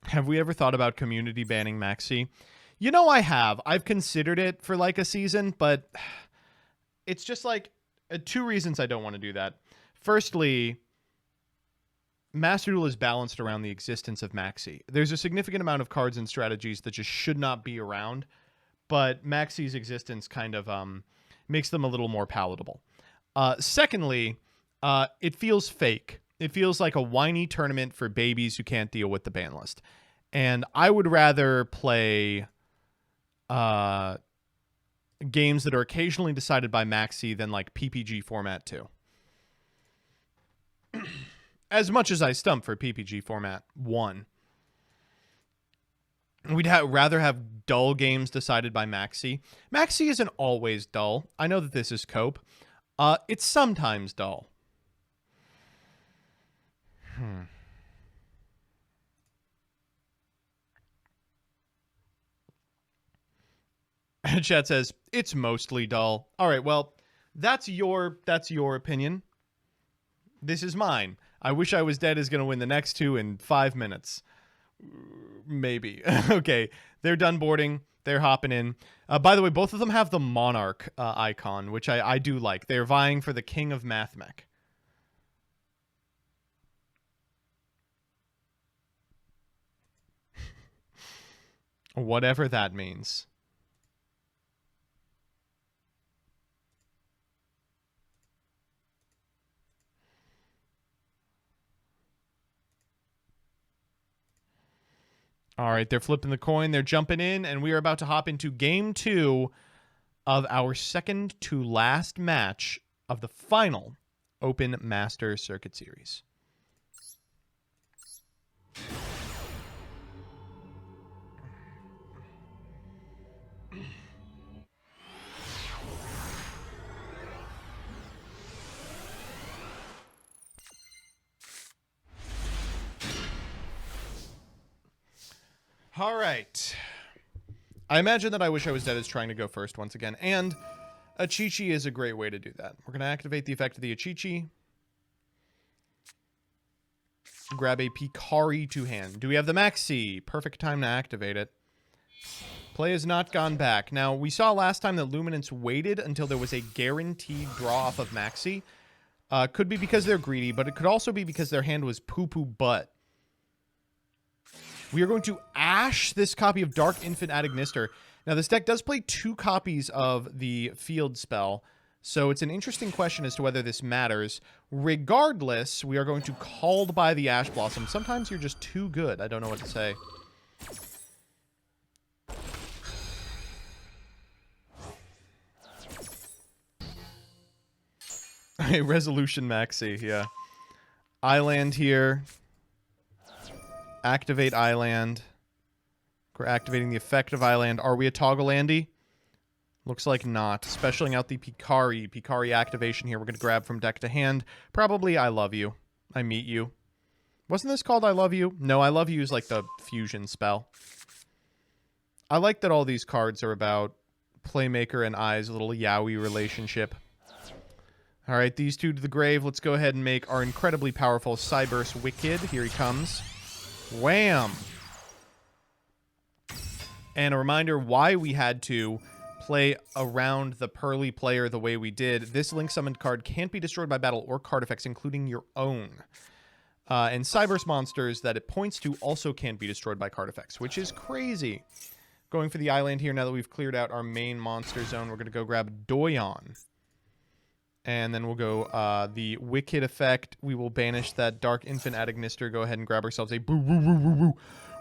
Have we ever thought about community banning Maxi? You know, I have. I've considered it for like a season, but it's just like two reasons I don't want to do that. Firstly, Master Duel is balanced around the existence of Maxi. There's a significant amount of cards and strategies that just should not be around, but Maxi's existence kind of makes them a little more palatable. Secondly, it feels fake. It feels like a whiny tournament for babies who can't deal with the ban list. And I would rather play games that are occasionally decided by Maxi than like PPG format 2. As much as I stump for PPG format 1. We'd rather have dull games decided by Maxi. Maxi isn't always dull. I know that this is Cope. It's sometimes dull. Chat says it's mostly dull. All right, well, that's your opinion. This is mine. I Wish I Was Dead is going to win the next two in 5 minutes. Maybe. Okay, they're done boarding. They're hopping in. By the way, both of them have the Monarch icon, which I do like. They're vying for the King of MATHMECH. Whatever that means. All right, they're flipping the coin. They're jumping in, and we are about to hop into Game 2 of our second to last match of the final Open Master Circuit Series. All right. I imagine that I Wish I Was Dead is trying to go first once again, and a Chi-Chi is a great way to do that. We're going to activate the effect of the Chi-Chi. Grab a Picari to hand. Do we have the Maxi? Perfect time to activate it. Play has not gone back. Now, we saw last time that Luminance waited until there was a guaranteed draw off of Maxi. Could be because they're greedy, but it could also be because their hand was poo-poo butt. We are going to Ash this copy of Dark Infant Adagnister. Now, this deck does play 2 copies of the field spell, so it's an interesting question as to whether this matters. Regardless, we are going to Called by the Ash Blossom. Sometimes you're just too good. I don't know what to say. Resolution Maxi, yeah. I land here. Activate Island. We're activating the effect of Island. Are we a Toggle Andy? Looks like not. Specialing out the Picari. Picari activation here. We're going to grab from deck to hand. Probably I Love You. I Meet You. Wasn't this called I Love You? No, I Love You is like the fusion spell. I like that all these cards are about Playmaker and I's little yaoi relationship. All right, these two to the grave. Let's go ahead and make our incredibly powerful Cyberse Wicked. Here he comes. Wham! And a reminder why we had to play around the Pearly player the way we did. This Link Summoned card can't be destroyed by battle or card effects, including your own. And Cyberse monsters that it points to also can't be destroyed by card effects, which is crazy. Going for the island here now that we've cleared out our main monster zone. We're going to go grab Doyon. And then we'll go the Wicked effect. We will banish that Dark Infant Adagnister. Go ahead and grab ourselves a boo woo woo woo woo.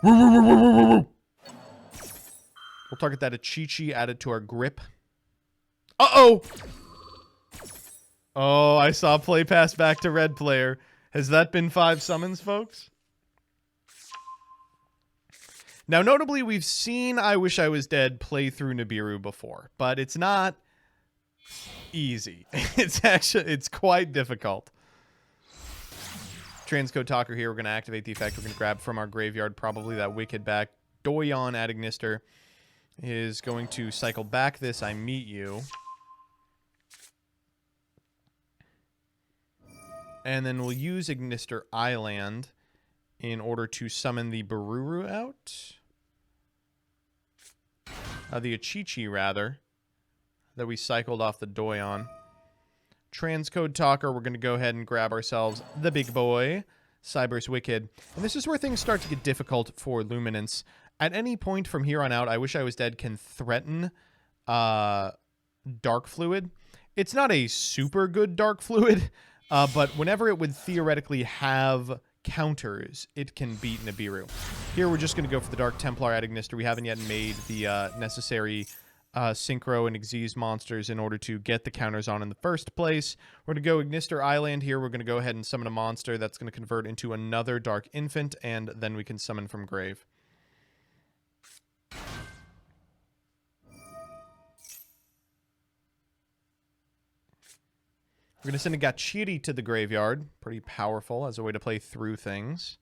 Woo woo woo woo woo woo. We'll target that Achichi added to our grip. Uh-oh! Oh, I saw play pass back to red player. Has that been 5 summons, folks? Now, notably, we've seen I Wish I Was Dead play through Nibiru before, but it's not easy. It's quite difficult. Transcode Talker here. We're going to activate the effect. We're going to grab from our graveyard probably that Wicked back. Doyon Adagnister is going to cycle back this I Meet You. And then we'll use Ignister Island in order to summon the Bururu out. The Achichi, rather, that we cycled off the Doyon. Transcode Talker, we're going to go ahead and grab ourselves the big boy, Cyberse Wicked. And this is where things start to get difficult for Luminance. At any point from here on out, I Wish I Was Dead can threaten Dark Fluid. It's not a super good Dark Fluid, but whenever it would theoretically have counters, it can beat Nibiru. Here we're just going to go for the Dark Templar Adagnister. We haven't yet made the necessary Synchro and Xyz monsters in order to get the counters on in the first place. We're going to go Ignister Island here. We're going to go ahead and summon a monster that's going to convert into another Dark Infant, and then we can summon from grave. We're going to send a Gachiri to the graveyard. Pretty powerful as a way to play through things.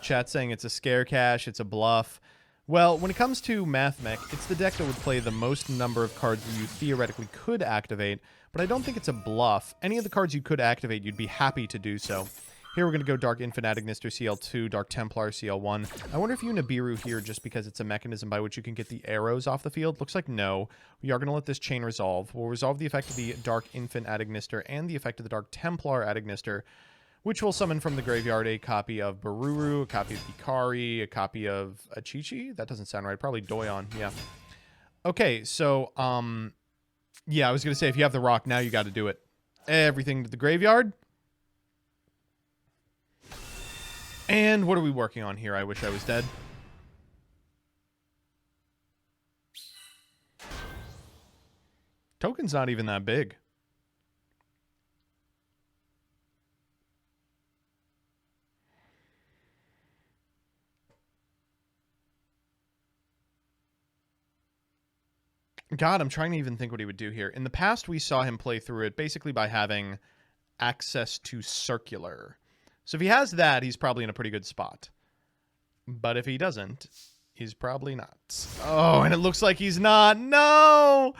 Chat saying it's a scare cache, it's a bluff. Well, when it comes to MATHMECH, it's the deck that would play the most number of cards that you theoretically could activate, but I don't think it's a bluff. Any of the cards you could activate, you'd be happy to do so. Here we're going to go Dark Infant Adagnister CL2, Dark Templar CL1. I wonder if you Nibiru here just because it's a mechanism by which you can get the arrows off the field. Looks like no. We are going to let this chain resolve. We'll resolve the effect of the Dark Infant Adagnister and the effect of the Dark Templar Adagnister, which will summon from the graveyard a copy of Bururu, a copy of Hikari, a copy of Achichi. That doesn't sound right. Probably Doyon. Yeah. Okay, so, yeah, I was going to say, if you have the rock, now you got to do it. Everything to the graveyard. And what are we working on here? I Wish I Was Dead. Token's not even that big. God, I'm trying to even think what he would do here. In the past, we saw him play through it basically by having access to Circular. So if he has that, he's probably in a pretty good spot. But if he doesn't, he's probably not. Oh, and it looks like he's not. No!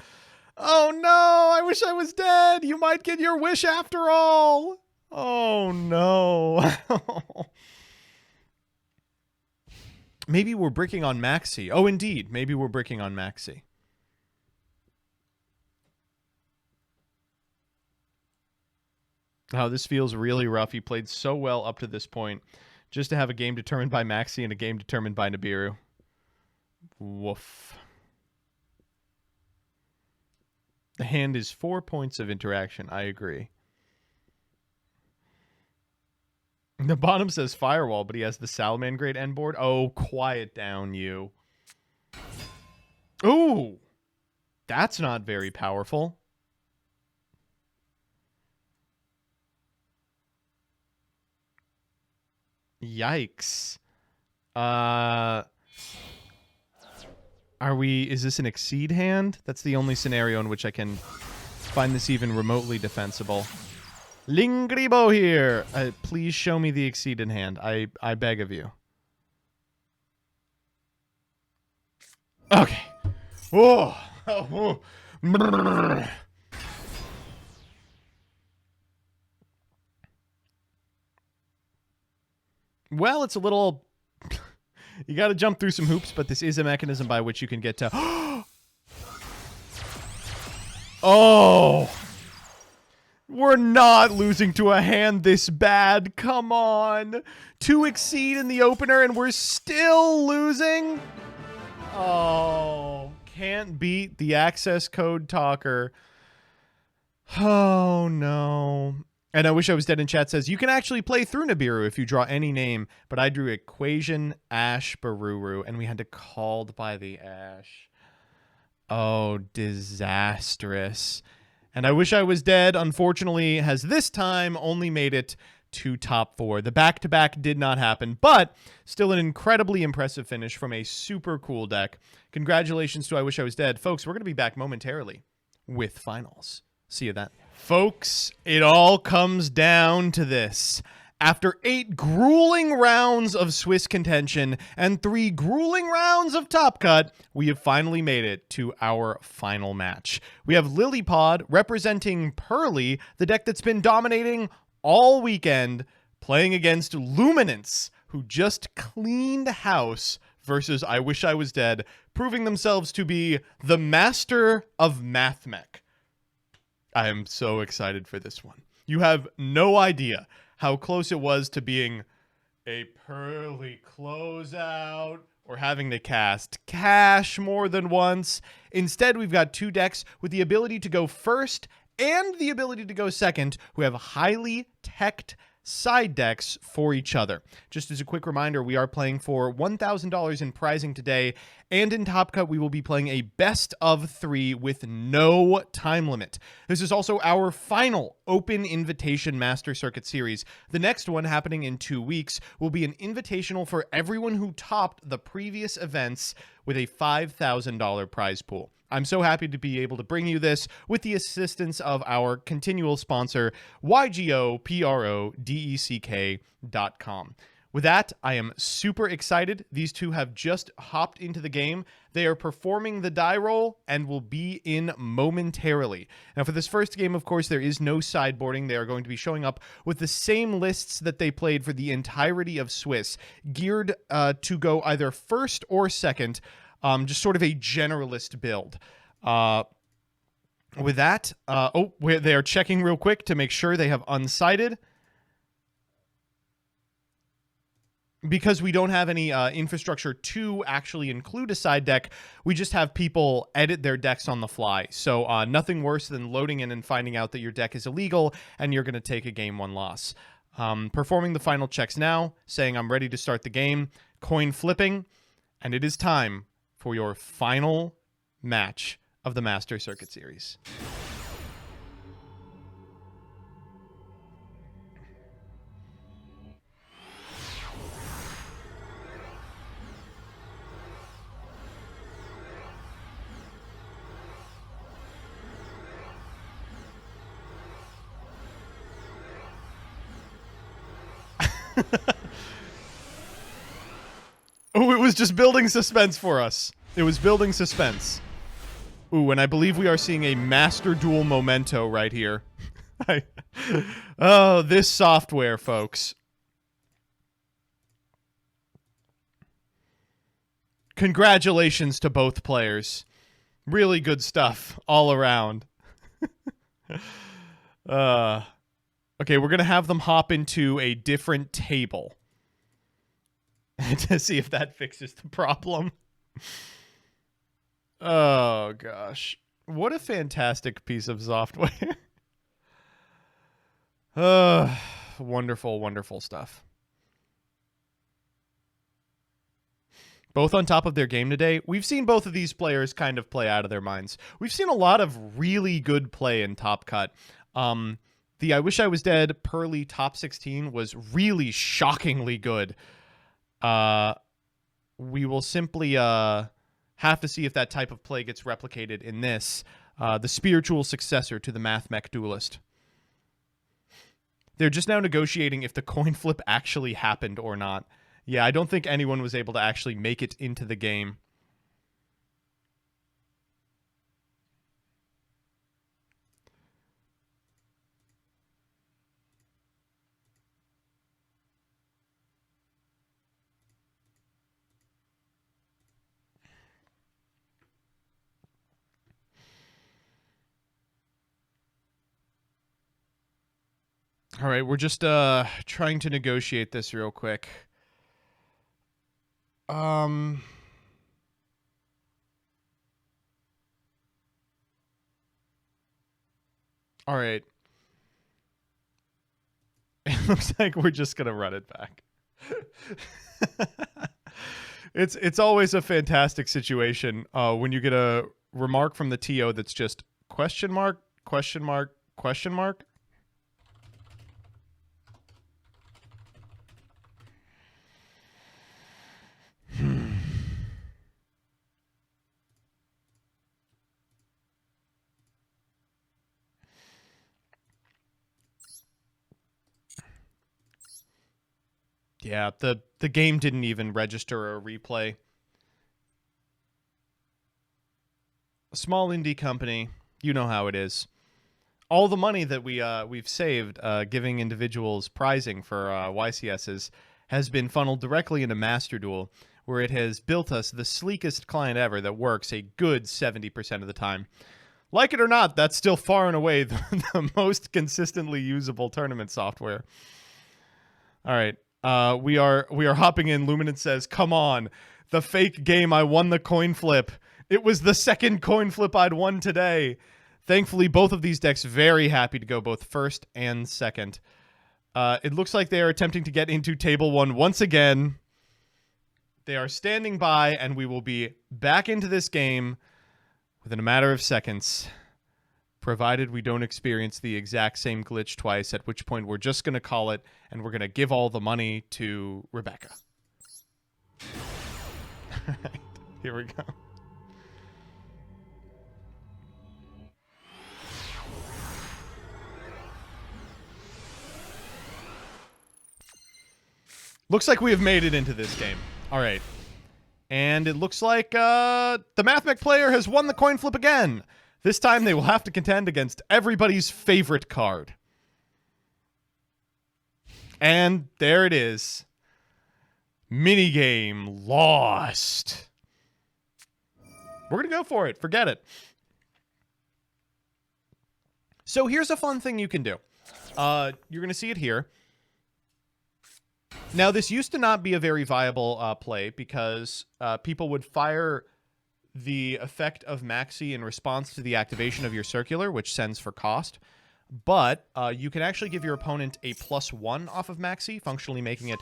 Oh, no! I wish I was dead! You might get your wish after all! Oh, no. Maybe we're bricking on Maxi. Oh, indeed. Maybe we're bricking on Maxi. Oh, this feels really rough. He played so well up to this point. Just to have a game determined by Maxi and a game determined by Nibiru. Woof. The hand is 4 points of interaction. I agree. The bottom says Firewall, but he has the Salamangreat end board. Oh, quiet down, you. Ooh! That's not very powerful. Yikes. Is this an exceed hand? That's the only scenario in which I can find this even remotely defensible. Lingribo here. Please show me the exceeded hand. I beg of you. Okay. Oh. Well, it's a little... You got to jump through some hoops, but this is a mechanism by which you can get to... Oh! We're not losing to a hand this bad. Come on. 2 exceed in the opener, and we're still losing? Oh, can't beat the access code talker. Oh, no. And I wish I was dead in chat says, you can actually play through Nibiru if you draw any name, but I drew Equation Ash Baruru, and we had to called by the Ash. Oh, disastrous. And I wish I was dead, unfortunately, has this time only made it to top 4. The back-to-back did not happen, but still an incredibly impressive finish from a super cool deck. Congratulations to I Wish I Was Dead. Folks, we're going to be back momentarily with finals. See you then. Folks, it all comes down to this. After 8 grueling rounds of Swiss contention and 3 grueling rounds of Top Cut, we have finally made it to our final match. We have Lilypod representing Pearly, the deck that's been dominating all weekend, playing against Luminance, who just cleaned house versus I Wish I Was Dead, proving themselves to be the master of MATHMECH. I am so excited for this one. You have no idea how close it was to being a Pearly closeout or having to cast Cash more than once. Instead, we've got 2 decks with the ability to go first and the ability to go second who have highly teched side decks for each other. Just as a quick reminder, we are playing for $1,000 in prizing today, and in Top Cut, we will be playing a best of 3 with no time limit. This is also our final open invitation Master Circuit series. The next one, happening in 2 weeks, will be an invitational for everyone who topped the previous events with a $5,000 prize pool. I'm so happy to be able to bring you this with the assistance of our continual sponsor, YGOPRODECK.com. With that, I am super excited. These two have just hopped into the game. They are performing the die roll and will be in momentarily. Now, for this first game, of course, there is no sideboarding. They are going to be showing up with the same lists that they played for the entirety of Swiss, geared to go either first or second. Just sort of a generalist build. With that, they are checking real quick to make sure they have unsided. Because we don't have any infrastructure to actually include a side deck, we just have people edit their decks on the fly. So nothing worse than loading in and finding out that your deck is illegal and you're going to take a game 1 loss. Performing the final checks now, saying I'm ready to start the game, coin flipping, and it is time for your final match of the Master Circuit Series. Oh, it was just building suspense for us. It was building suspense. Ooh, and I believe we are seeing a Master Duel memento right here. Oh, this software, folks. Congratulations to both players. Really good stuff all around. Okay, we're going to have them hop into a different table to see if that fixes the problem. Oh, gosh. What a fantastic piece of software. Wonderful, wonderful stuff. Both on top of their game today. We've seen both of these players kind of play out of their minds. We've seen a lot of really good play in Top Cut. The I Wish I Was Dead Pearly top 16 was really shockingly good. We will simply have to see if that type of play gets replicated in this, the spiritual successor to the MATHMECH Duelist. They're just now negotiating if the coin flip actually happened or not. Yeah, I don't think anyone was able to actually make it into the game. All right, we're just trying to negotiate this real quick. All right. It looks like we're just gonna run it back. It's always a fantastic situation when you get a remark from the TO that's just question mark, question mark, question mark. Yeah, the game didn't even register a replay. A small indie company, you know how it is. All the money that we've saved giving individuals prizing for YCSs has been funneled directly into Master Duel, where it has built us the sleekest client ever that works a good 70% of the time. Like it or not, that's still far and away the most consistently usable tournament software. All right. We are hopping in. Luminance says, "Come on, the fake game. I won the coin flip. It was the second coin flip I'd won today." Thankfully, both of these decks very happy to go both first and second. It looks like they are attempting to get into table one once again. They are standing by, and we will be back into this game within a matter of seconds, provided we don't experience the exact same glitch twice, at which point we're just going to call it, and we're going to give all the money to Rebecca. All right, here we go. Looks like we have made it into this game. All right. And it looks like the MATHMECH player has won the coin flip again. This time they will have to contend against everybody's favorite card. And there it is. Minigame lost. We're going to go for it. Forget it. So here's a fun thing you can do. You're going to see it here. Now, this used to not be a very viable play because people would fire the effect of Maxi in response to the activation of your circular, which sends for cost. But you can actually give your opponent a +1 off of Maxi, functionally making it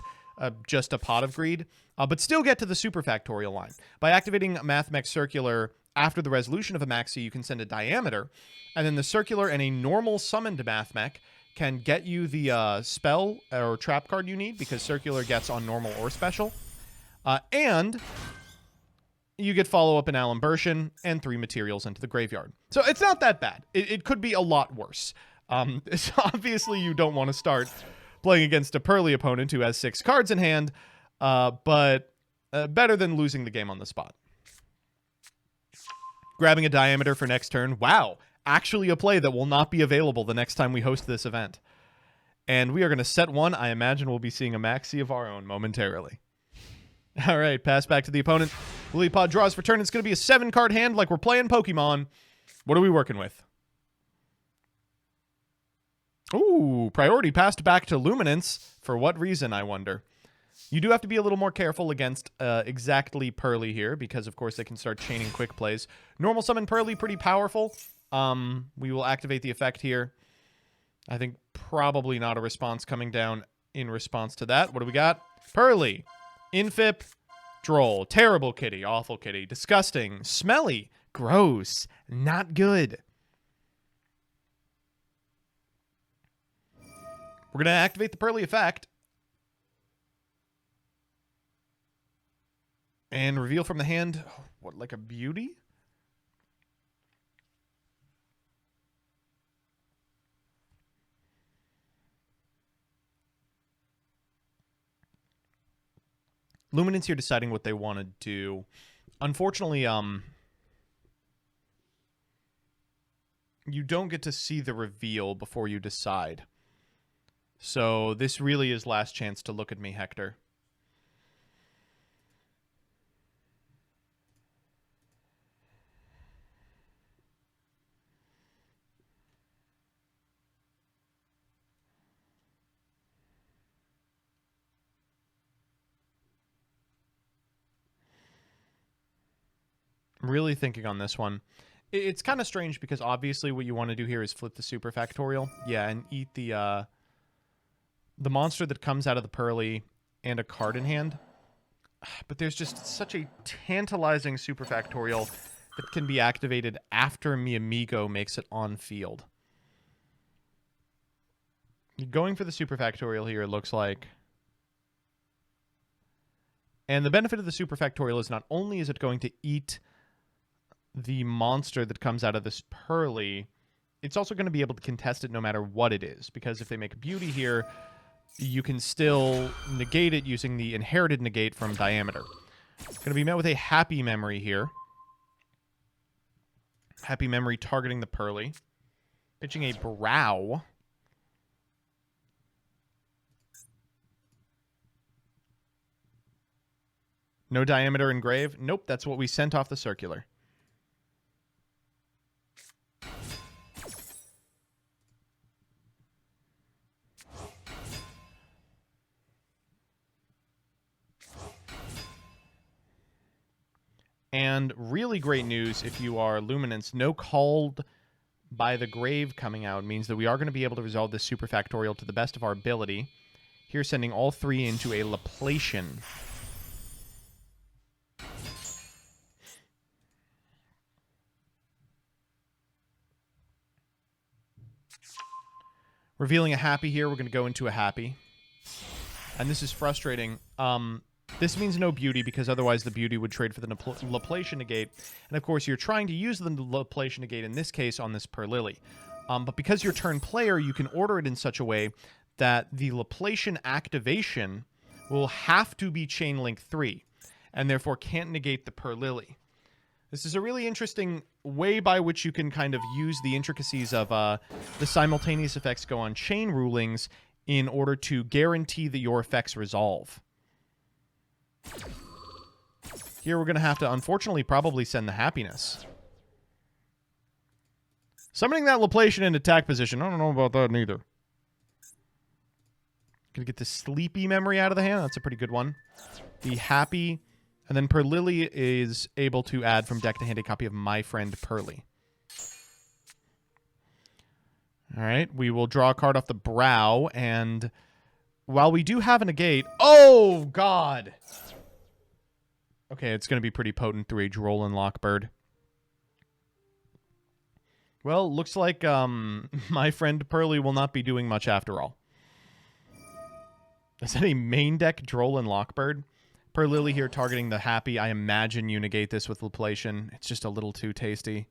just a pot of greed, but still get to the super factorial line. By activating MATHMECH circular after the resolution of a Maxi, you can send a diameter, and then the circular and a normal summoned MATHMECH can get you the spell or trap card you need, because circular gets on normal or special. And you get follow-up in Alimbertion and 3 materials into the graveyard. So it's not that bad. It could be a lot worse. So obviously you don't want to start playing against a Pearly opponent who has 6 cards in hand, but better than losing the game on the spot. Grabbing a diameter for next turn. Wow. Actually a play that will not be available the next time we host this event. And we are going to set one. I imagine we'll be seeing a Maxi of our own momentarily. All right, pass back to the opponent. Lillipod draws for turn. It's going to be a 7-card hand like we're playing Pokemon. What are we working with? Ooh, priority passed back to Luminance. For what reason, I wonder? You do have to be a little more careful against exactly Pearly here, because, of course, they can start chaining quick plays. Normal summon Pearly, pretty powerful. We will activate the effect here. I think probably not a response coming down in response to that. What do we got? Pearly. Infip. Droll. Terrible kitty. Awful kitty. Disgusting. Smelly. Gross. Not good. We're going to activate the Pearly effect. And reveal from the hand, what, like a beauty? Luminance here deciding what they want to do. Unfortunately, you don't get to see the reveal before you decide. So this really is last chance to look at me, Hector. I'm really thinking on this one. It's kind of strange because obviously what you want to do here is flip the superfactorial. Yeah, and eat the monster that comes out of the Pearly and a card in hand. But there's just such a tantalizing superfactorial that can be activated after Mi Amigo makes it on field. Going for the superfactorial here, it looks like. And the benefit of the superfactorial is not only is it going to eat the monster that comes out of this Pearly, it's also going to be able to contest it no matter what it is. Because if they make a beauty here, you can still negate it using the inherited negate from Diameter. Going to be met with a Happy Memory here. Happy Memory targeting the Pearly. Pitching a Brow. No Diameter engrave? Nope, that's what we sent off the circular. And really great news if you are Luminance. No Called by the Grave coming out means that we are going to be able to resolve this superfactorial to the best of our ability. Here, sending all three into a Laplacian. Revealing a Happy here, we're going to go into a Happy. And this is frustrating. This means no beauty because otherwise the beauty would trade for the Laplacian negate. And of course, you're trying to use the Laplacian negate in this case on this Pearlily. But because you're turn player, you can order it in such a way that the Laplacian activation will have to be Chain Link 3 and therefore can't negate the Pearlily. This is a really interesting way by which you can kind of use the intricacies of the simultaneous effects go on chain rulings in order to guarantee that your effects resolve. Here we're going to have to, unfortunately, probably send the Happiness. Summoning that Laplacian in attack position. I don't know about that neither. Gonna get the Sleepy Memory out of the hand. That's a pretty good one. The Happy. And then Pearlily is able to add from deck to hand a copy of My Friend Pearly. All right. We will draw a card off the Brow. And while we do have a negate... Oh, God! Okay, it's going to be pretty potent through a Droll and Lockbird. Well, looks like My Friend Pearly will not be doing much after all. Is that a main deck Droll and Lockbird? Pearlily here targeting the Happy. I imagine you negate this with Laplacian. It's just a little too tasty.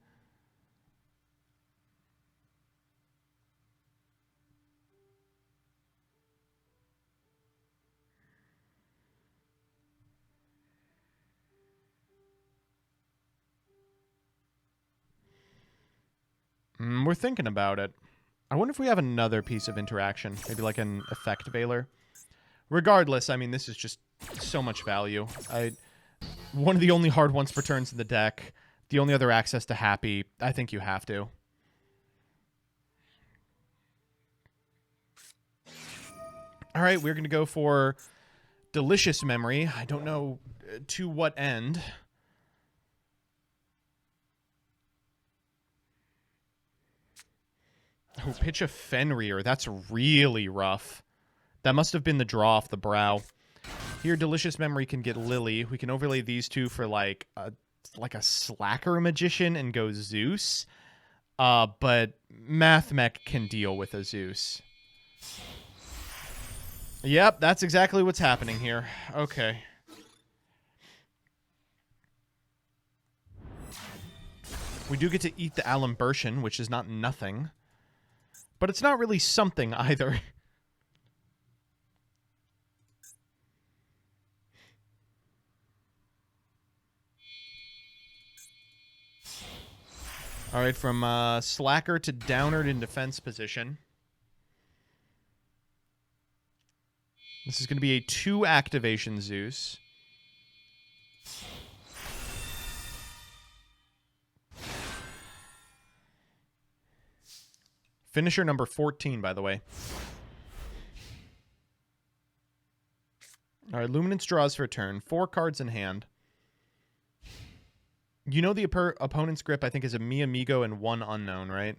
We're thinking about it. I wonder if we have another piece of interaction. Maybe like an Effect Veiler. Regardless, I mean, this is just so much value. One of the only hard ones for turns in the deck. The only other access to Happy. I think you have to. All right, we're going to go for Delicious Memory. I don't know to what end. Oh, pitch a Fenrir. That's really rough. That must have been the draw off the Brow. Here, Delicious Memory can get Lily. We can overlay these two for like a Slacker Magician and go Zeus. But MATHMECH can deal with a Zeus. Yep, that's exactly what's happening here. Okay. We do get to eat the Alimbertian, which is not nothing. But it's not really something either. All right, from slacker to downard in defense position. This is going to be a 2 activation Zeus. Finisher number 14, by the way. All right, Luminance draws for a turn. 4 cards in hand. You know the opponent's grip, I think, is a Mi Amigo and 1 unknown, right?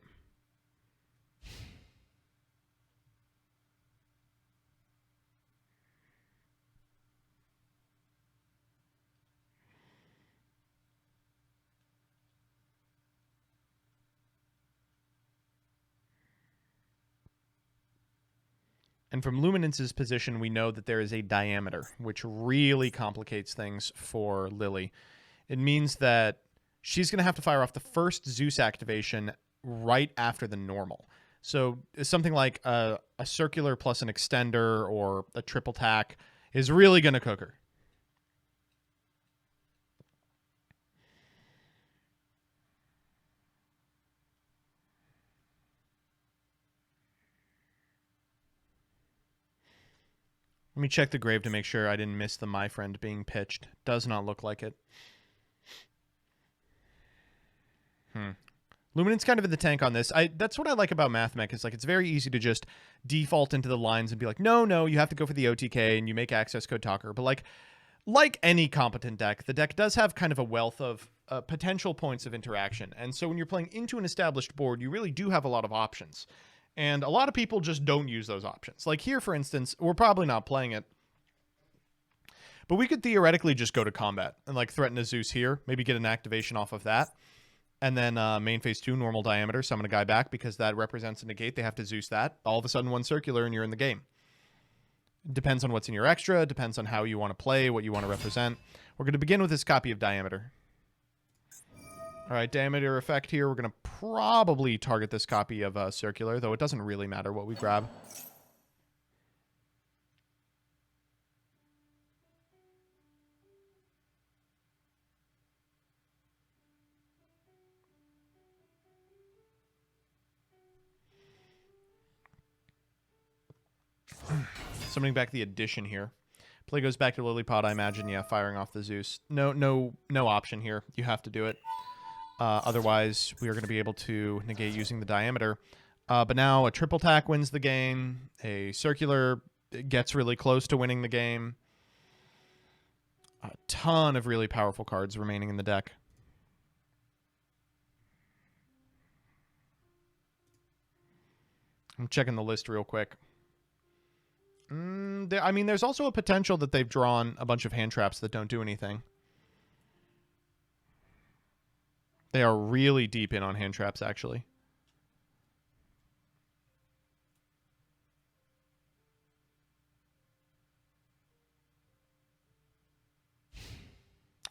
And from Luminance's position, we know that there is a diameter, which really complicates things for Lily. It means that she's going to have to fire off the first Zeus activation right after the normal. So something like a circular plus an extender or a triple tack is really going to cook her. Let me check the grave to make sure I didn't miss the My Friend being pitched. Does not look like it. Luminance kind of in the tank on this. That's what I like about MATHMECH, is like it's very easy to just default into the lines and be like, no, you have to go for the OTK and you make access code talker. But like any competent deck, the deck does have kind of a wealth of potential points of interaction. And so when you're playing into an established board, you really do have a lot of options. And a lot of people just don't use those options. Like here, for instance, we're probably not playing it. But we could theoretically just go to combat and like threaten a Zeus here. Maybe get an activation off of that. And then main phase 2, normal diameter, summon a guy back because that represents a negate. They have to Zeus that. All of a sudden, 1 circular and you're in the game. Depends on what's in your extra. Depends on how you want to play, what you want to represent. We're going to begin with this copy of diameter. All right, diameter effect here. We're going to probably target this copy of circular, though it doesn't really matter what we grab. Summoning back the addition here. Play goes back to Lilypod, I imagine. Yeah, firing off the Zeus. No option here. You have to do it. Otherwise, we are going to be able to negate using the diameter. But now a triple tack wins the game. A circular gets really close to winning the game. A ton of really powerful cards remaining in the deck. I'm checking the list real quick. I mean, there's also a potential that they've drawn a bunch of hand traps that don't do anything. They are really deep in on hand traps, actually.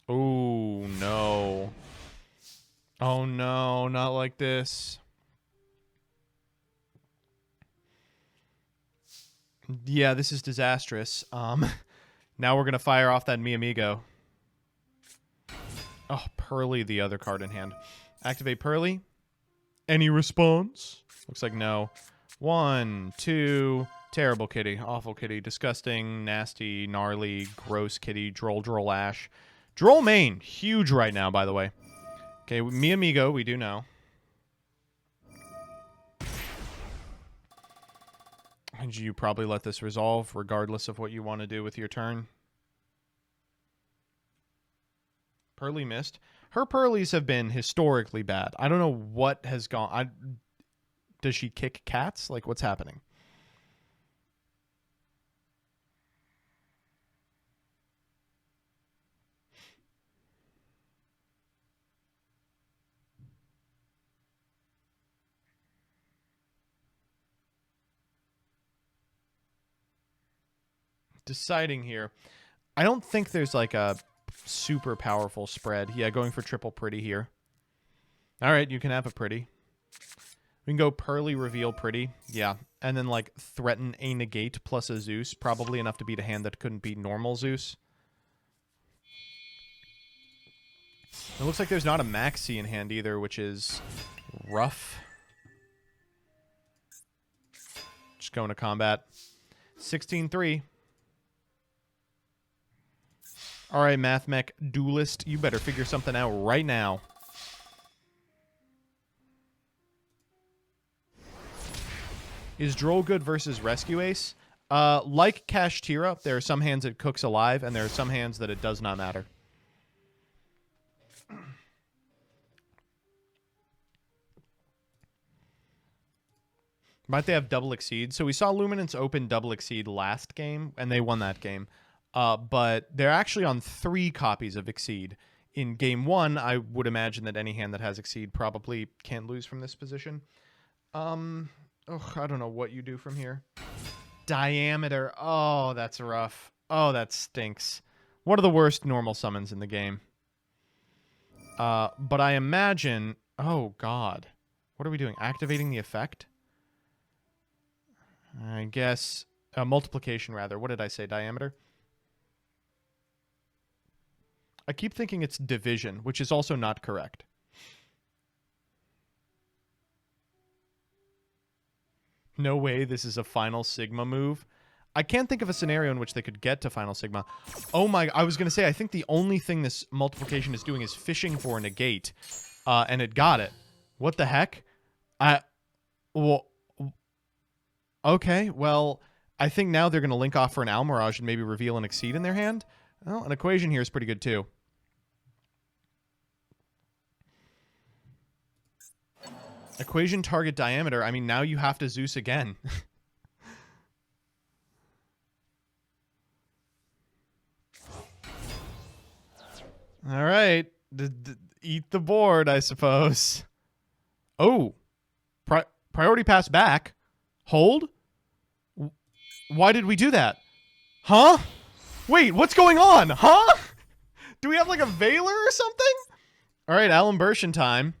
Oh, no. Oh, no, not like this. Yeah, this is disastrous. Now we're going to fire off that Mi Amigo. Oh, Pearly, the other card in hand. Activate Pearly. Any response? Looks like no. 1, 2. Terrible kitty. Awful kitty. Disgusting, nasty, gnarly, gross kitty. Droll Ash. Droll main. Huge right now, by the way. Okay, Mi Amigo, we do know. And you probably let this resolve, regardless of what you want to do with your turn. Pearly missed. Her Pearlies have been historically bad. I don't know what has gone. Does she kick cats? Like, what's happening? deciding here. I don't think there's like a super powerful spread. Yeah, going for triple pretty here. All right, you can have a pretty. We can go Pearly, reveal pretty. Yeah. And then like threaten a negate plus a Zeus. Probably enough to beat a hand that couldn't beat normal Zeus. It looks like there's not a Maxi in hand either, which is rough. Just going to combat. 16-3. All right, MathMech Duelist, you better figure something out right now. Is Droll good versus Rescue Ace? Like Cash Tira, there are some hands it cooks alive, and there are some hands that it does not matter. Might they have double exceed? So we saw Luminance open double exceed last game, and they won that game. But they're actually on 3 copies of exceed. In game 1, I would imagine that any hand that has exceed probably can't lose from this position. I don't know what you do from here. Diameter. Oh, that's rough. Oh, that stinks. One of the worst normal summons in the game. But I imagine... Oh, God. What are we doing? Activating the effect? I guess... multiplication, rather. What did I say? Diameter? I keep thinking it's division, which is also not correct. No way this is a Final Sigma move. I can't think of a scenario in which they could get to Final Sigma. Oh my... I was going to say, I think the only thing this multiplication is doing is fishing for a negate. And it got it. What the heck? Well... Okay, well... I think now they're going to link off for an Almirage and maybe reveal an Exceed in their hand. Well, an Equation here is pretty good too. Equation target diameter. I mean, now you have to Zeus again. All right. Eat the board, I suppose. Oh. Priority pass back. Hold. Why did we do that? Huh? Wait, what's going on? Huh? Do we have like a Veiler or something? All right, Alan Bershin time.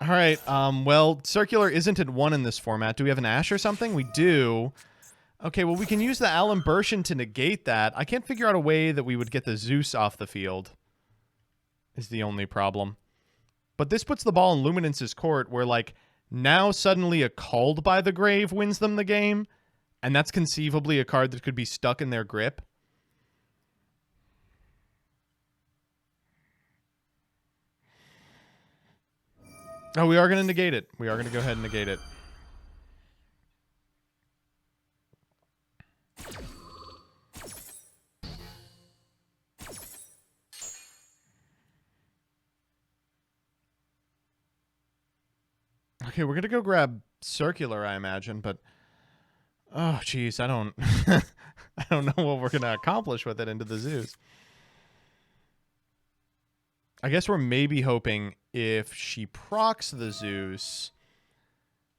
All right, well, Circular isn't at 1 in this format. Do we have an Ash or something? We do. Okay, well, we can use the Alan Bershin to negate that. I can't figure out a way that we would get the Zeus off the field. Is the only problem. But this puts the ball in Luminance's court where, like, now suddenly a Called by the Grave wins them the game. And that's conceivably a card that could be stuck in their grip. Oh, we are going to negate it. We are going to go ahead and negate it. Okay, we're going to go grab Circular, I imagine, but... Oh, jeez, I don't... I don't know what we're going to accomplish with it into the Zeus. I guess we're maybe hoping if she procs the Zeus,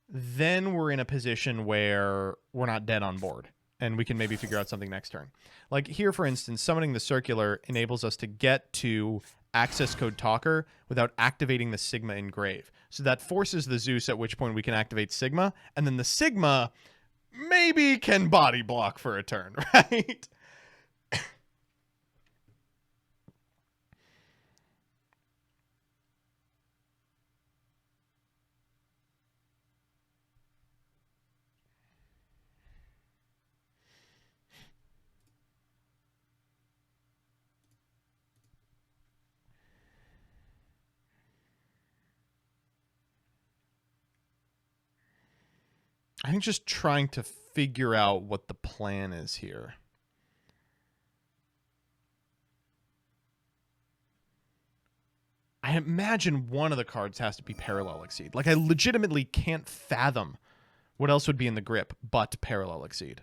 then we're in a position where we're not dead on board, and we can maybe figure out something next turn. Like here, for instance, summoning the Circular enables us to get to access code Talker without activating the Sigma Engrave. So that forces the Zeus, at which point we can activate Sigma, and then the Sigma maybe can body block for a turn, right? I think just trying to figure out what the plan is here. I imagine one of the cards has to be Parallel Exceed. Like, I legitimately can't fathom what else would be in the grip but Parallel Exceed.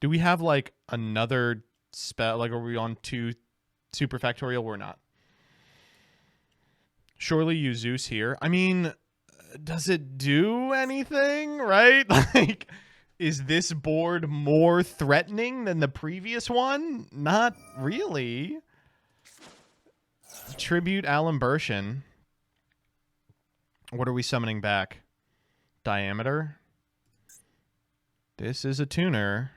Do we have, like, another Like, are we on 2 superfactorial? We're not. Surely use Zeus here. I mean, does it do anything, right? Like, is this board more threatening than the previous one? Not really. Tribute Alan Bershin. What are we summoning back? Diameter. This is a tuner.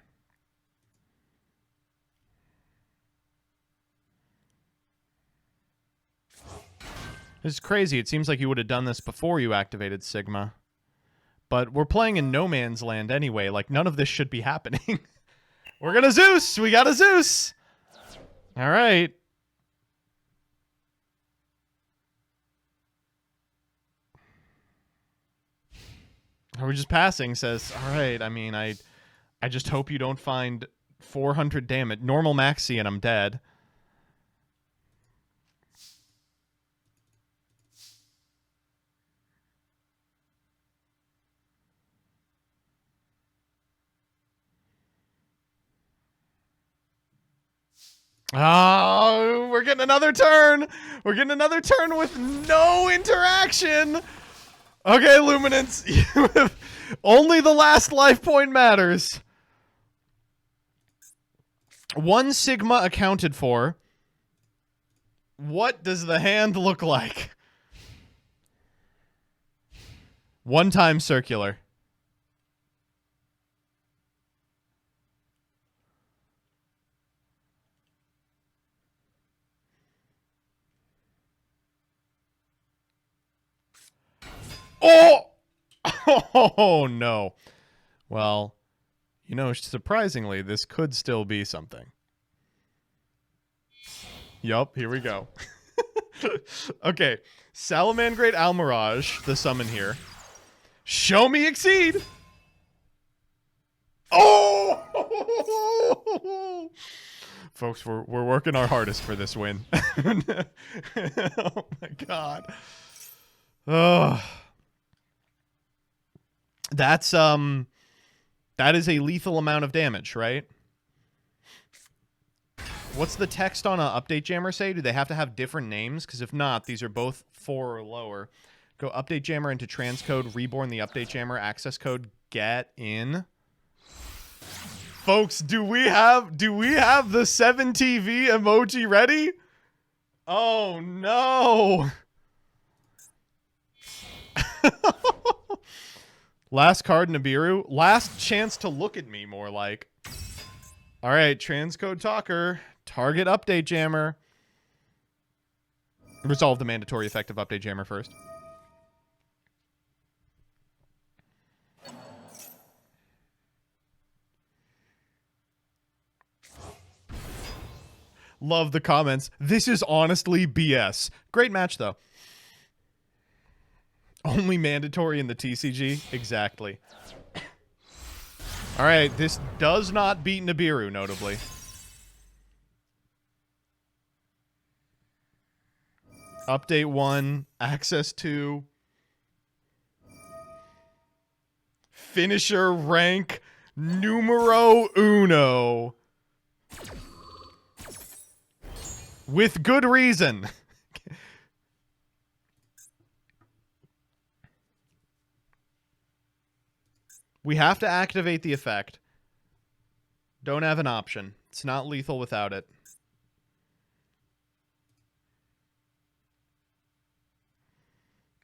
This is crazy. It seems like you would have done this before you activated Sigma. But we're playing in no man's land anyway. Like, none of this should be happening. We're gonna Zeus! We got a Zeus! Alright. Are we just passing? Says, alright, I mean, I just hope you don't find 400 damage. Normal maxi and I'm dead. Oh, we're getting another turn. We're getting another turn with no interaction. Okay, Luminance. Only the last life point matters. 1 Sigma accounted for. What does the hand look like? 1 time circular. Oh! Oh, no. Well, you know, surprisingly, this could still be something. Yup, here we go. Okay, Salamandrate Almirage, the summon here. Show me Exceed! Oh! Folks, we're working our hardest for this win. Oh my god. Ugh. That's that is a lethal amount of damage, right? What's the text on a update jammer say? Do they have to have different names? Because if not, these are both 4 or lower. Go update jammer into transcode, reborn the update jammer, access code get in. Folks, do we have the 7TV emoji ready? Oh no. Last card, Nibiru. Last chance to look at me, more like. All right, transcode talker. Target update jammer. Resolve the mandatory effective update jammer first. Love the comments. This is honestly BS. Great match, though. Only mandatory in the TCG? Exactly. Alright, this does not beat Nibiru, notably. Update 1, access 2. Finisher rank numero uno. With good reason. We have to activate the effect. Don't have an option. It's not lethal without it.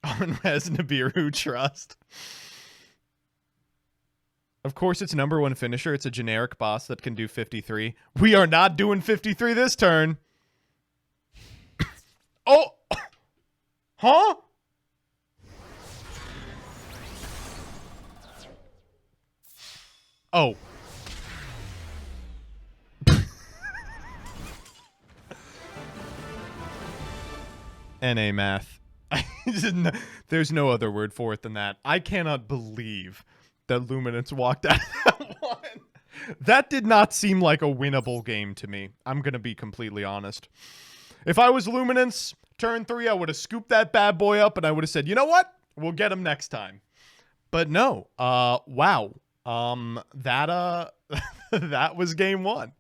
Unres Nibiru Trust. Of course, it's number 1 finisher. It's a generic boss that can do 53. We are not doing 53 this turn. Oh! Huh? Oh. NA math. There's no other word for it than that. I cannot believe that Luminance walked out of that one. That did not seem like a winnable game to me. I'm going to be completely honest. If I was Luminance, turn 3, I would have scooped that bad boy up and I would have said, you know what? We'll get him next time. But no. Wow. That was game 1.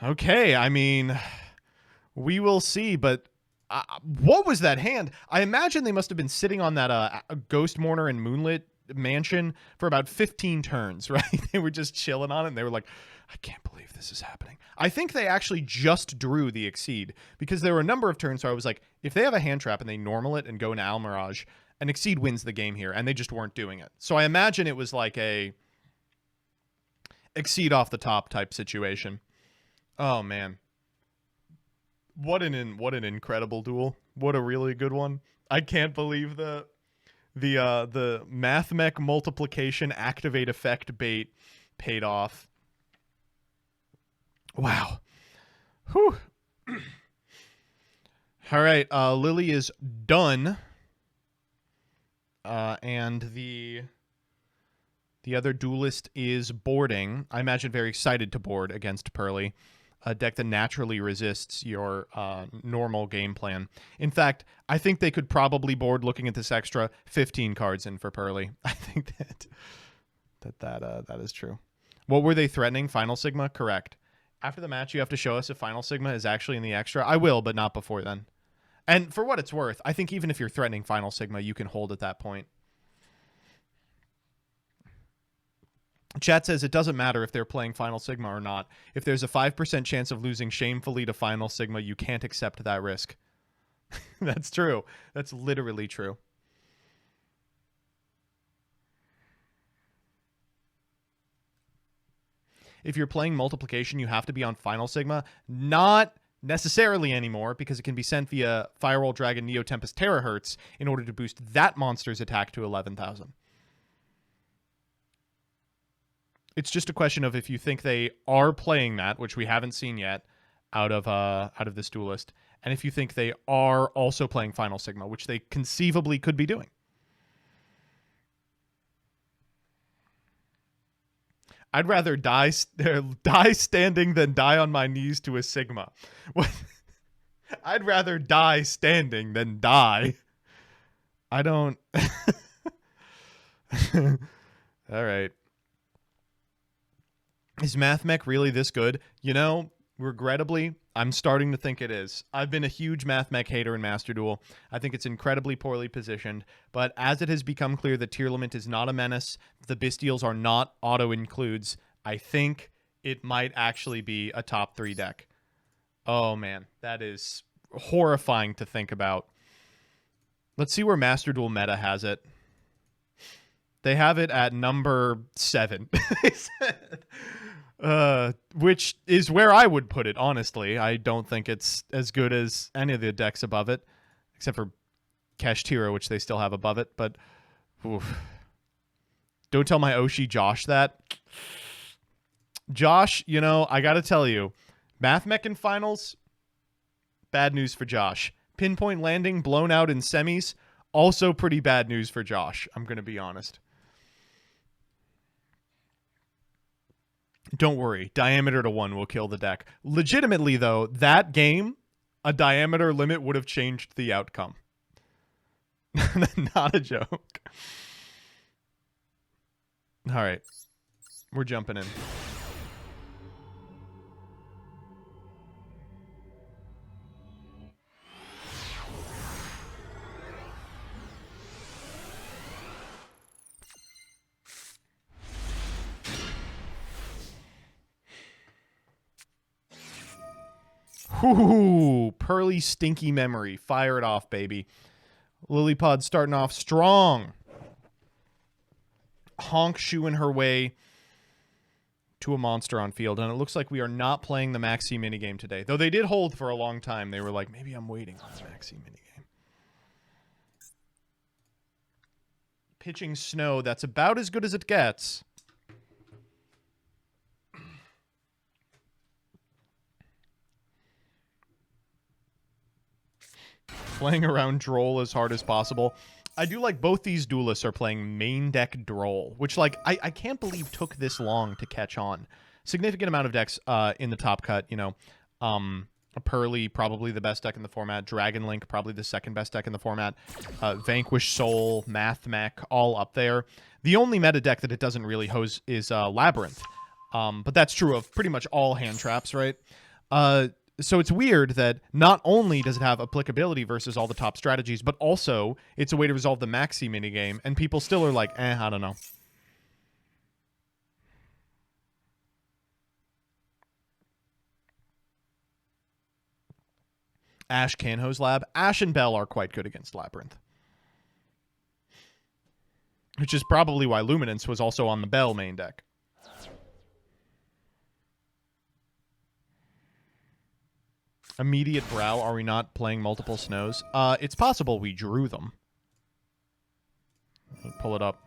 Okay, I mean, we will see, but what was that hand? I imagine they must have been sitting on that Ghost Mourner and Moonlit mansion for about 15 turns, right? They were just chilling on it, and they were like, I can't believe this is happening. I think they actually just drew the Exceed, because there were a number of turns where I was like, if they have a hand trap and they normal it and go into Almirage, an Exceed wins the game here, and they just weren't doing it. So I imagine it was like a Exceed off the top type situation. Oh, man. What an incredible duel. What a really good one. I can't believe the MATHMECH multiplication activate effect bait paid off. Wow. Whew. All right, Lily is done. And the other duelist is boarding. I imagine very excited to board against Pearly, a deck that naturally resists your normal game plan. In fact, I think they could probably board looking at this extra 15 cards in for Pearly. I think that is true. What were they threatening? Final Sigma? Correct. After the match, you have to show us if Final Sigma is actually in the extra. I will, but not before then. And for what it's worth, I think even if you're threatening Final Sigma, you can hold at that point. Chat says it doesn't matter if they're playing Final Sigma or not. If there's a 5% chance of losing shamefully to Final Sigma, you can't accept that risk. That's true. That's literally true. If you're playing multiplication, you have to be on Final Sigma. Not necessarily anymore, because it can be sent via Firewall Dragon Neo Tempest Terahertz in order to boost that monster's attack to 11,000. It's just a question of if you think they are playing that, which we haven't seen yet out of this duelist, and if you think they are also playing Final Sigma, which they conceivably could be doing. I'd rather die standing than die on my knees to a Sigma. I'd rather die standing than die. I don't... All right. Is MATHMECH really this good? You know, regrettably, I'm starting to think it is. I've been a huge MATHMECH hater in Master Duel. I think it's incredibly poorly positioned, but as it has become clear that Tier Limit is not a menace, the Bestials are not auto-includes, I think it might actually be a top 3 deck. Oh man, that is horrifying to think about. Let's see where Master Duel meta has it. They have it at number 7. Which is where I would put it, honestly. I don't think it's as good as any of the decks above it, except for Kashtira, which they still have above it, but oof. Don't tell my Oshi Josh that. Josh, you know, I gotta tell you, MATHMECH in finals, bad news for Josh. Pinpoint landing blown out in semis, also pretty bad news for Josh, I'm gonna be honest. Don't worry, diameter to 1 will kill the deck. Legitimately, though, that game, a diameter limit would have changed the outcome. Not a joke. All right, we're jumping in. Whoo, Pearly Stinky Memory. Fire it off, baby. Lilypod starting off strong. Honk shooing her way to a monster on field. And it looks like we are not playing the Maxi minigame today. Though they did hold for a long time. They were like, maybe I'm waiting on the Maxi minigame. Pitching Snow. That's about as good as it gets. Playing around Droll as hard as possible. I do like both these duelists are playing main deck Droll, which, like, I can't believe took this long to catch on. Significant amount of decks in the top cut, you know. Pearly, probably the best deck in the format. Dragon Link, probably the second best deck in the format. Vanquish Soul, MATHMECH, all up there. The only meta deck that it doesn't really hose is Labyrinth. But that's true of pretty much all hand traps, right? So it's weird that not only does it have applicability versus all the top strategies, but also it's a way to resolve the maxi minigame, and people still are like, I don't know. Ash Kanho's Lab. Ash and Bell are quite good against Labyrinth. Which is probably why Luminance was also on the Bell main deck. Immediate Brow. Are we not playing multiple snows? It's possible we drew them. Let me pull it up.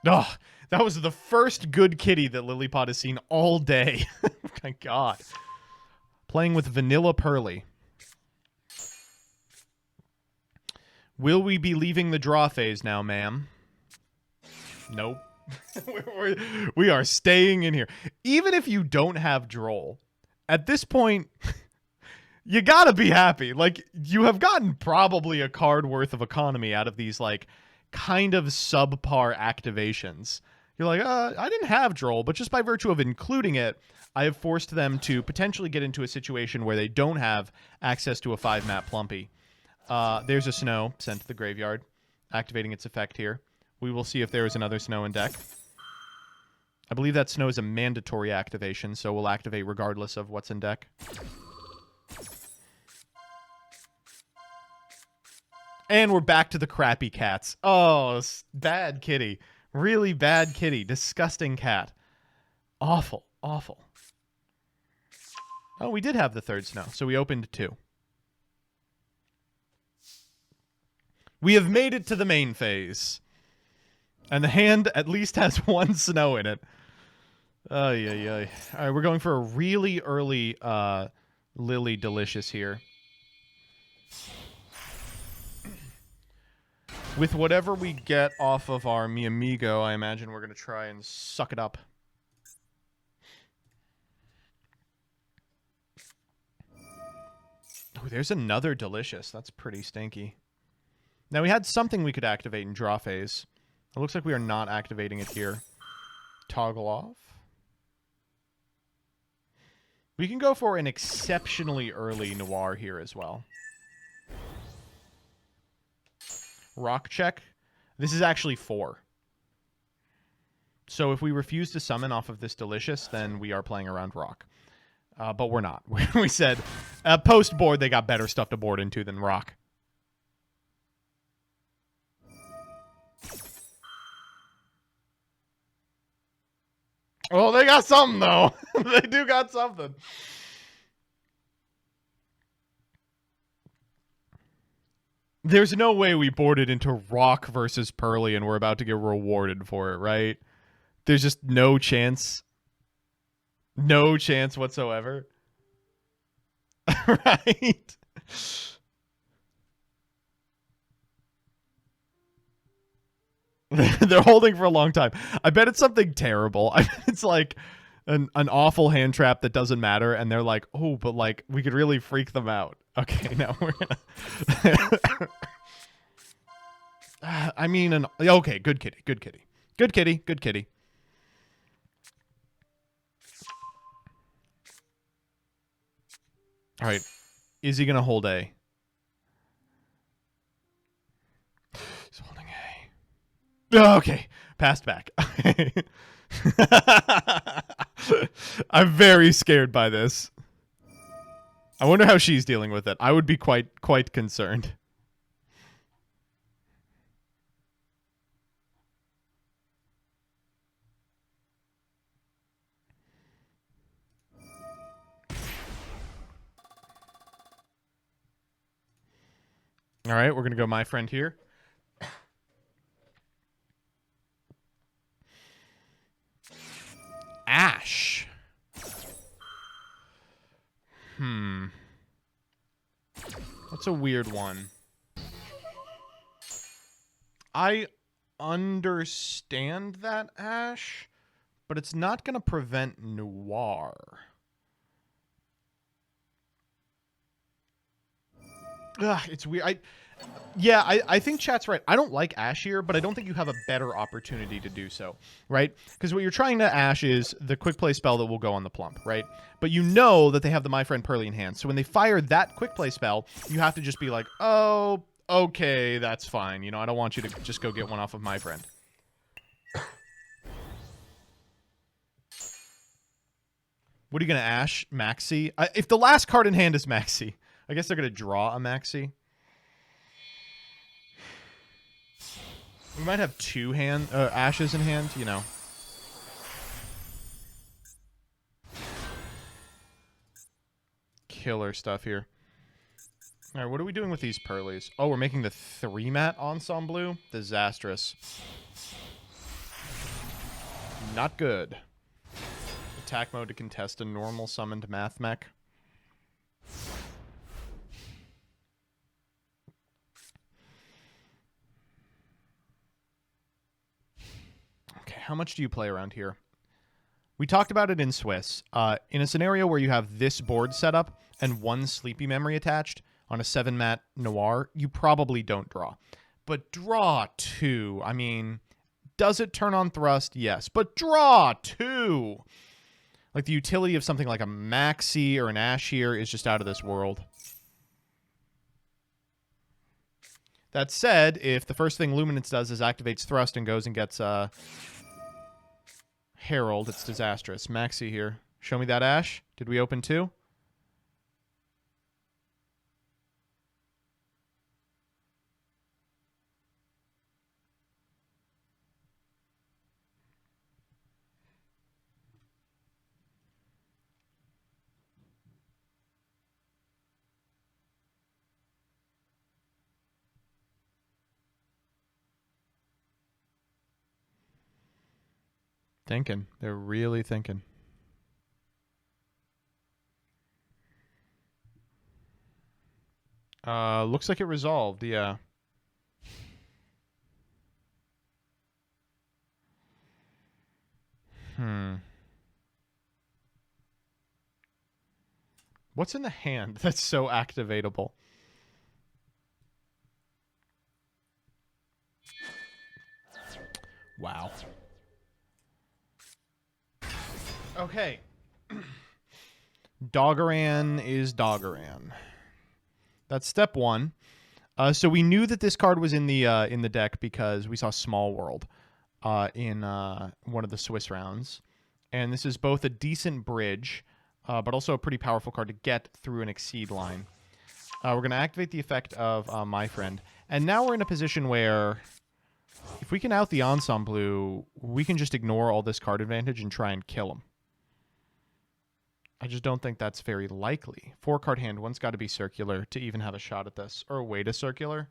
Oh, that was the first good kitty that Lilypod has seen all day. My God. Playing with Vanilla Pearly. Will we be leaving the draw phase now, ma'am? Nope. We are staying in here. Even if you don't have Droll, at this point, you gotta be happy. Like, you have gotten probably a card worth of economy out of these, like, kind of subpar activations. You're like, I didn't have Droll, but just by virtue of including it, I have forced them to potentially get into a situation where they don't have access to a 5-map Plumpy. There's a Snow sent to the graveyard, activating its effect here. We will see if there is another Snow in deck. I believe that Snow is a mandatory activation, so we'll activate regardless of what's in deck. And we're back to the crappy cats. Oh, bad kitty. Really bad kitty. Disgusting cat. Awful. Awful. Oh, we did have the third Snow, so we opened 2. We have made it to the main phase. And the hand at least has 1 Snow in it. Ay, ay, ay. All right, we're going for a really early Lily Delicious here. With whatever we get off of our Mi Amigo, I imagine we're going to try and suck it up. Oh, there's another Delicious. That's pretty stinky. Now, we had something we could activate in draw phase. It looks like we are not activating it here. Toggle off. We can go for an exceptionally early Noir here as well. Rock check. This is actually 4. So if we refuse to summon off of this Delicious, then we are playing around Rock. But we're not. We said, post-board, they got better stuff to board into than Rock. Oh, they got something, though. They do got something. There's no way we boarded into Rock versus Pearly and we're about to get rewarded for it, right? There's just no chance. No chance whatsoever. Right? They're holding for a long time. I bet it's something terrible. I bet it's like an awful hand trap that doesn't matter, and they're like, oh, but like we could really freak them out. Okay, now we're gonna. I mean, okay, good kitty, good kitty, good kitty, good kitty. All right, is he gonna hold A? He's holding A. Oh, okay, passed back. I'm very scared by this. I wonder how she's dealing with it. I would be quite concerned. All right, we're going to go my friend here. Ash. That's a weird one. I understand that, Ash, but it's not going to prevent Noir. Ugh, it's weird. I think chat's right. I don't like Ash here, but I don't think you have a better opportunity to do so, right? Because what you're trying to Ash is the quick play spell that will go on the plump, right? But you know that they have the My Friend Pearly in hand. So when they fire that quick play spell, you have to just be like, oh, okay, that's fine. You know, I don't want you to just go get one off of My Friend. What are you going to Ash? Maxi? If the last card in hand is Maxi, I guess they're going to draw a Maxi. We might have two Ashes in hand, you know. Killer stuff here. All right, what are we doing with these Pearlies? Oh, we're making the 3-mat Ensemble. Disastrous. Not good. Attack mode to contest a normal summoned MATHMECH. Okay, how much do you play around here? We talked about it in Swiss. In a scenario where you have this board set up and one Sleepy Memory attached on a 7-mat Noir, you probably don't draw. But draw 2. I mean, does it turn on Thrust? Yes. But draw 2! Like, the utility of something like a Maxi or an Ash here is just out of this world. That said, if the first thing Luminance does is activates Thrust and goes and gets Herald, it's disastrous. Maxi here. Show me that Ash. Did we open 2? Thinking. They're really thinking. Looks like it resolved, yeah. What's in the hand that's so activatable? Wow. Okay. Doggeran is Doggeran. That's step 1. So we knew that this card was in the deck because we saw Small World in one of the Swiss rounds. And this is both a decent bridge, but also a pretty powerful card to get through an Exceed line. We're going to activate the effect of My Friend. And now we're in a position where if we can out the Ensemble, we can just ignore all this card advantage and try and kill him. I just don't think that's very likely. 4-card hand, one's got to be circular to even have a shot at this, or a way to circular.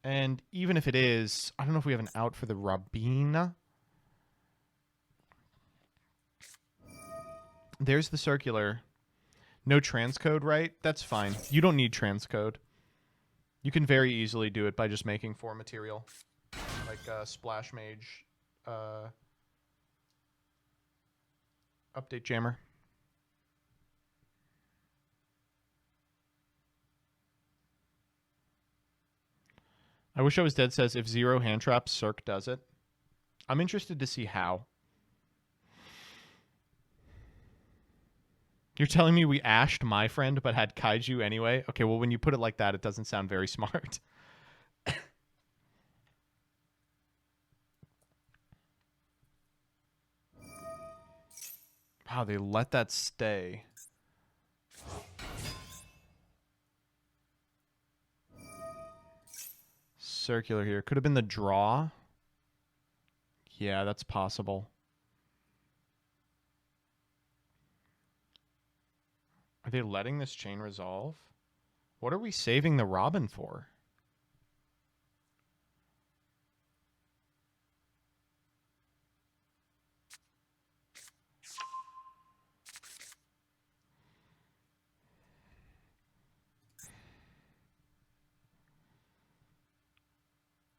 And even if it is, I don't know if we have an out for the Rabina. There's the circular. No transcode, right? That's fine. You don't need transcode. You can very easily do it by just making 4 material. Like Splash Mage. Update Jammer. I wish I was dead says if 0 hand traps, Cirque does it. I'm interested to see how. You're telling me we ashed My Friend but had Kaiju anyway? Okay, well, when you put it like that, it doesn't sound very smart. Wow, they let that stay. Circular here. Could have been the draw. Yeah, that's possible. Are they letting this chain resolve? What are we saving the Robin for?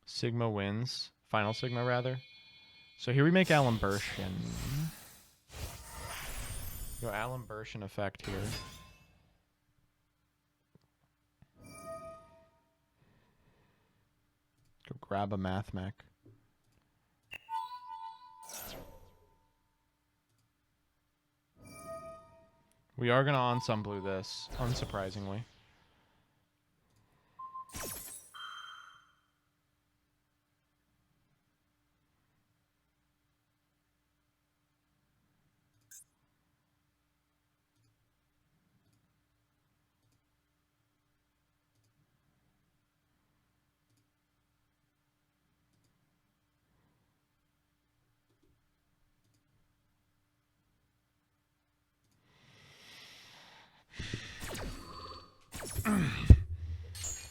Sigma wins. Final Sigma, rather. So here we make Alan Bershin. Go Alan Bershin effect here. grab a MATHMECH. We are going to ensemble this, unsurprisingly.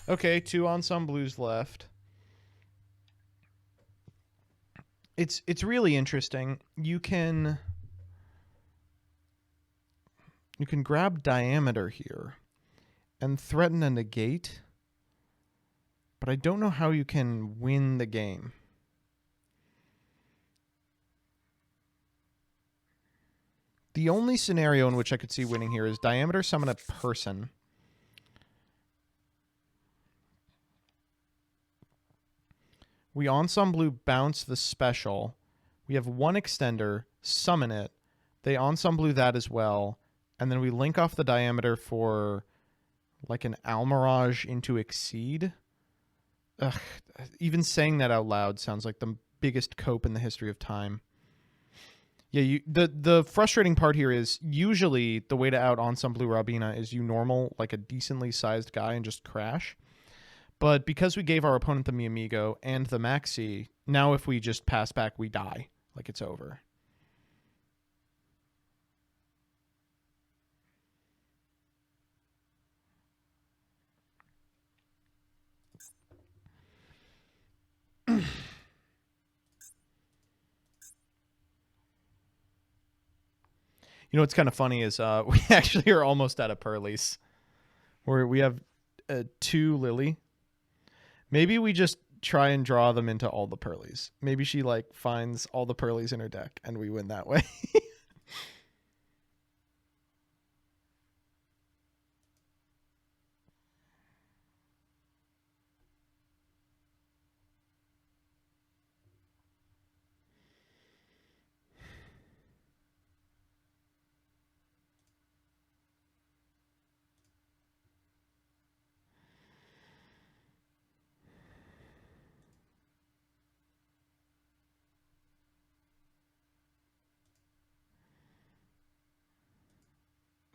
Okay, 2 ensembles left. It's really interesting. You can grab diameter here and threaten a negate, but I don't know how you can win the game. The only scenario in which I could see winning here is diameter summon a person. We ensemble bounce the special. We have 1 extender, summon it. They ensemble that as well. And then we link off the diameter for like an Almirage into Exceed. Ugh, even saying that out loud sounds like the biggest cope in the history of time. Yeah, the frustrating part here is usually the way to out ensemble Rabina is you normal like a decently sized guy and just crash. But because we gave our opponent the Mi Amigo and the Maxi, now if we just pass back, we die. Like it's over. You know what's kind of funny is we actually are almost out of Pearlies. We have 2 Lily. Maybe we just try and draw them into all the Pearlies. Maybe she like finds all the Pearlies in her deck and we win that way.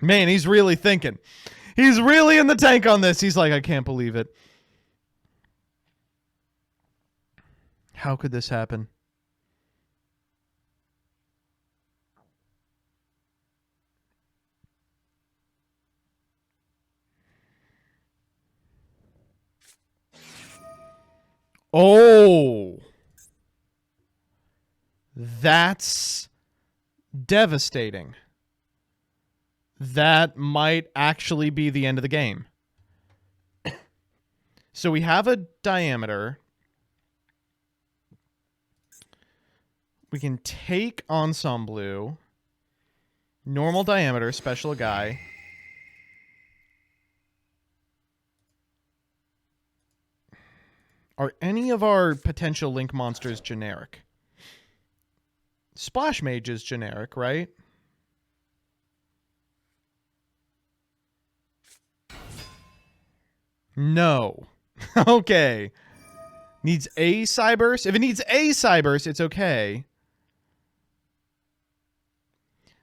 Man, he's really thinking. He's really in the tank on this. He's like, I can't believe it. How could this happen? Oh. That's devastating. That might actually be the end of the game. So we have a diameter. We can take ensemble, normal diameter, special guy. Are any of our potential link monsters generic? Splash Mage is generic, right? No. Okay. Needs a Cyburst? If it needs a Cyburst, it's okay.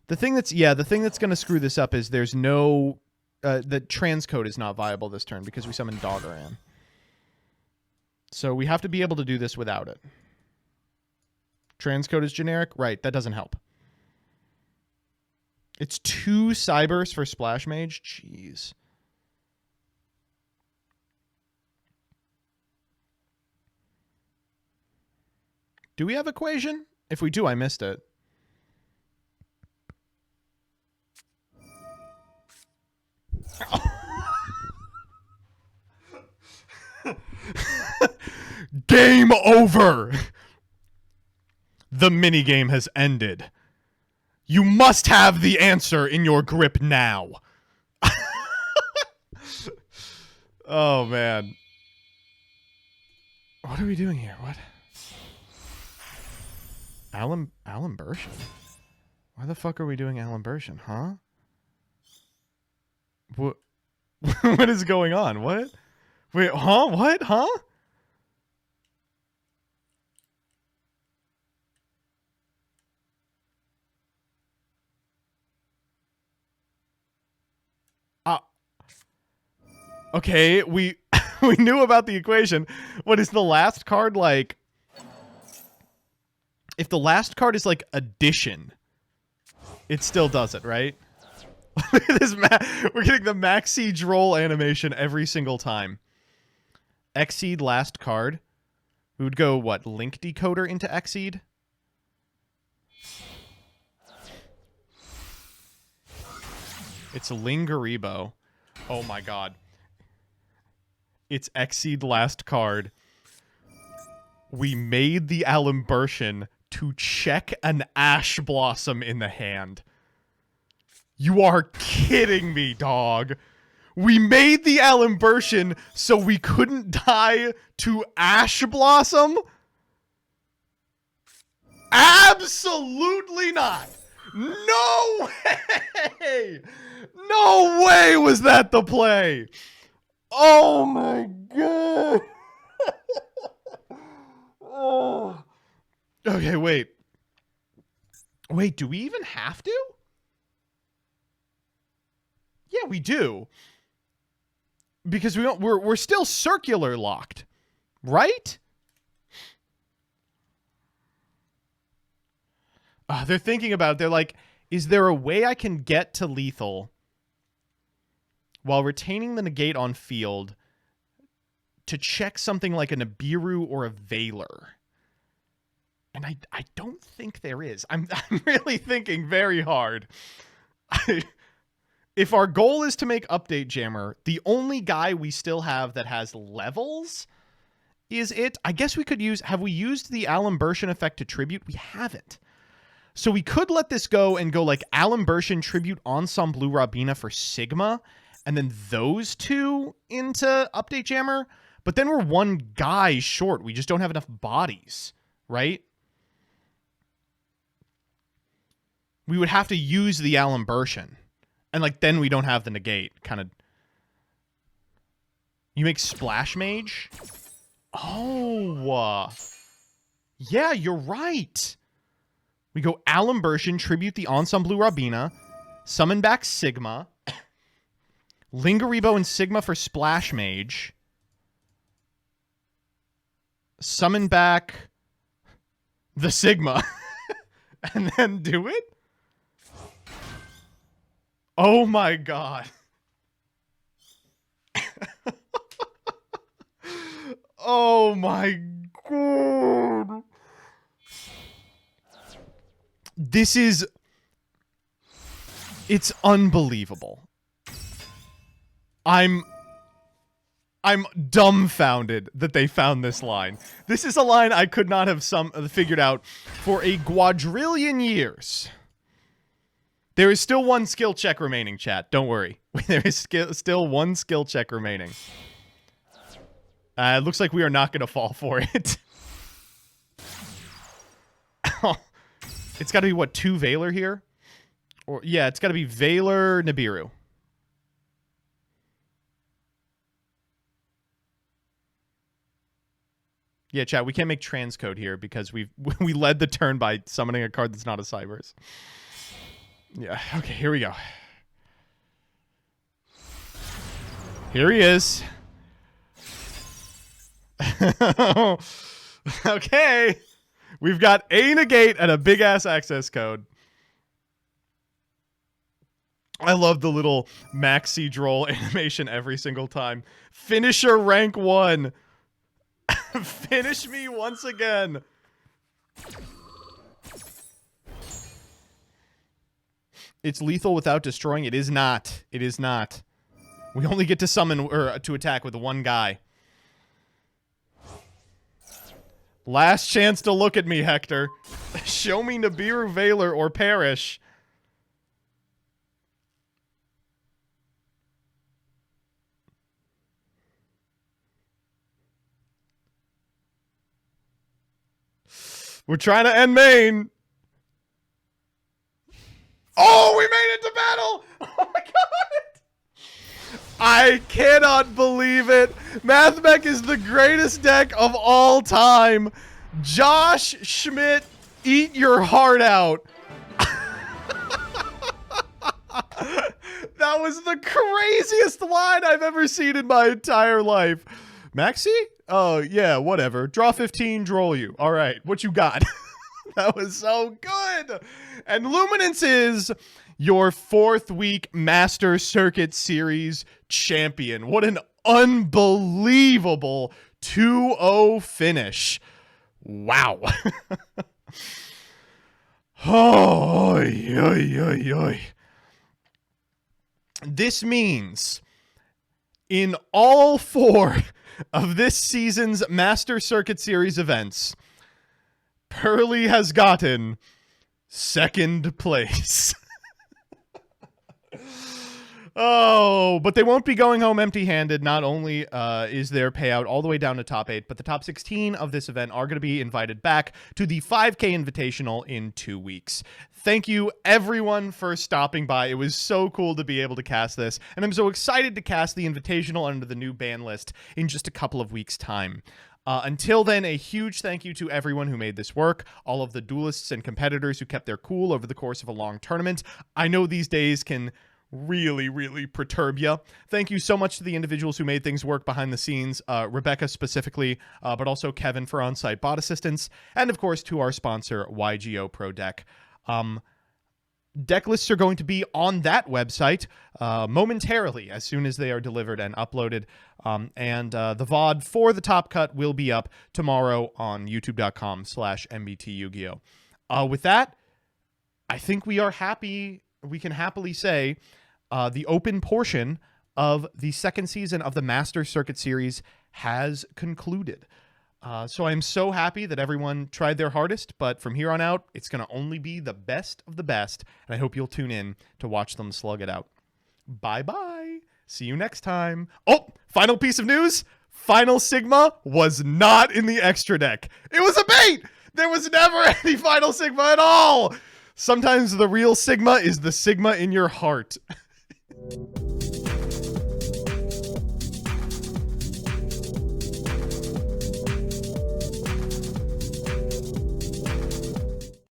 The thing that's going to screw this up is there's no the transcode is not viable this turn because we summoned Doggeran. So we have to be able to do this without it. Transcode is generic? Right, that doesn't help. It's 2 Cybursts for Splash Mage? Jeez. Do we have equation? If we do, I missed it. Game over! The minigame has ended. You must have the answer in your grip now. Oh, man. What are we doing here? What? Alan Bershon? Why the fuck are we doing Alan Bershon, huh? What? What is going on? What? Wait, huh? What? Huh? Okay, we we knew about the equation. What is the last card like? If the last card is like addition, it still does it, right? Look at this. We're getting the max siege roll animation every single time. Exceed last card. We would go, what, link decoder into Exceed? It's Lingaribo. Oh my god. It's Exceed last card. We made the Alimbertian to check an Ash Blossom in the hand. You are kidding me, dog. We made the Alimbertian so we couldn't die to Ash Blossom? Absolutely not. No way. No way was that the play. Oh my god. Oh. Okay, wait. Wait, do we even have to? Yeah, we do. Because we're still circular locked, right? They're thinking about it. They're like, is there a way I can get to lethal while retaining the negate on field to check something like a Nibiru or a Veiler? And I don't think there is. I'm really thinking very hard. If our goal is to make Update Jammer, the only guy we still have that has levels is it. I guess we could use... Have we used the Alimbertian effect to tribute? We haven't. So we could let this go and go like Alimbertian tribute Ensemble Blue Rabina for Sigma, and then those two into Update Jammer. But then we're one guy short. We just don't have enough bodies, right? We would have to use the Alimbertian. And, like, then we don't have the negate. Kind of. You make Splash Mage? Oh. Yeah, you're right. We go Alimbertian, tribute the Ensemble Blue Rabina, summon back Sigma, Lingaribo and Sigma for Splash Mage, summon back the Sigma, and then do it? Oh my god. Oh my god. This is... It's unbelievable. I'm dumbfounded that they found this line. This is a line I could not have figured out for a quadrillion years. There is still one skill check remaining, chat. Don't worry. There is still one skill check remaining. It looks like we are not going to fall for it. It's got to be, what, 2 Veiler here? Or yeah, it's got to be Veiler, Nibiru. Yeah, chat, we can't make transcode here because we led the turn by summoning a card that's not a Cybers. Yeah, okay, here we go. Here he is. Okay. We've got a negate and a big-ass access code. I love the little max siege roll animation every single time. Finisher rank 1. Finish me once again. It's lethal without destroying. It is not. It is not. We only get to summon or to attack with one guy. Last chance to look at me, Hector. Show me Nibiru, Veiler, or perish. We're trying to end main. Oh, we made it to battle. Oh my god. I cannot believe it. MATHMECH is the greatest deck of all time. Josh Schmidt, eat your heart out. That was the craziest line I've ever seen in my entire life. Maxi? Oh, yeah, whatever. Draw 15, droll you. All right, what you got? That was so good. And Luminance is your 4th week Master Circuit Series champion. What an unbelievable 2-0 finish. Wow. Oh, oy, oy, oy, oy. This means in all 4 of this season's Master Circuit Series events, Pearly has gotten 2nd place. Oh, but they won't be going home empty-handed. Not only is their payout all the way down to top 8, but the top 16 of this event are going to be invited back to the 5K Invitational in 2 weeks. Thank you, everyone, for stopping by. It was so cool to be able to cast this, and I'm so excited to cast the Invitational under the new ban list in just a couple of weeks' time. Until then, a huge thank you to everyone who made this work, all of the duelists and competitors who kept their cool over the course of a long tournament. I know these days can really, really perturb you. Thank you so much to the individuals who made things work behind the scenes, Rebecca specifically, but also Kevin for on-site bot assistance, and of course to our sponsor, YGO Pro Deck. Deck lists are going to be on that website momentarily as soon as they are delivered and uploaded. And the VOD for the Top Cut will be up tomorrow on youtube.com/MBTYugiO. With that, I think we are happy. We can happily say the open portion of the 2nd season of the Master Circuit Series has concluded. So I'm so happy that everyone tried their hardest, but from here on out, it's going to only be the best of the best, and I hope you'll tune in to watch them slug it out. Bye-bye. See you next time. Oh, final piece of news. Final Sigma was not in the extra deck. It was a bait. There was never any Final Sigma at all. Sometimes the real Sigma is the Sigma in your heart.